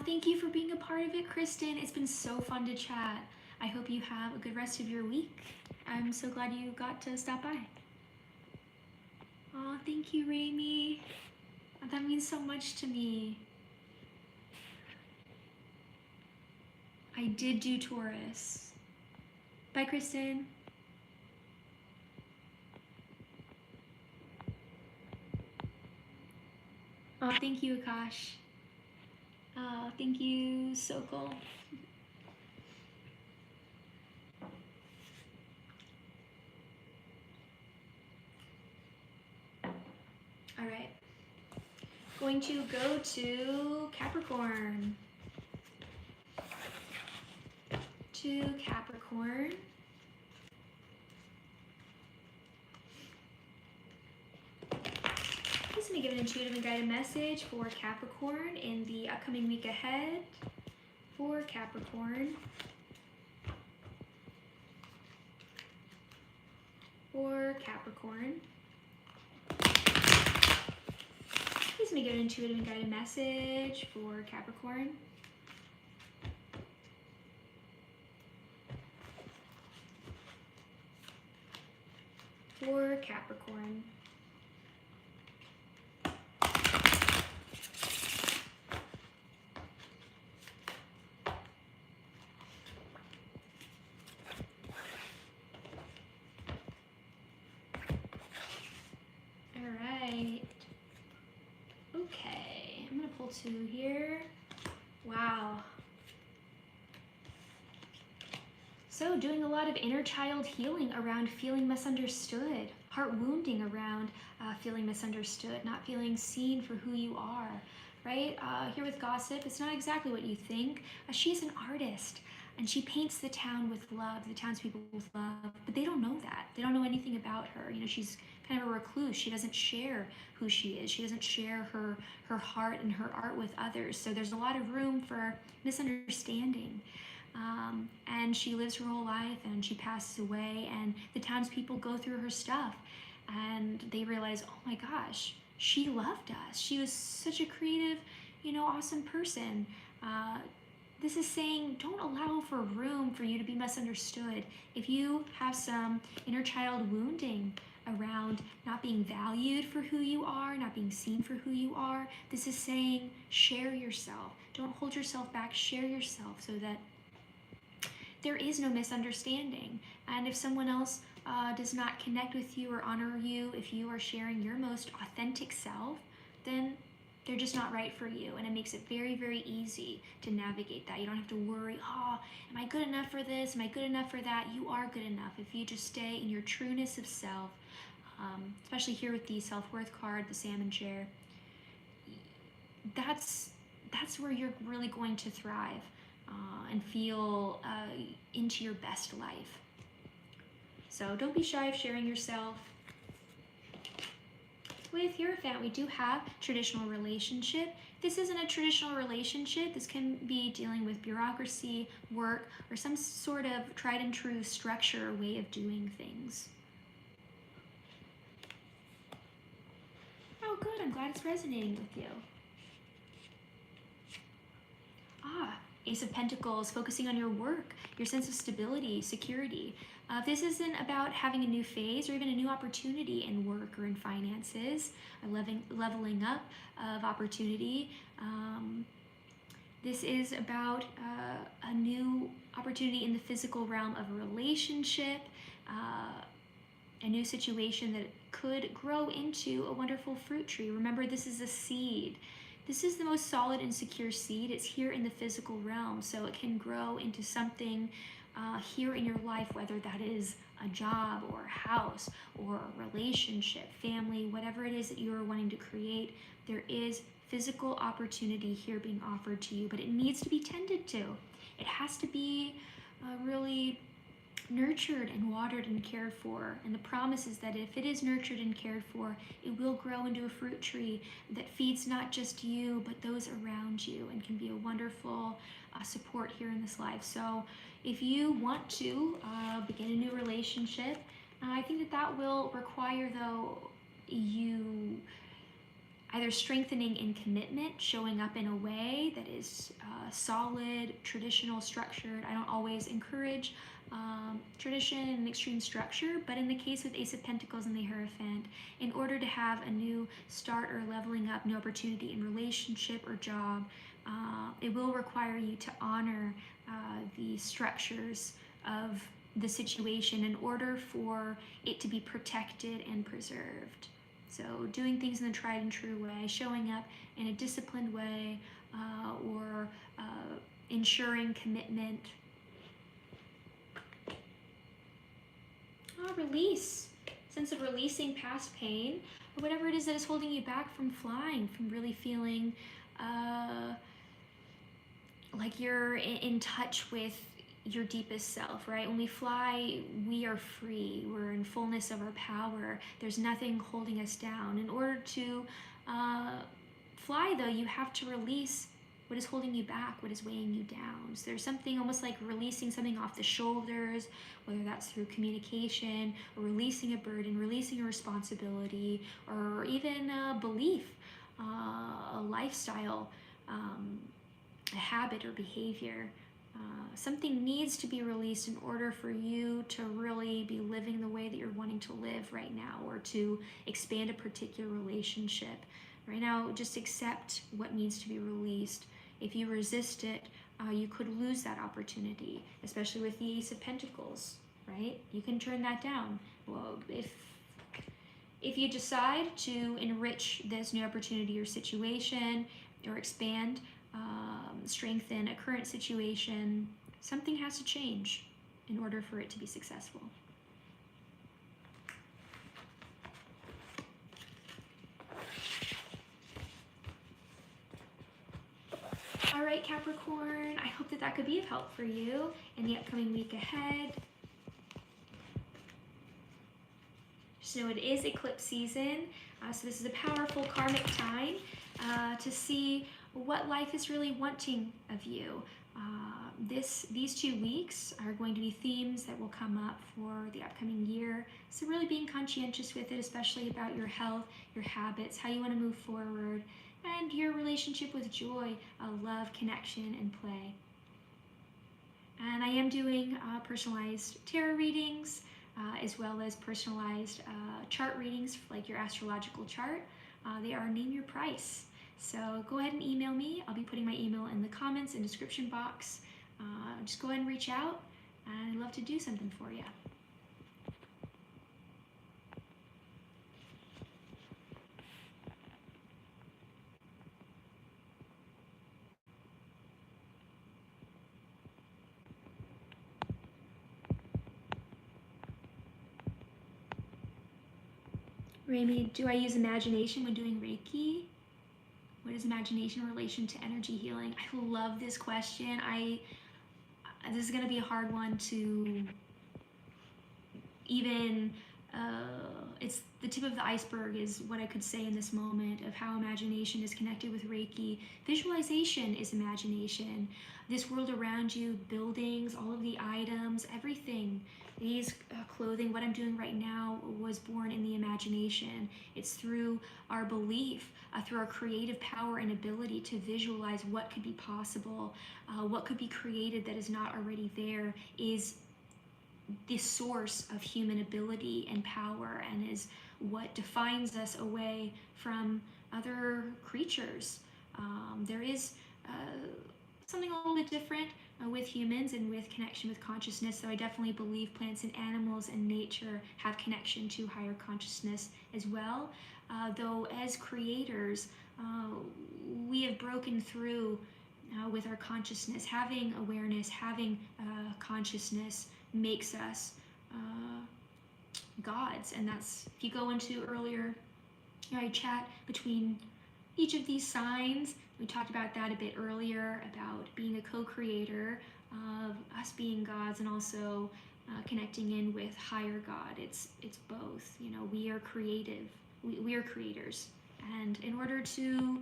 Thank you for being a part of it, Kristen. It's been so fun to chat. I hope you have a good rest of your week. I'm so glad you got to stop by. Thank you, Raimi. That means so much to me. I did do Taurus. Bye, Kristen. Thank you, Akash. Thank you, Sokol. All right. Going to go to Capricorn. Capricorn. Please let me give an intuitive and guided message for Capricorn in the upcoming week ahead. For Capricorn. For Capricorn. Please let me give an intuitive and guided message for Capricorn. for Capricorn. Okay, I'm gonna pull 2 here. Wow. So doing a lot of inner child healing around feeling misunderstood, heart wounding around feeling misunderstood, not feeling seen for who you are, right? Here with Gossip, it's not exactly what you think. She's an artist and she paints the town with love, the townspeople with love, but they don't know that. They don't know anything about her. You know, she's kind of a recluse. She doesn't share who she is. She doesn't share her heart and her art with others. So there's a lot of room for misunderstanding. And she lives her whole life and she passes away and the townspeople go through her stuff and they realize, oh my gosh, she loved us. She was such a creative, you know, awesome person. This is saying don't allow for room for you to be misunderstood. If you have some inner child wounding around not being valued for who you are, not being seen for who you are, this is saying share yourself. Don't hold yourself back, share yourself so that there is no misunderstanding. And if someone else does not connect with you or honor you, if you are sharing your most authentic self, then they're just not right for you. And it makes it very, very easy to navigate that. You don't have to worry, oh, am I good enough for this? Am I good enough for that? You are good enough if you just stay in your trueness of self, especially here with the self-worth card, the salmon chair. That's where you're really going to thrive. And feel into your best life. So don't be shy of sharing yourself. With Hierophant, we do have traditional relationship. This isn't a traditional relationship. This can be dealing with bureaucracy, work, or some sort of tried and true structure or way of doing things. Oh, good. I'm glad it's resonating with you. Ace of Pentacles, focusing on your work, your sense of stability, security. This isn't about having a new phase or even a new opportunity in work or in finances, a leveling up of opportunity. This is about a new opportunity in the physical realm of a relationship, a new situation that could grow into a wonderful fruit tree. Remember, this is a seed. This is the most solid and secure seed. It's here in the physical realm, so it can grow into something here in your life, whether that is a job or a house or a relationship, family, whatever it is that you are wanting to create. There is physical opportunity here being offered to you, but it needs to be tended to. It has to be really nurtured and watered and cared for. And the promise is that if it is nurtured and cared for, it will grow into a fruit tree that feeds not just you, but those around you and can be a wonderful support here in this life. So if you want to begin a new relationship, I think that will require, though, you either strengthening in commitment, showing up in a way that is solid, traditional, structured. I don't always encourage tradition and extreme structure, but in the case with Ace of Pentacles and the Hierophant, in order to have a new start or leveling up, new opportunity in relationship or job, it will require you to honor the structures of the situation in order for it to be protected and preserved. So doing things in the tried and true way, showing up in a disciplined way, or ensuring commitment. Release, sense of releasing past pain, or whatever it is that is holding you back from flying, from really feeling like you're in touch with your deepest self, right? When we fly, we are free. We're in fullness of our power. There's nothing holding us down. In order to fly, though, you have to release what is holding you back, what is weighing you down. So there's something almost like releasing something off the shoulders, whether that's through communication, or releasing a burden, releasing a responsibility, or even a belief, a lifestyle, a habit or behavior. Something needs to be released in order for you to really be living the way that you're wanting to live right now, or to expand a particular relationship. Right now, just accept what needs to be released. If you resist it, you could lose that opportunity, especially with the Ace of Pentacles, right? You can turn that down. Well, if you decide to enrich this new opportunity or situation, or expand, strengthen a current situation, something has to change in order for it to be successful. All right, Capricorn, I hope that that could be of help for you in the upcoming week ahead. Just know it is eclipse season, so this is a powerful karmic time to see what life is really wanting of you. These 2 weeks are going to be themes that will come up for the upcoming year. So really being conscientious with it, especially about your health, your habits, how you want to move forward, and your relationship with joy, love, connection, and play. And I am doing personalized tarot readings, as well as personalized chart readings, like your astrological chart. They are name your price. So go ahead and email me. I'll be putting my email in the comments and description box. Just go ahead and reach out, and I'd love to do something for you. Rami, do I use imagination when doing Reiki? What is imagination in relation to energy healing? I love this question. This is going to be a hard one to even, it's the tip of the iceberg is what I could say in this moment of how imagination is connected with Reiki. Visualization is imagination. This world around you, buildings, all of the items, everything, these clothing, what I'm doing right now was born in the imagination. It's through our belief, through our creative power and ability to visualize what could be possible, what could be created that is not already there, is the source of human ability and power, and is what defines us away from other creatures. There is something a little bit different with humans and with connection with consciousness, so I definitely believe plants and animals and nature have connection to higher consciousness as well. Though as creators, we have broken through with our consciousness. Having awareness, having consciousness makes us gods, and that's, if you go into earlier chat between each of these signs, we talked about that a bit earlier, about being a co-creator of us being gods, and also connecting in with higher God. It's both. You know, we are creative. We are creators, and in order to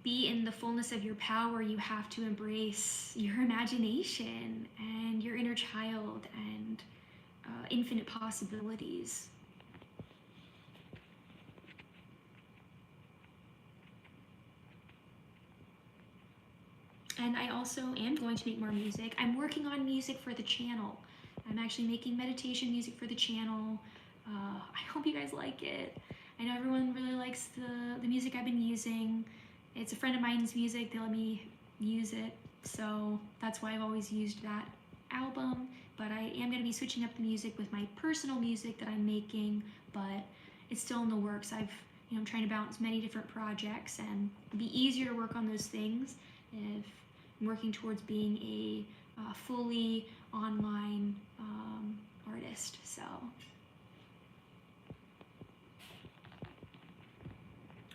be in the fullness of your power, you have to embrace your imagination and your inner child and infinite possibilities. And I also am going to make more music. I'm working on music for the channel. I'm actually making meditation music for the channel. I hope you guys like it. I know everyone really likes the music I've been using. It's a friend of mine's music. They let me use it, so that's why I've always used that album. But I am going to be switching up the music with my personal music that I'm making, but it's still in the works. I'm trying to balance many different projects, and it'd be easier to work on those things if I'm working towards being a fully online artist. So,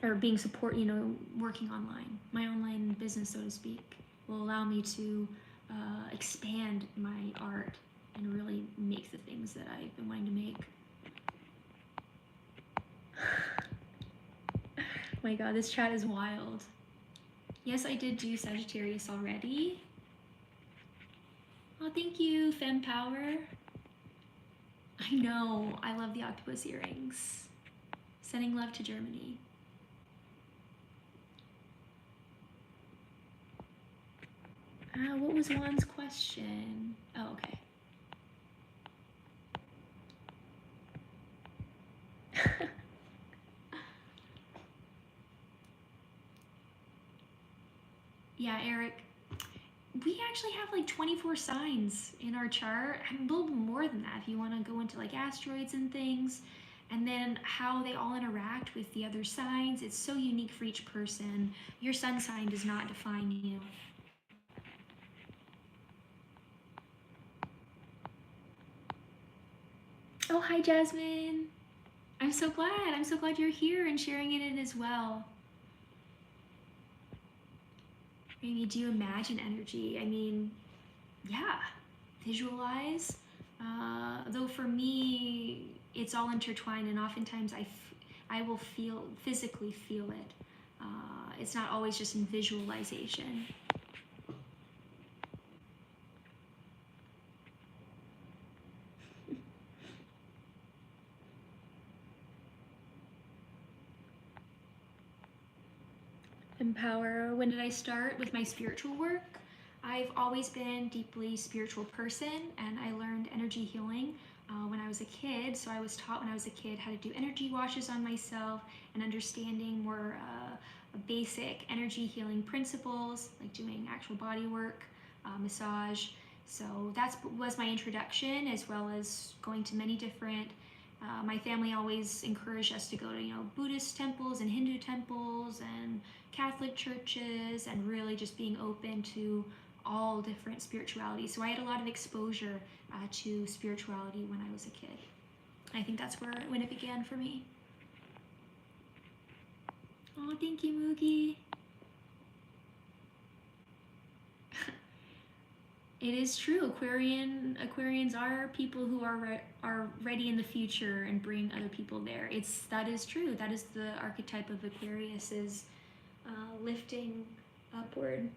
or being working online. My online business, so to speak, will allow me to expand my art and really make the things that I've been wanting to make. Oh my god, this chat is wild. Yes, I did do Sagittarius already. Oh, thank you, Femme Power. I know, I love the octopus earrings. Sending love to Germany. What was Juan's question? Oh, okay. Yeah, Eric. We actually have like 24 signs in our chart. A little more than that if you want to go into like asteroids and things. And then how they all interact with the other signs. It's so unique for each person. Your sun sign does not define you. Oh, hi, Jasmine. I'm so glad. I'm so glad you're here and sharing it in as well. Maybe do you imagine energy? I mean, yeah, visualize. Though for me, it's all intertwined, and oftentimes I will physically feel it. It's not always just in visualization. Empower. When did I start with my spiritual work? I've always been a deeply spiritual person, and I learned energy healing when I was a kid. So I was taught when I was a kid how to do energy washes on myself and understanding more basic energy healing principles, like doing actual body work, massage. So that was my introduction, as well as going to many different my family always encouraged us to go to, Buddhist temples and Hindu temples and Catholic churches, and really just being open to all different spiritualities. So I had a lot of exposure to spirituality when I was a kid. I think that's when it began for me. Oh, thank you, Moogie. It is true. Aquarians are people who are ready in the future and bring other people there. That is true. That is the archetype of Aquarius, is lifting upward.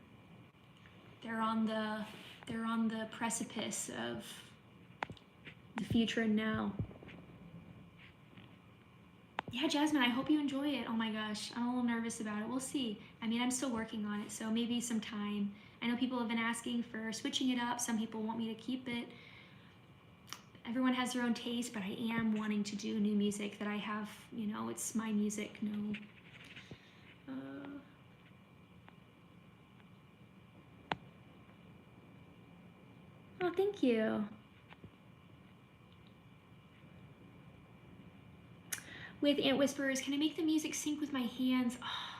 They're on the precipice of the future and now. Yeah, Jasmine, I hope you enjoy it. Oh my gosh, I'm a little nervous about it. We'll see. I mean, I'm still working on it, so maybe some time. I know people have been asking for switching it up. Some people want me to keep it. Everyone has their own taste, but I am wanting to do new music that I have, it's my music, no. Oh, thank you. With Ant Whisperers, can I make the music sync with my hands? Oh,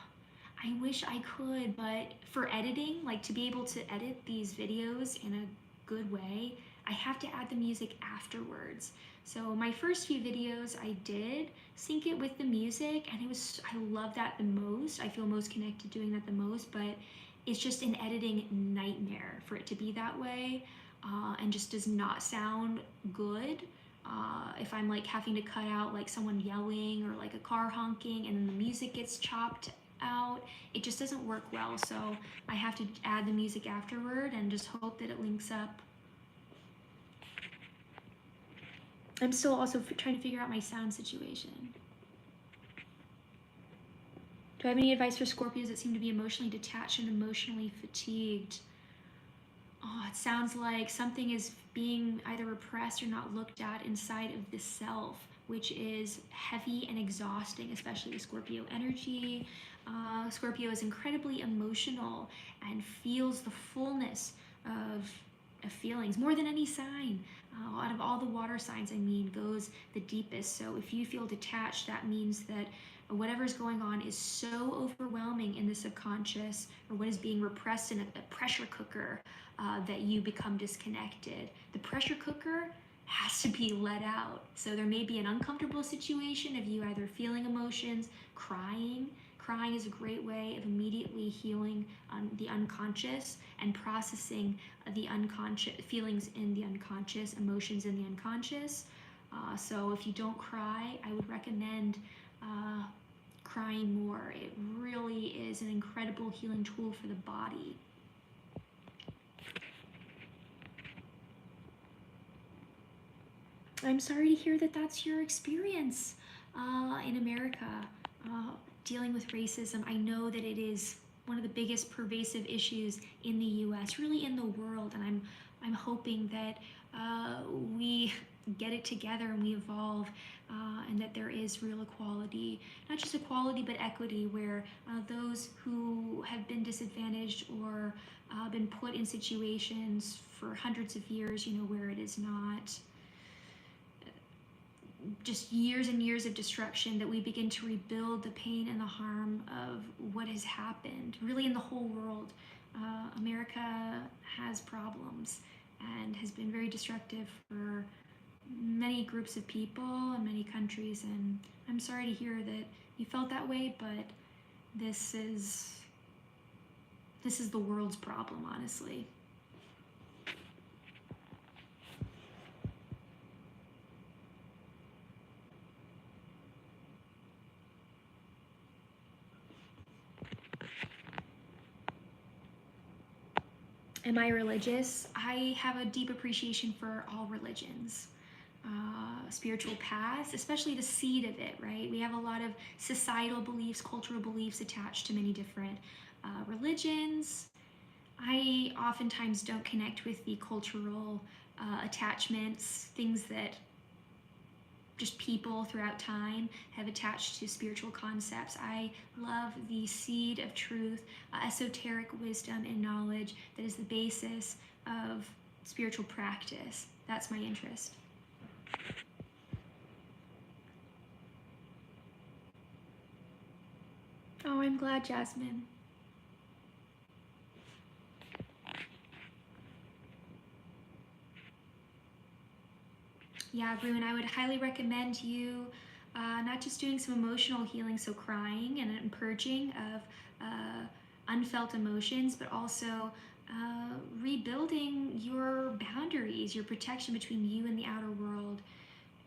I wish I could, but for editing, like to be able to edit these videos in a good way, I have to add the music afterwards. So my first few videos, I did sync it with the music, and I love that the most. I feel most connected doing that the most, but it's just an editing nightmare for it to be that way, and just does not sound good. If I'm like having to cut out like someone yelling or like a car honking and then the music gets chopped out, it just doesn't work well. So I have to add the music afterward and just hope that it links up. I'm still also trying to figure out my sound situation. Do I have any advice for Scorpios that seem to be emotionally detached and emotionally fatigued? Oh, it sounds like something is being either repressed or not looked at inside of the self, which is heavy and exhausting, especially the Scorpio energy. Scorpio is incredibly emotional and feels the fullness of feelings more than any sign. Out of all the water signs, goes the deepest. So if you feel detached, that means that whatever's going on is so overwhelming in the subconscious, or what is being repressed in a pressure cooker, that you become disconnected. The pressure cooker has to be let out. So there may be an uncomfortable situation of you either feeling emotions, crying. Crying is a great way of immediately healing the unconscious and processing the unconscious feelings in the unconscious, emotions in the unconscious. So if you don't cry, I would recommend crying more. It really is an incredible healing tool for the body. I'm sorry to hear that that's your experience in America, dealing with racism. I know that it is one of the biggest pervasive issues in the US, really in the world. And I'm hoping that we get it together and we evolve, and that there is real equality, not just equality but equity, where those who have been disadvantaged or been put in situations for hundreds of years, where it is not just years and years of destruction, that we begin to rebuild the pain and the harm of what has happened really in the whole world. America has problems and has been very destructive for many groups of people and many countries, and I'm sorry to hear that you felt that way, but this is the world's problem, honestly. Am I religious? I have a deep appreciation for all religions. Spiritual paths, especially the seed of it, right? We have a lot of societal beliefs, cultural beliefs attached to many different religions. I oftentimes don't connect with the cultural attachments, things that just people throughout time have attached to spiritual concepts. I love the seed of truth, esoteric wisdom and knowledge that is the basis of spiritual practice. That's my interest. Oh, I'm glad, Jasmine. Yeah, Ruin, I would highly recommend you not just doing some emotional healing, so crying and purging of unfelt emotions, but also rebuilding your boundaries, your protection between you and the outer world.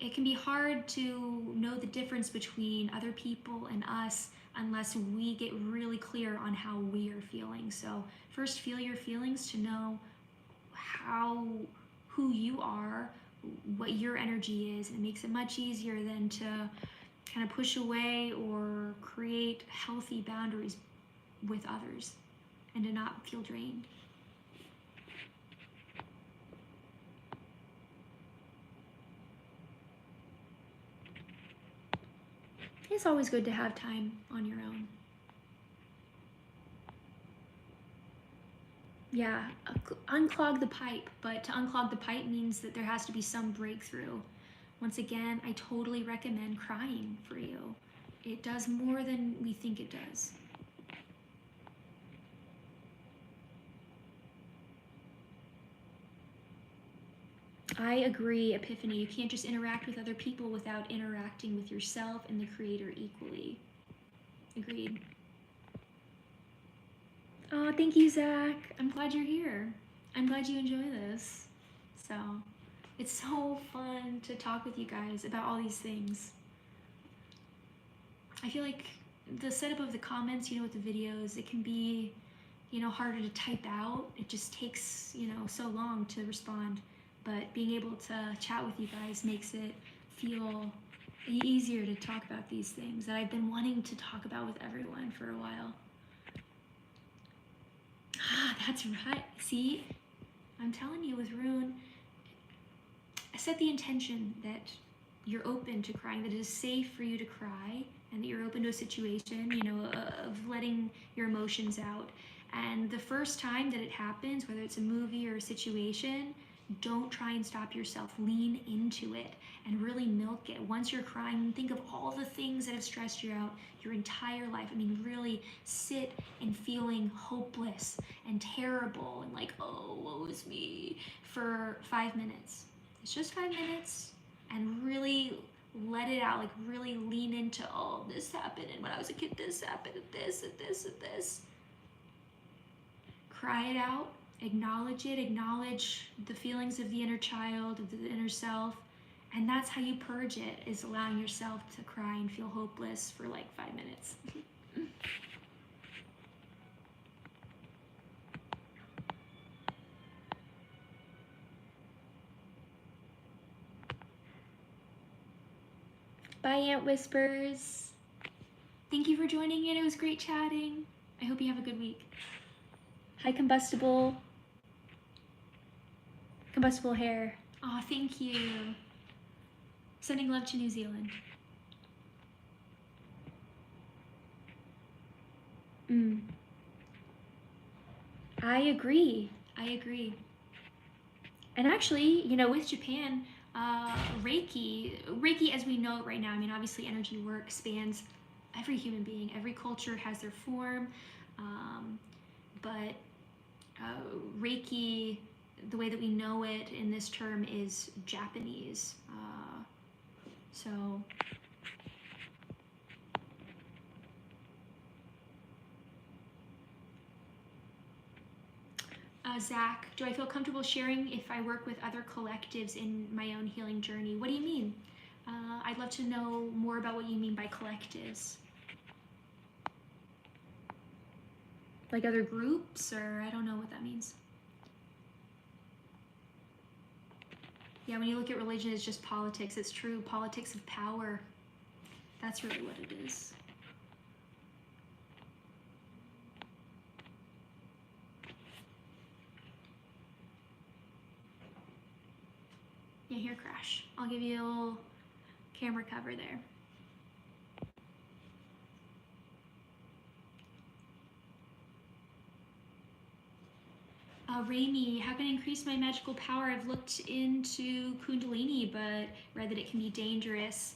It can be hard to know the difference between other people and us unless we get really clear on how we are feeling. So first, feel your feelings to know who you are, what your energy is. It makes it much easier than to kind of push away or create healthy boundaries with others and to not feel drained. It's always good to have time on your own. Yeah, unclog the pipe, but to unclog the pipe means that there has to be some breakthrough. Once again, I totally recommend crying for you. It does more than we think it does. I agree, Epiphany. You can't just interact with other people without interacting with yourself and the Creator equally. Agreed. Oh, thank you, Zach. I'm glad you're here. I'm glad you enjoy this. So, it's so fun to talk with you guys about all these things. I feel like the setup of the comments, with the videos, it can be, harder to type out. It just takes, so long to respond. But being able to chat with you guys makes it feel easier to talk about these things that I've been wanting to talk about with everyone for a while. Ah, that's right. See, I'm telling you with Rune, set the intention that you're open to crying, that it is safe for you to cry, and that you're open to a situation, of letting your emotions out. And the first time that it happens, whether it's a movie or a situation, don't try and stop yourself. Lean into it and really milk it. Once you're crying, think of all the things that have stressed you out your entire life. I mean, really sit in feeling hopeless and terrible and like, oh, woe is me, for 5 minutes. It's just 5 minutes, and really let it out. Like really lean into, oh, this happened, and when I was a kid, this happened, and this, and this, and this. Cry it out. Acknowledge it, acknowledge the feelings of the inner child, of the inner self, and that's how you purge it, is allowing yourself to cry and feel hopeless for like 5 minutes. Bye, Aunt Whispers. Thank you for joining in. It was great chatting. I hope you have a good week. Hi, combustible hair. Oh, thank you. Sending love to New Zealand. I agree. And actually, you know, with Japan, Reiki as we know it right now, I mean, obviously energy work spans every human being. Every culture has their form, but Reiki, the way that we know it in this term, is Japanese. So Zach, do I feel comfortable sharing if I work with other collectives in my own healing journey? What do you mean? I'd love to know more about what you mean by collectives. Like other groups, or I don't know what that means. Yeah, when you look at religion, it's just politics. It's true, politics of power. That's really what it is. Yeah, here, Crash. I'll give you a little camera cover there. Raimi, how can I increase my magical power? I've looked into Kundalini, but read that it can be dangerous.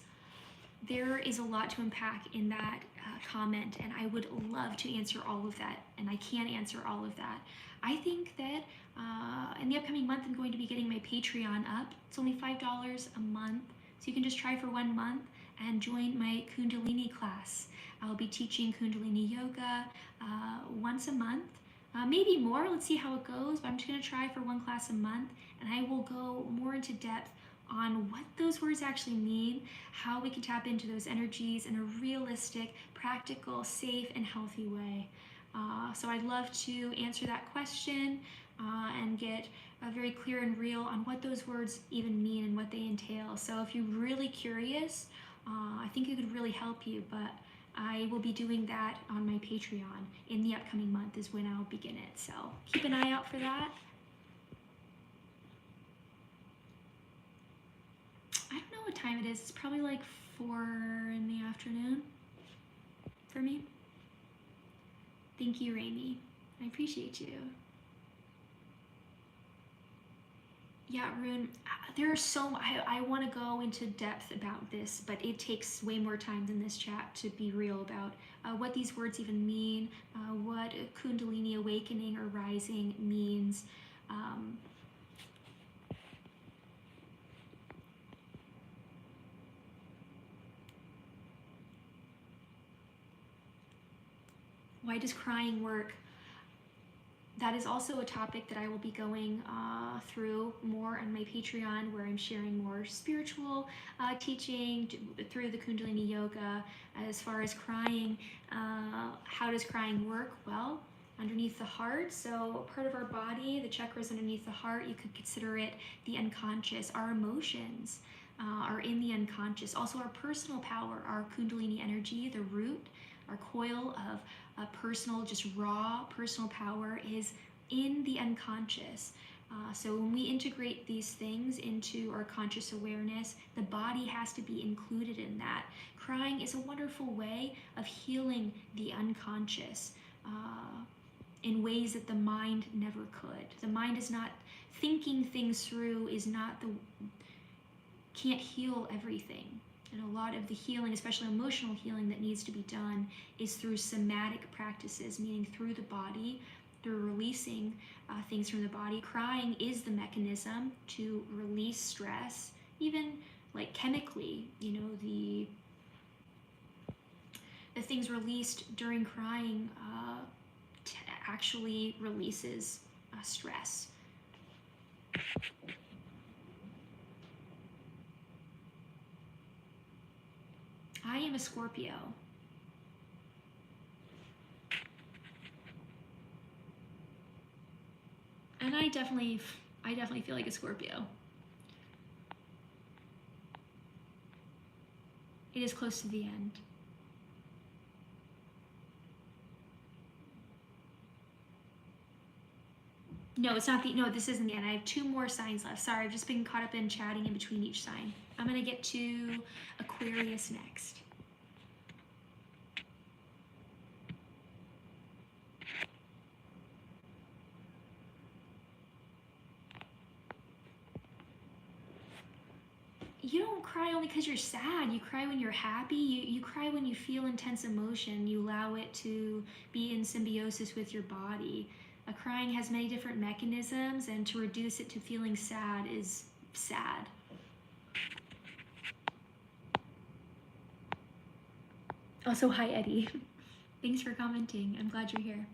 There is a lot to unpack in that comment, and I would love to answer all of that, and I can't answer all of that. I think that in the upcoming month, I'm going to be getting my Patreon up. It's only $5 a month, so you can just try for 1 month and join my Kundalini class. I'll be teaching Kundalini yoga once a month. Maybe more, let's see how it goes, but I'm just gonna try for 1 class a month, and I will go more into depth on what those words actually mean, how we can tap into those energies in a realistic, practical, safe, and healthy way. So I'd love to answer that question and get very clear and real on what those words even mean and what they entail. So if you're really curious, I think it could really help you, but I will be doing that on my Patreon in the upcoming month is when I'll begin it. So keep an eye out for that. I don't know what time it is. It's probably like 4 in the afternoon for me. Thank you, Raimi. I appreciate you. Yeah, Rune, there are I want to go into depth about this, but it takes way more time than this chat to be real about what these words even mean, what Kundalini awakening or rising means. Why does crying work? That is also a topic that I will be going through more on my Patreon, where I'm sharing more spiritual teaching through the Kundalini Yoga. As far as crying, how does crying work? Well, underneath the heart, so part of our body, the chakras underneath the heart, you could consider it the unconscious. Our emotions are in the unconscious. Also our personal power, our Kundalini energy, the root, our coil of personal, just raw personal power is in the unconscious. So when we integrate these things into our conscious awareness, the body has to be included in that. Crying is a wonderful way of healing the unconscious in ways that the mind never could. The mind is not thinking things through, can't heal everything. And a lot of the healing, especially emotional healing that needs to be done, is through somatic practices, meaning through the body, through releasing things from the body. Crying is the mechanism to release stress, even like chemically, you know, the things released during crying actually releases stress. I am a Scorpio. And I definitely feel like a Scorpio. It is close to the end. No, it's not the, no, this isn't the end. I have 2 more signs left. Sorry, I've just been caught up in chatting in between each sign. I'm gonna get to Aquarius next. You don't cry only because you're sad. You cry when you're happy. You cry when you feel intense emotion. You allow it to be in symbiosis with your body. Crying has many different mechanisms, and to reduce it to feeling sad is sad. Also, hi, Eddie. Thanks for commenting. I'm glad you're here.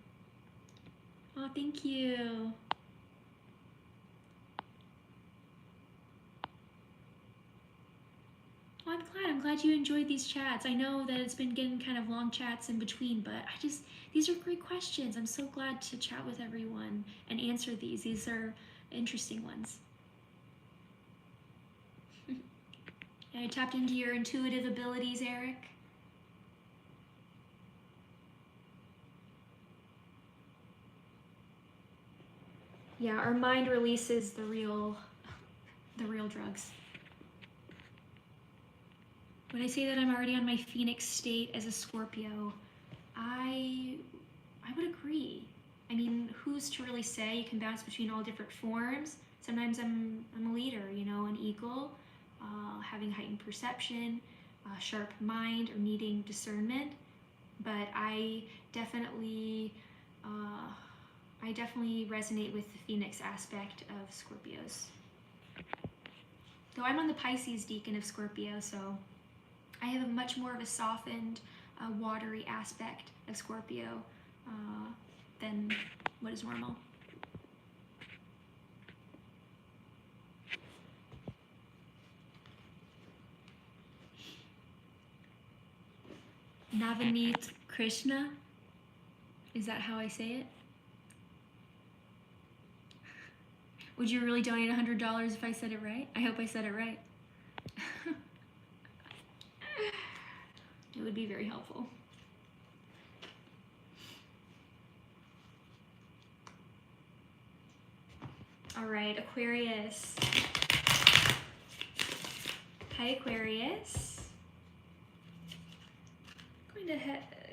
Oh, thank you. Oh, I'm glad you enjoyed these chats. I know that it's been getting kind of long chats in between, but these are great questions. I'm so glad to chat with everyone and answer these. These are interesting ones. I tapped into your intuitive abilities, Eric. Yeah, our mind releases the real drugs. When I say that I'm already on my Phoenix state as a Scorpio, I would agree. I mean, who's to really say? You can bounce between all different forms. Sometimes I'm a leader, you know, an eagle, having heightened perception, sharp mind, or needing discernment. But I definitely resonate with the Phoenix aspect of Scorpios. Though I'm on the Pisces decan of Scorpio, so I have a much more of a softened, watery aspect of Scorpio than what is normal. Navneet Krishna? Is that how I say it? Would you really donate $100 if I said it right? I hope I said it right. It would be very helpful. All right, Aquarius. Hi, Aquarius.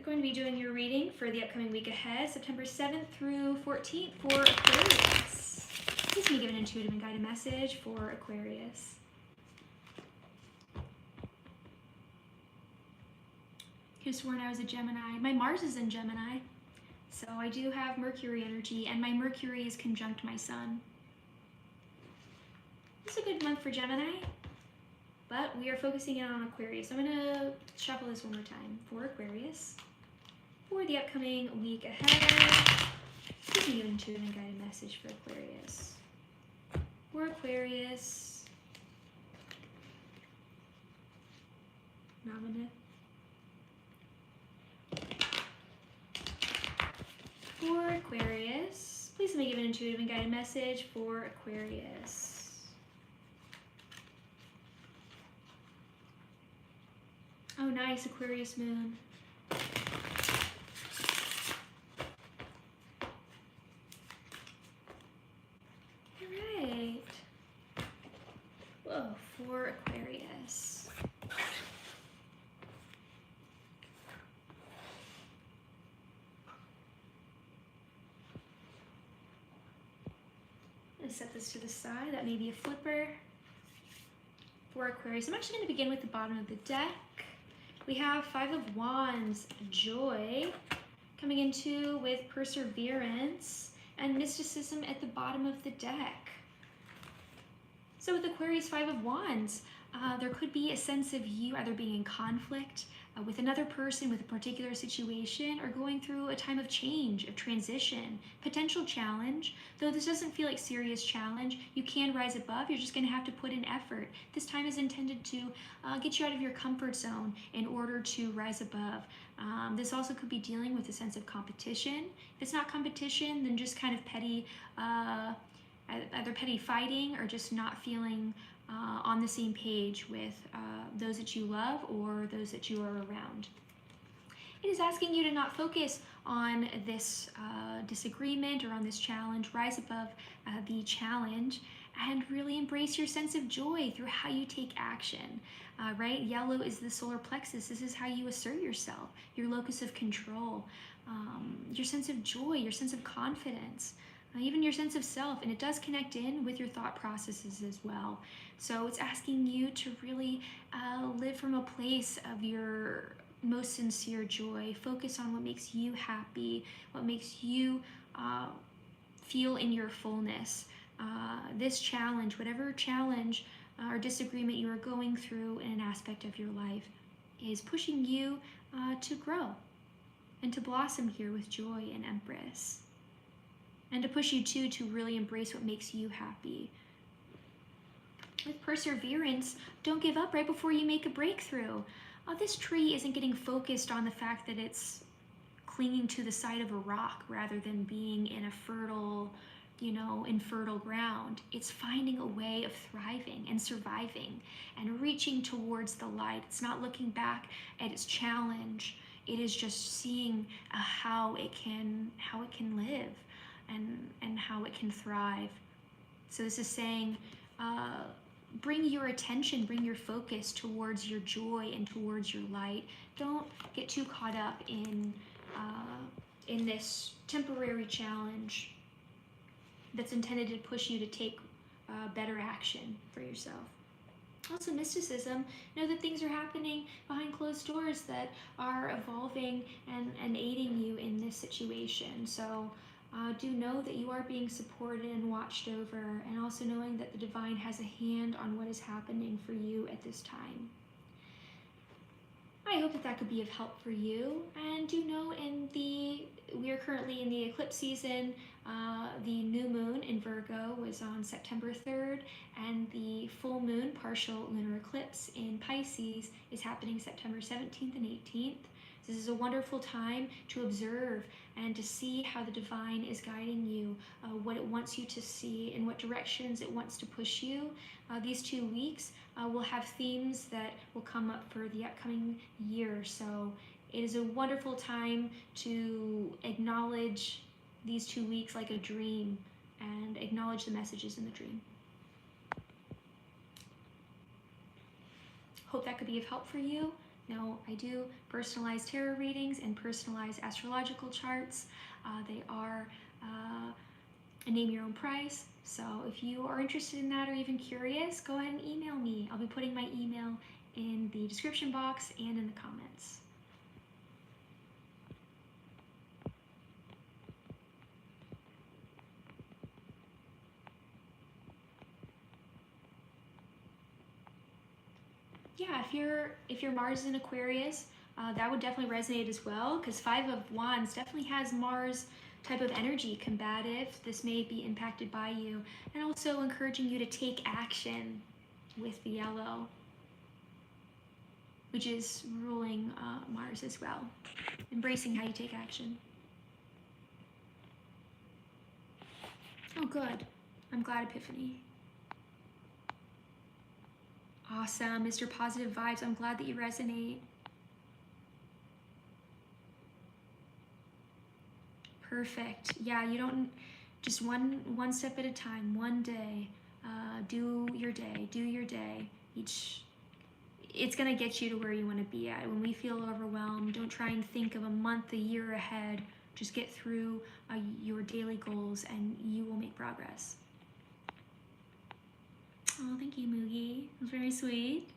Going to be doing your reading for the upcoming week ahead, September 7th through 14th for Aquarius. Please be given an intuitive and guided message for Aquarius. I could have sworn I was a Gemini. My Mars is in Gemini, so I do have Mercury energy, and my Mercury is conjunct my Sun. It's a good month for Gemini, but we are focusing in on Aquarius. I'm going to shuffle this one more time for Aquarius for the upcoming week ahead. Please be given intuitive and guided message for Aquarius. For Aquarius, Nominate. For Aquarius, please be given intuitive and guided message for Aquarius. Oh, nice, Aquarius moon. All right. Whoa, for Aquarius. I'm gonna set this to the side. That may be a flipper. For Aquarius, I'm actually going to begin with the bottom of the deck. We have 5 of Wands, Joy, coming into with Perseverance, and Mysticism at the bottom of the deck. So with Aquarius, 5 of Wands, there could be a sense of you either being in conflict with another person, with a particular situation, or going through a time of change, of transition, potential challenge. Though this doesn't feel like serious challenge, you can rise above. You're just going to have to put in effort. This time is intended to get you out of your comfort zone in order to rise above. This also could be dealing with a sense of competition. If it's not competition, then just kind of petty, either petty fighting or just not feeling on the same page with those that you love or those that you are around. It is asking you to not focus on this disagreement or on this challenge. Rise above the challenge and really embrace your sense of joy through how you take action, right? Yellow is the solar plexus. This is how you assert yourself, your locus of control, your sense of joy, your sense of confidence, even your sense of self. And it does connect in with your thought processes as well. So it's asking you to really live from a place of your most sincere joy. Focus on what makes you happy, what makes you feel in your fullness. This challenge, whatever challenge or disagreement you are going through in an aspect of your life, is pushing you to grow and to blossom here with joy and Empress. And to push you too to really embrace what makes you happy. With Perseverance, don't give up right before you make a breakthrough. This tree isn't getting focused on the fact that it's clinging to the side of a rock rather than being in a fertile, infertile ground. It's finding a way of thriving and surviving and reaching towards the light. It's not looking back at its challenge. It is just seeing how it can live and how it can thrive. So this is saying, bring your attention, bring your focus towards your joy and towards your light. Don't get too caught up in this temporary challenge that's intended to push you to take better action for yourself. Also, mysticism, know that things are happening behind closed doors that are evolving and aiding you in this situation. So do know that you are being supported and watched over, and also knowing that the divine has a hand on what is happening for you at this time. I hope that could be of help for you. And do know we are currently in the eclipse season. The new moon in Virgo was on September 3rd, and the full moon partial lunar eclipse in Pisces is happening September 17th and 18th. This is a wonderful time to observe and to see how the divine is guiding you, what it wants you to see, in what directions it wants to push you. These 2 weeks will have themes that will come up for the upcoming year. So it is a wonderful time to acknowledge these 2 weeks like a dream and acknowledge the messages in the dream. Hope that could be of help for you. Now, I do personalized tarot readings and personalized astrological charts. They are a name your own price. So if you are interested in that or even curious, go ahead and email me. I'll be putting my email in the description box and in the comments. Yeah, if your Mars is in Aquarius, that would definitely resonate as well, because 5 of Wands definitely has Mars type of energy, combative. This may be impacted by you, and also encouraging you to take action with the yellow, which is ruling Mars as well. Embracing how you take action. Oh, good. I'm glad, Epiphany. Awesome, Mr. Positive Vibes. I'm glad that you resonate. Perfect. Yeah, you don't, just one step at a time, one day. Do your day, do your day. It's gonna get you to where you wanna be at. When we feel overwhelmed, don't try and think of a month, a year ahead. Just get through your daily goals and you will make progress. Oh, thank you, Moogie. It was very sweet.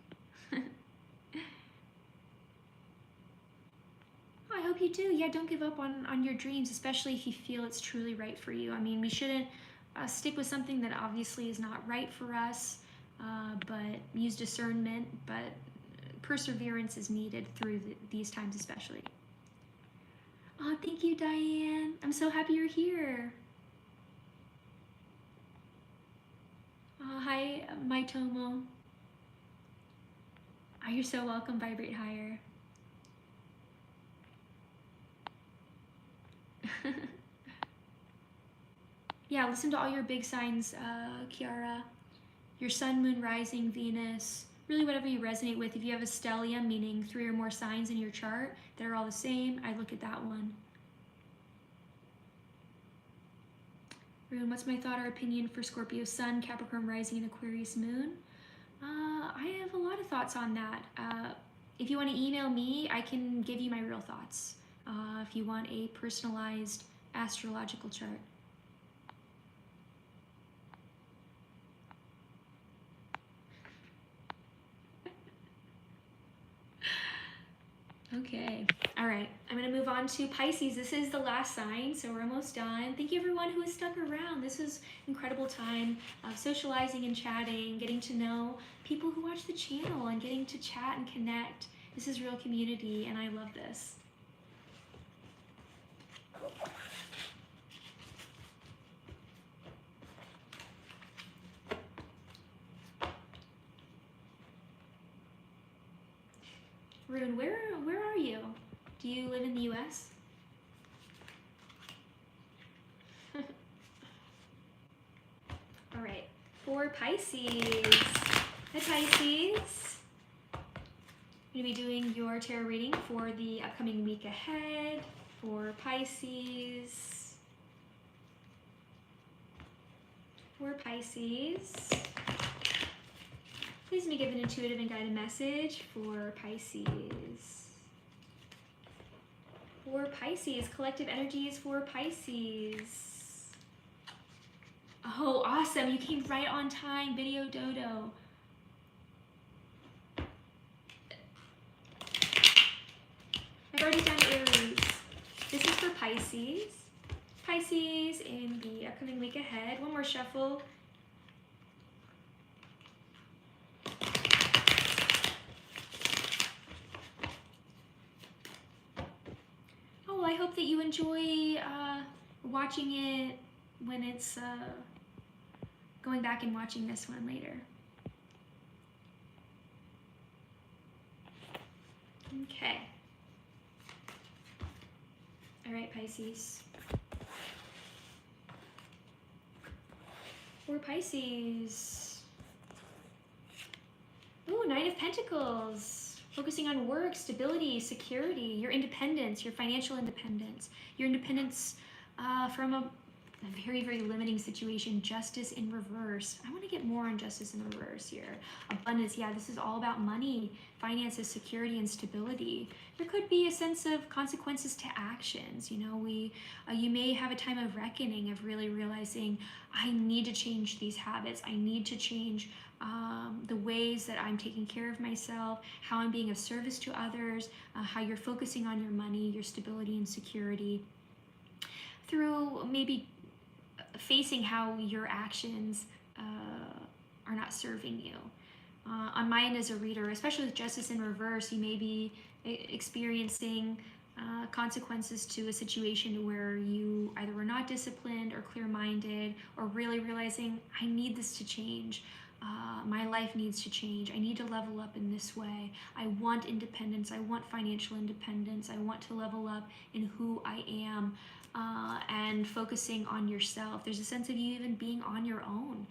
I hope you do. Yeah, don't give up on your dreams, especially if you feel it's truly right for you. I mean, we shouldn't stick with something that obviously is not right for us, but use discernment, but perseverance is needed through these times especially. Oh, thank you, Diane. I'm so happy you're here. Hi, my Tomo. Oh, you're so welcome. Vibrate higher. Yeah, listen to all your big signs, Kiara. Your sun, moon, rising, Venus, really whatever you resonate with. If you have a stellium, meaning 3 or more signs in your chart that are all the same, I look at that one. Rune, what's my thought or opinion for Scorpio Sun, Capricorn Rising, and Aquarius Moon? I have a lot of thoughts on that. If you want to email me, I can give you my real thoughts. If you want a personalized astrological chart. Okay, all right, I'm gonna move on to Pisces. This is the last sign, so we're almost done. Thank you everyone who has stuck around. This was an incredible time of socializing and chatting, getting to know people who watch the channel and getting to chat and connect. This is real community and I love this. Rune, where are you? Do you live in the US? All right, for Pisces. Hi Pisces. I'm going to be doing your tarot reading for the upcoming week ahead for Pisces. For Pisces. Please may give an intuitive and guided message for Pisces. For Pisces, collective energies for Pisces. Oh, awesome. You came right on time, Video Dodo. I've already done Aries. This is for Pisces. Pisces in the upcoming week ahead. One more shuffle. I hope that you enjoy watching it when it's going back and watching this one later. Okay. All right, Pisces. For Pisces. Ooh, Knight of Pentacles. Focusing on work, stability, security, your independence, your financial independence, your independence from a very, very limiting situation, justice in reverse. I want to get more on justice in reverse here. Abundance, yeah, this is all about money, finances, security, and stability. There could be a sense of consequences to actions. You know, you may have a time of reckoning, of really realizing, I need to change these habits. I need to change the ways that I'm taking care of myself, how I'm being of service to others, how you're focusing on your money, your stability and security, through maybe facing how your actions are not serving you. On my end as a reader, especially with justice in reverse, you may be experiencing consequences to a situation where you either were not disciplined or clear-minded, or really realizing, I need this to change. My life needs to change. I need to level up in this way. I want independence. I want financial independence. I want to level up in who I am, and focusing on yourself. There's a sense of you even being on your own,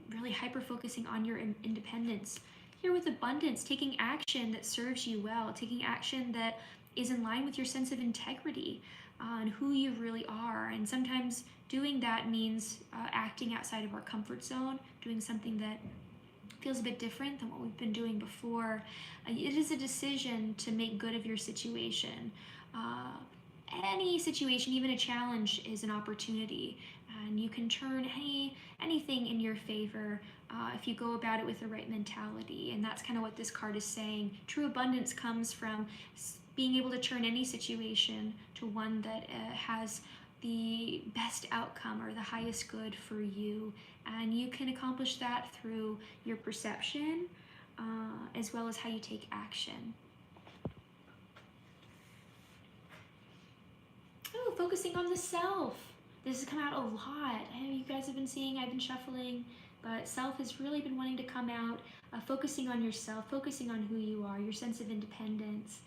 really hyper-focusing on your independence. Here with abundance, taking action that serves you well, taking action that is in line with your sense of integrity and who you really are. And sometimes doing that means acting outside of our comfort zone, doing something that feels a bit different than what we've been doing before. It is a decision to make good of your situation. Any situation, even a challenge, is an opportunity, and you can turn anything in your favor if you go about it with the right mentality. And that's kind of what this card is saying. True abundance comes from being able to turn any situation to one that has the best outcome or the highest good for you. And you can accomplish that through your perception as well as how you take action. Oh, focusing on the self. This has come out a lot. You guys have been seeing, I've been shuffling, but self has really been wanting to come out. Focusing on yourself, focusing on who you are, your sense of independence.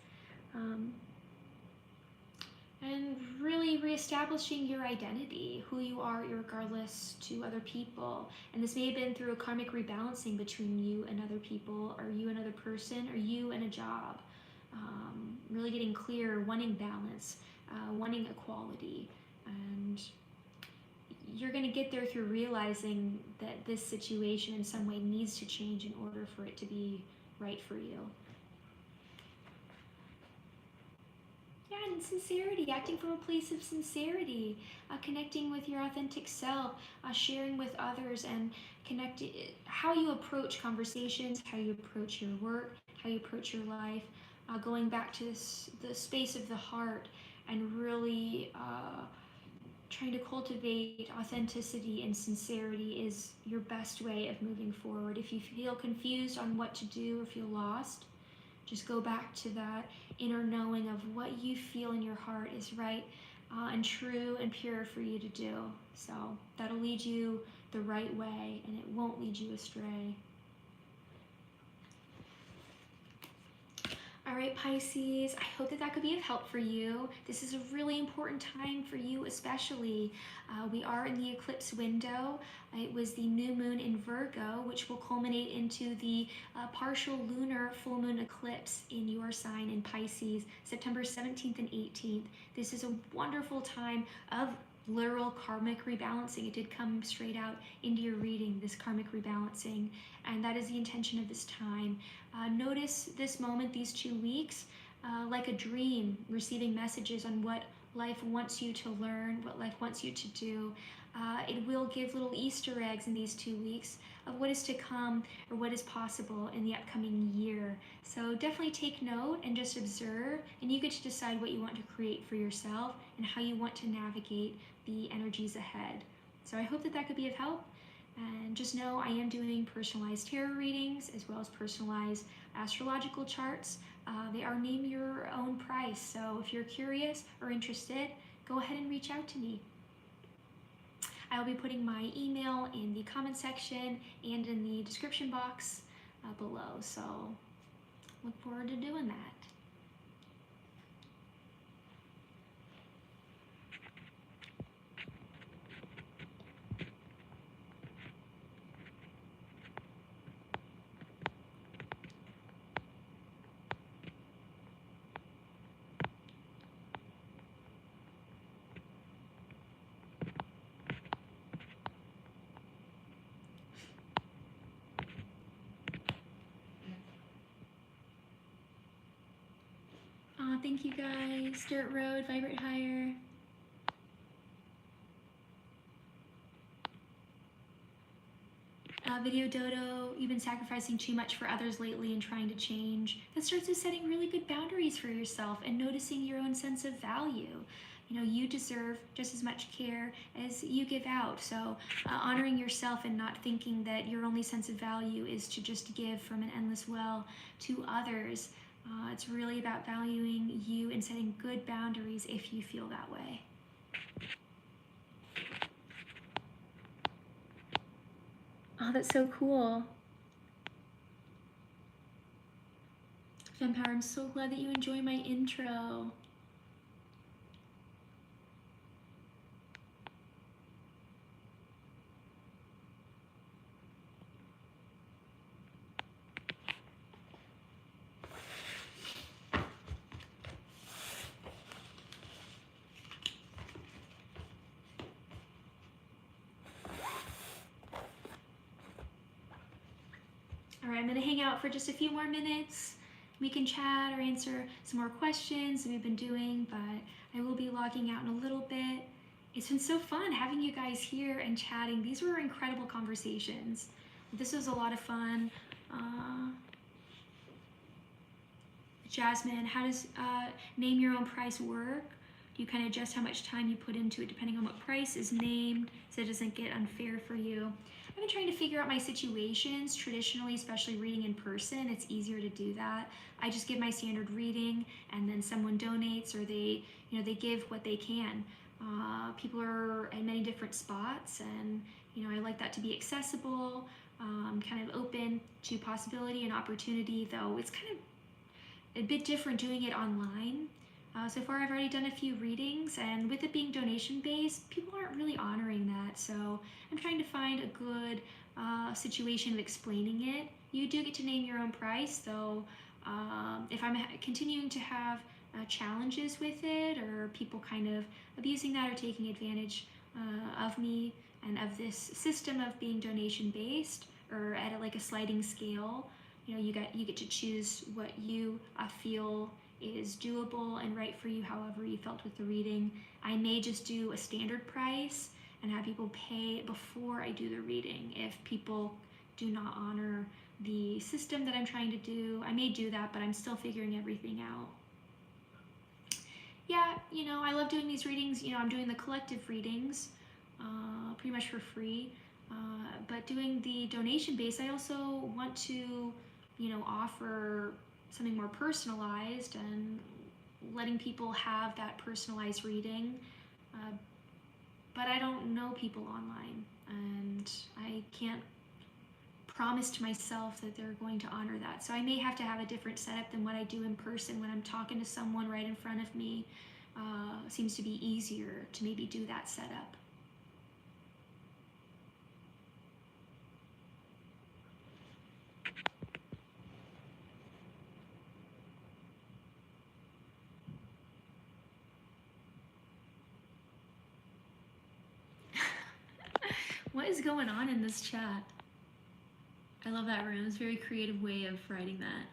and really reestablishing your identity, who you are regardless to other people. And this may have been through a karmic rebalancing between you and other people, or you and another person, or you and a job. Really getting clear, wanting balance, wanting equality. And you're going to get there through realizing that this situation in some way needs to change in order for it to be right for you. Yeah, and sincerity, acting from a place of sincerity, connecting with your authentic self, sharing with others, and connecting how you approach conversations, how you approach your work, how you approach your life, going back to the space of the heart, and really trying to cultivate authenticity and sincerity is your best way of moving forward. If you feel confused on what to do or feel lost, just go back to that inner knowing of what you feel in your heart is right and true and pure for you to do. So that'll lead you the right way, and it won't lead you astray. All right, Pisces, I hope that could be of help for you. This is a really important time for you especially. We are in the eclipse window. It was the new moon in Virgo, which will culminate into the partial lunar full moon eclipse in your sign in Pisces, September 17th and 18th. This is a wonderful time of literal karmic rebalancing. It did come straight out into your reading, this karmic rebalancing, and that is the intention of this time. Notice this moment, these 2 weeks, like a dream, receiving messages on what life wants you to learn, what life wants you to do. It will give little Easter eggs in these 2 weeks of what is to come or what is possible in the upcoming year. So definitely take note and just observe, and you get to decide what you want to create for yourself and how you want to navigate the energies ahead. So I hope that could be of help. And just know I am doing personalized tarot readings as well as personalized astrological charts. They are name your own price. So if you're curious or interested, go ahead and reach out to me. I will be putting my email in the comment section and in the description box below. So look forward to doing that. Thank you guys. Dirt Road, Vibrate Higher. Video Dodo, you've been sacrificing too much for others lately and trying to change. That starts with setting really good boundaries for yourself and noticing your own sense of value. You know, you deserve just as much care as you give out. So honoring yourself and not thinking that your only sense of value is to just give from an endless well to others. It's really about valuing you and setting good boundaries if you feel that way. Oh, that's so cool. Vampire, I'm so glad that you enjoy my intro. All right, I'm gonna hang out for just a few more minutes. We can chat or answer some more questions that we've been doing, but I will be logging out in a little bit. It's been so fun having you guys here and chatting. These were incredible conversations. This was a lot of fun. Jasmine, how does name your own price work? You kind of adjust how much time you put into it depending on what price is named so it doesn't get unfair for you. I've been trying to figure out my situations. Traditionally, especially reading in person, it's easier to do that. I just give my standard reading and then someone donates or they give what they can. People are in many different spots and I like that to be accessible, kind of open to possibility and opportunity, though it's kind of a bit different doing it online. So far I've already done a few readings, and with it being donation based, people aren't really honoring that. So I'm trying to find a good situation of explaining it. You do get to name your own price, so if I'm continuing to have challenges with it, or people kind of abusing that or taking advantage of me and of this system of being donation based, or at like a sliding scale, you know, you get to choose what you feel is doable and right for you, however you felt with the reading. I may just do a standard price and have people pay before I do the reading. If people do not honor the system that I'm trying to do, I may do that, but I'm still figuring everything out. Yeah, you know, I love doing these readings. You know, I'm doing the collective readings pretty much for free, but doing the donation base, I also want to, you know, offer something more personalized and letting people have that personalized reading. But I don't know people online, and I can't promise to myself that they're going to honor that. So I may have to have a different setup than what I do in person when I'm talking to someone right in front of me. Seems to be easier to maybe do that setup. What is going on in this chat? I love that room. It's a very creative way of writing that.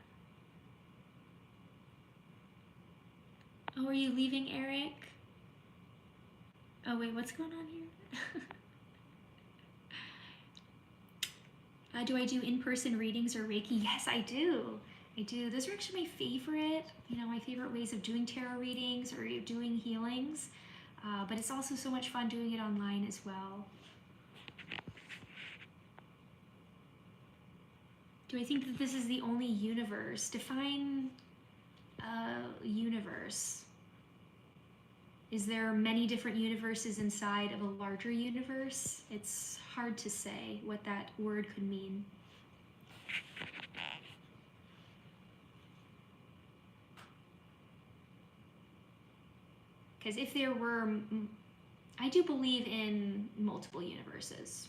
Oh, are you leaving, Eric? Oh, wait, what's going on here? Do I do in-person readings or Reiki? Yes, I do. I do. Those are actually my favorite, you know, my favorite ways of doing tarot readings or doing healings. But it's also so much fun doing it online as well. Do I think that this is the only universe? Define universe. Is there many different universes inside of a larger universe? It's hard to say what that word could mean. Because if there were, I do believe in multiple universes.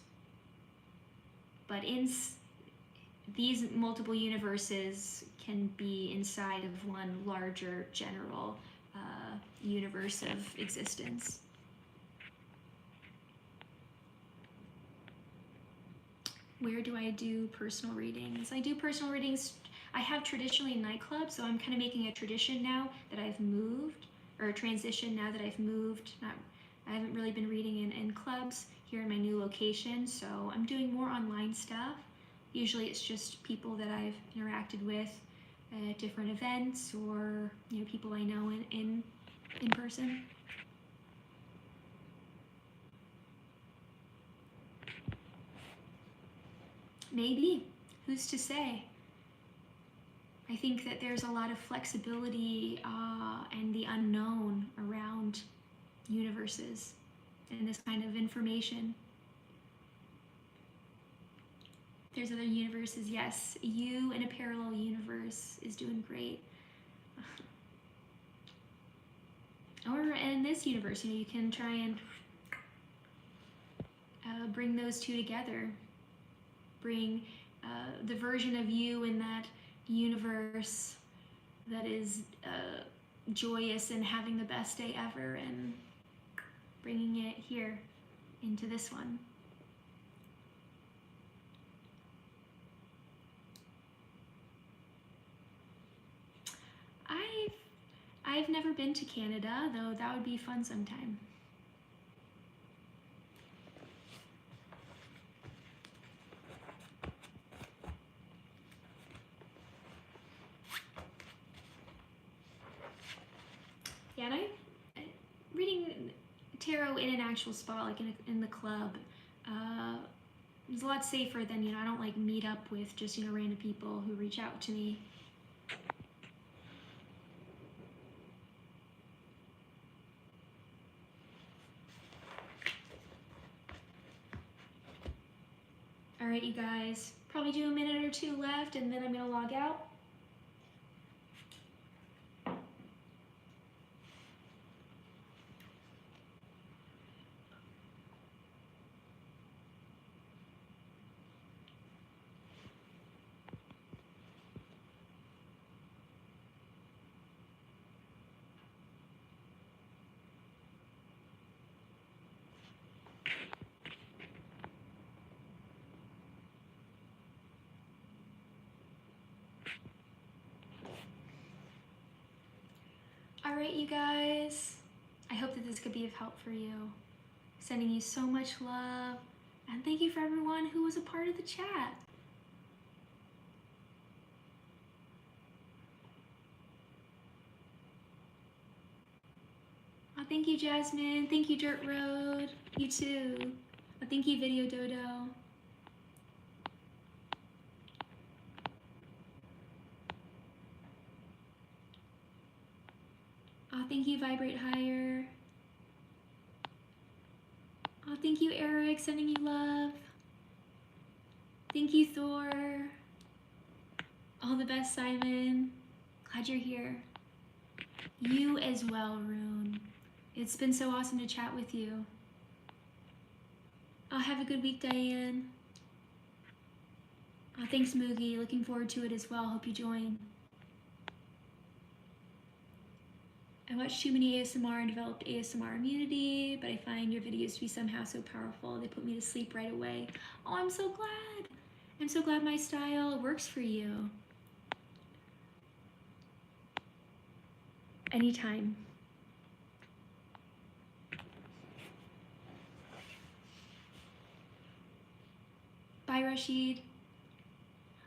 But in these multiple universes can be inside of one larger general universe of existence. Where do I do personal readings? I do personal readings, I have traditionally nightclubs, so I'm kind of making a tradition now that I've moved, or a transition now that I've moved. I haven't really been reading in clubs here in my new location, so I'm doing more online stuff. Usually it's just people that I've interacted with at different events, or, you know, people I know in person. Maybe. Who's to say? I think that there's a lot of flexibility and the unknown around universes and this kind of information. There's other universes, yes. You in a parallel universe is doing great. Or in this universe, you know, you can try and bring those two together. Bring the version of you in that universe that is joyous and having the best day ever, and bringing it here into this one. I've never been to Canada, though that would be fun sometime. Yeah, and reading tarot in an actual spot, like in the club, is a lot safer than, you know, I don't like meet up with just, you know, random people who reach out to me. All right, you guys, probably do a minute or two left, and then I'm gonna log out. right, you guys. I hope that this could be of help for you. Sending you so much love. And thank you for everyone who was a part of the chat. Oh, thank you, Jasmine. Thank you, Dirt Road. You too. Oh, thank you, Video Dodo. Oh, thank you, Vibrate Higher. Oh, thank you, Eric, sending you love. Thank you, Thor. All the best, Simon. Glad you're here. You as well, Rune. It's been so awesome to chat with you. Oh, have a good week, Diane. Oh, thanks, Moogie. Looking forward to it as well. Hope you join. I watched too many ASMR and developed ASMR immunity, but I find your videos to be somehow so powerful. They put me to sleep right away. Oh, I'm so glad. I'm so glad my style works for you. Anytime. Bye, Rashid.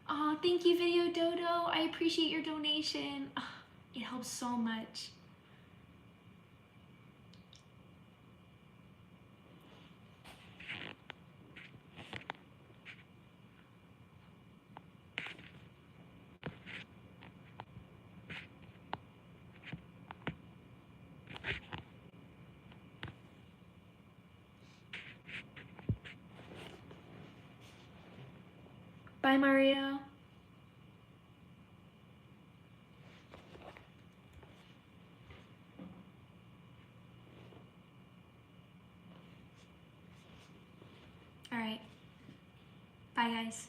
Oh, thank you, Video Dodo. I appreciate your donation. Oh, it helps so much. Bye, Mario. All right. Bye, guys.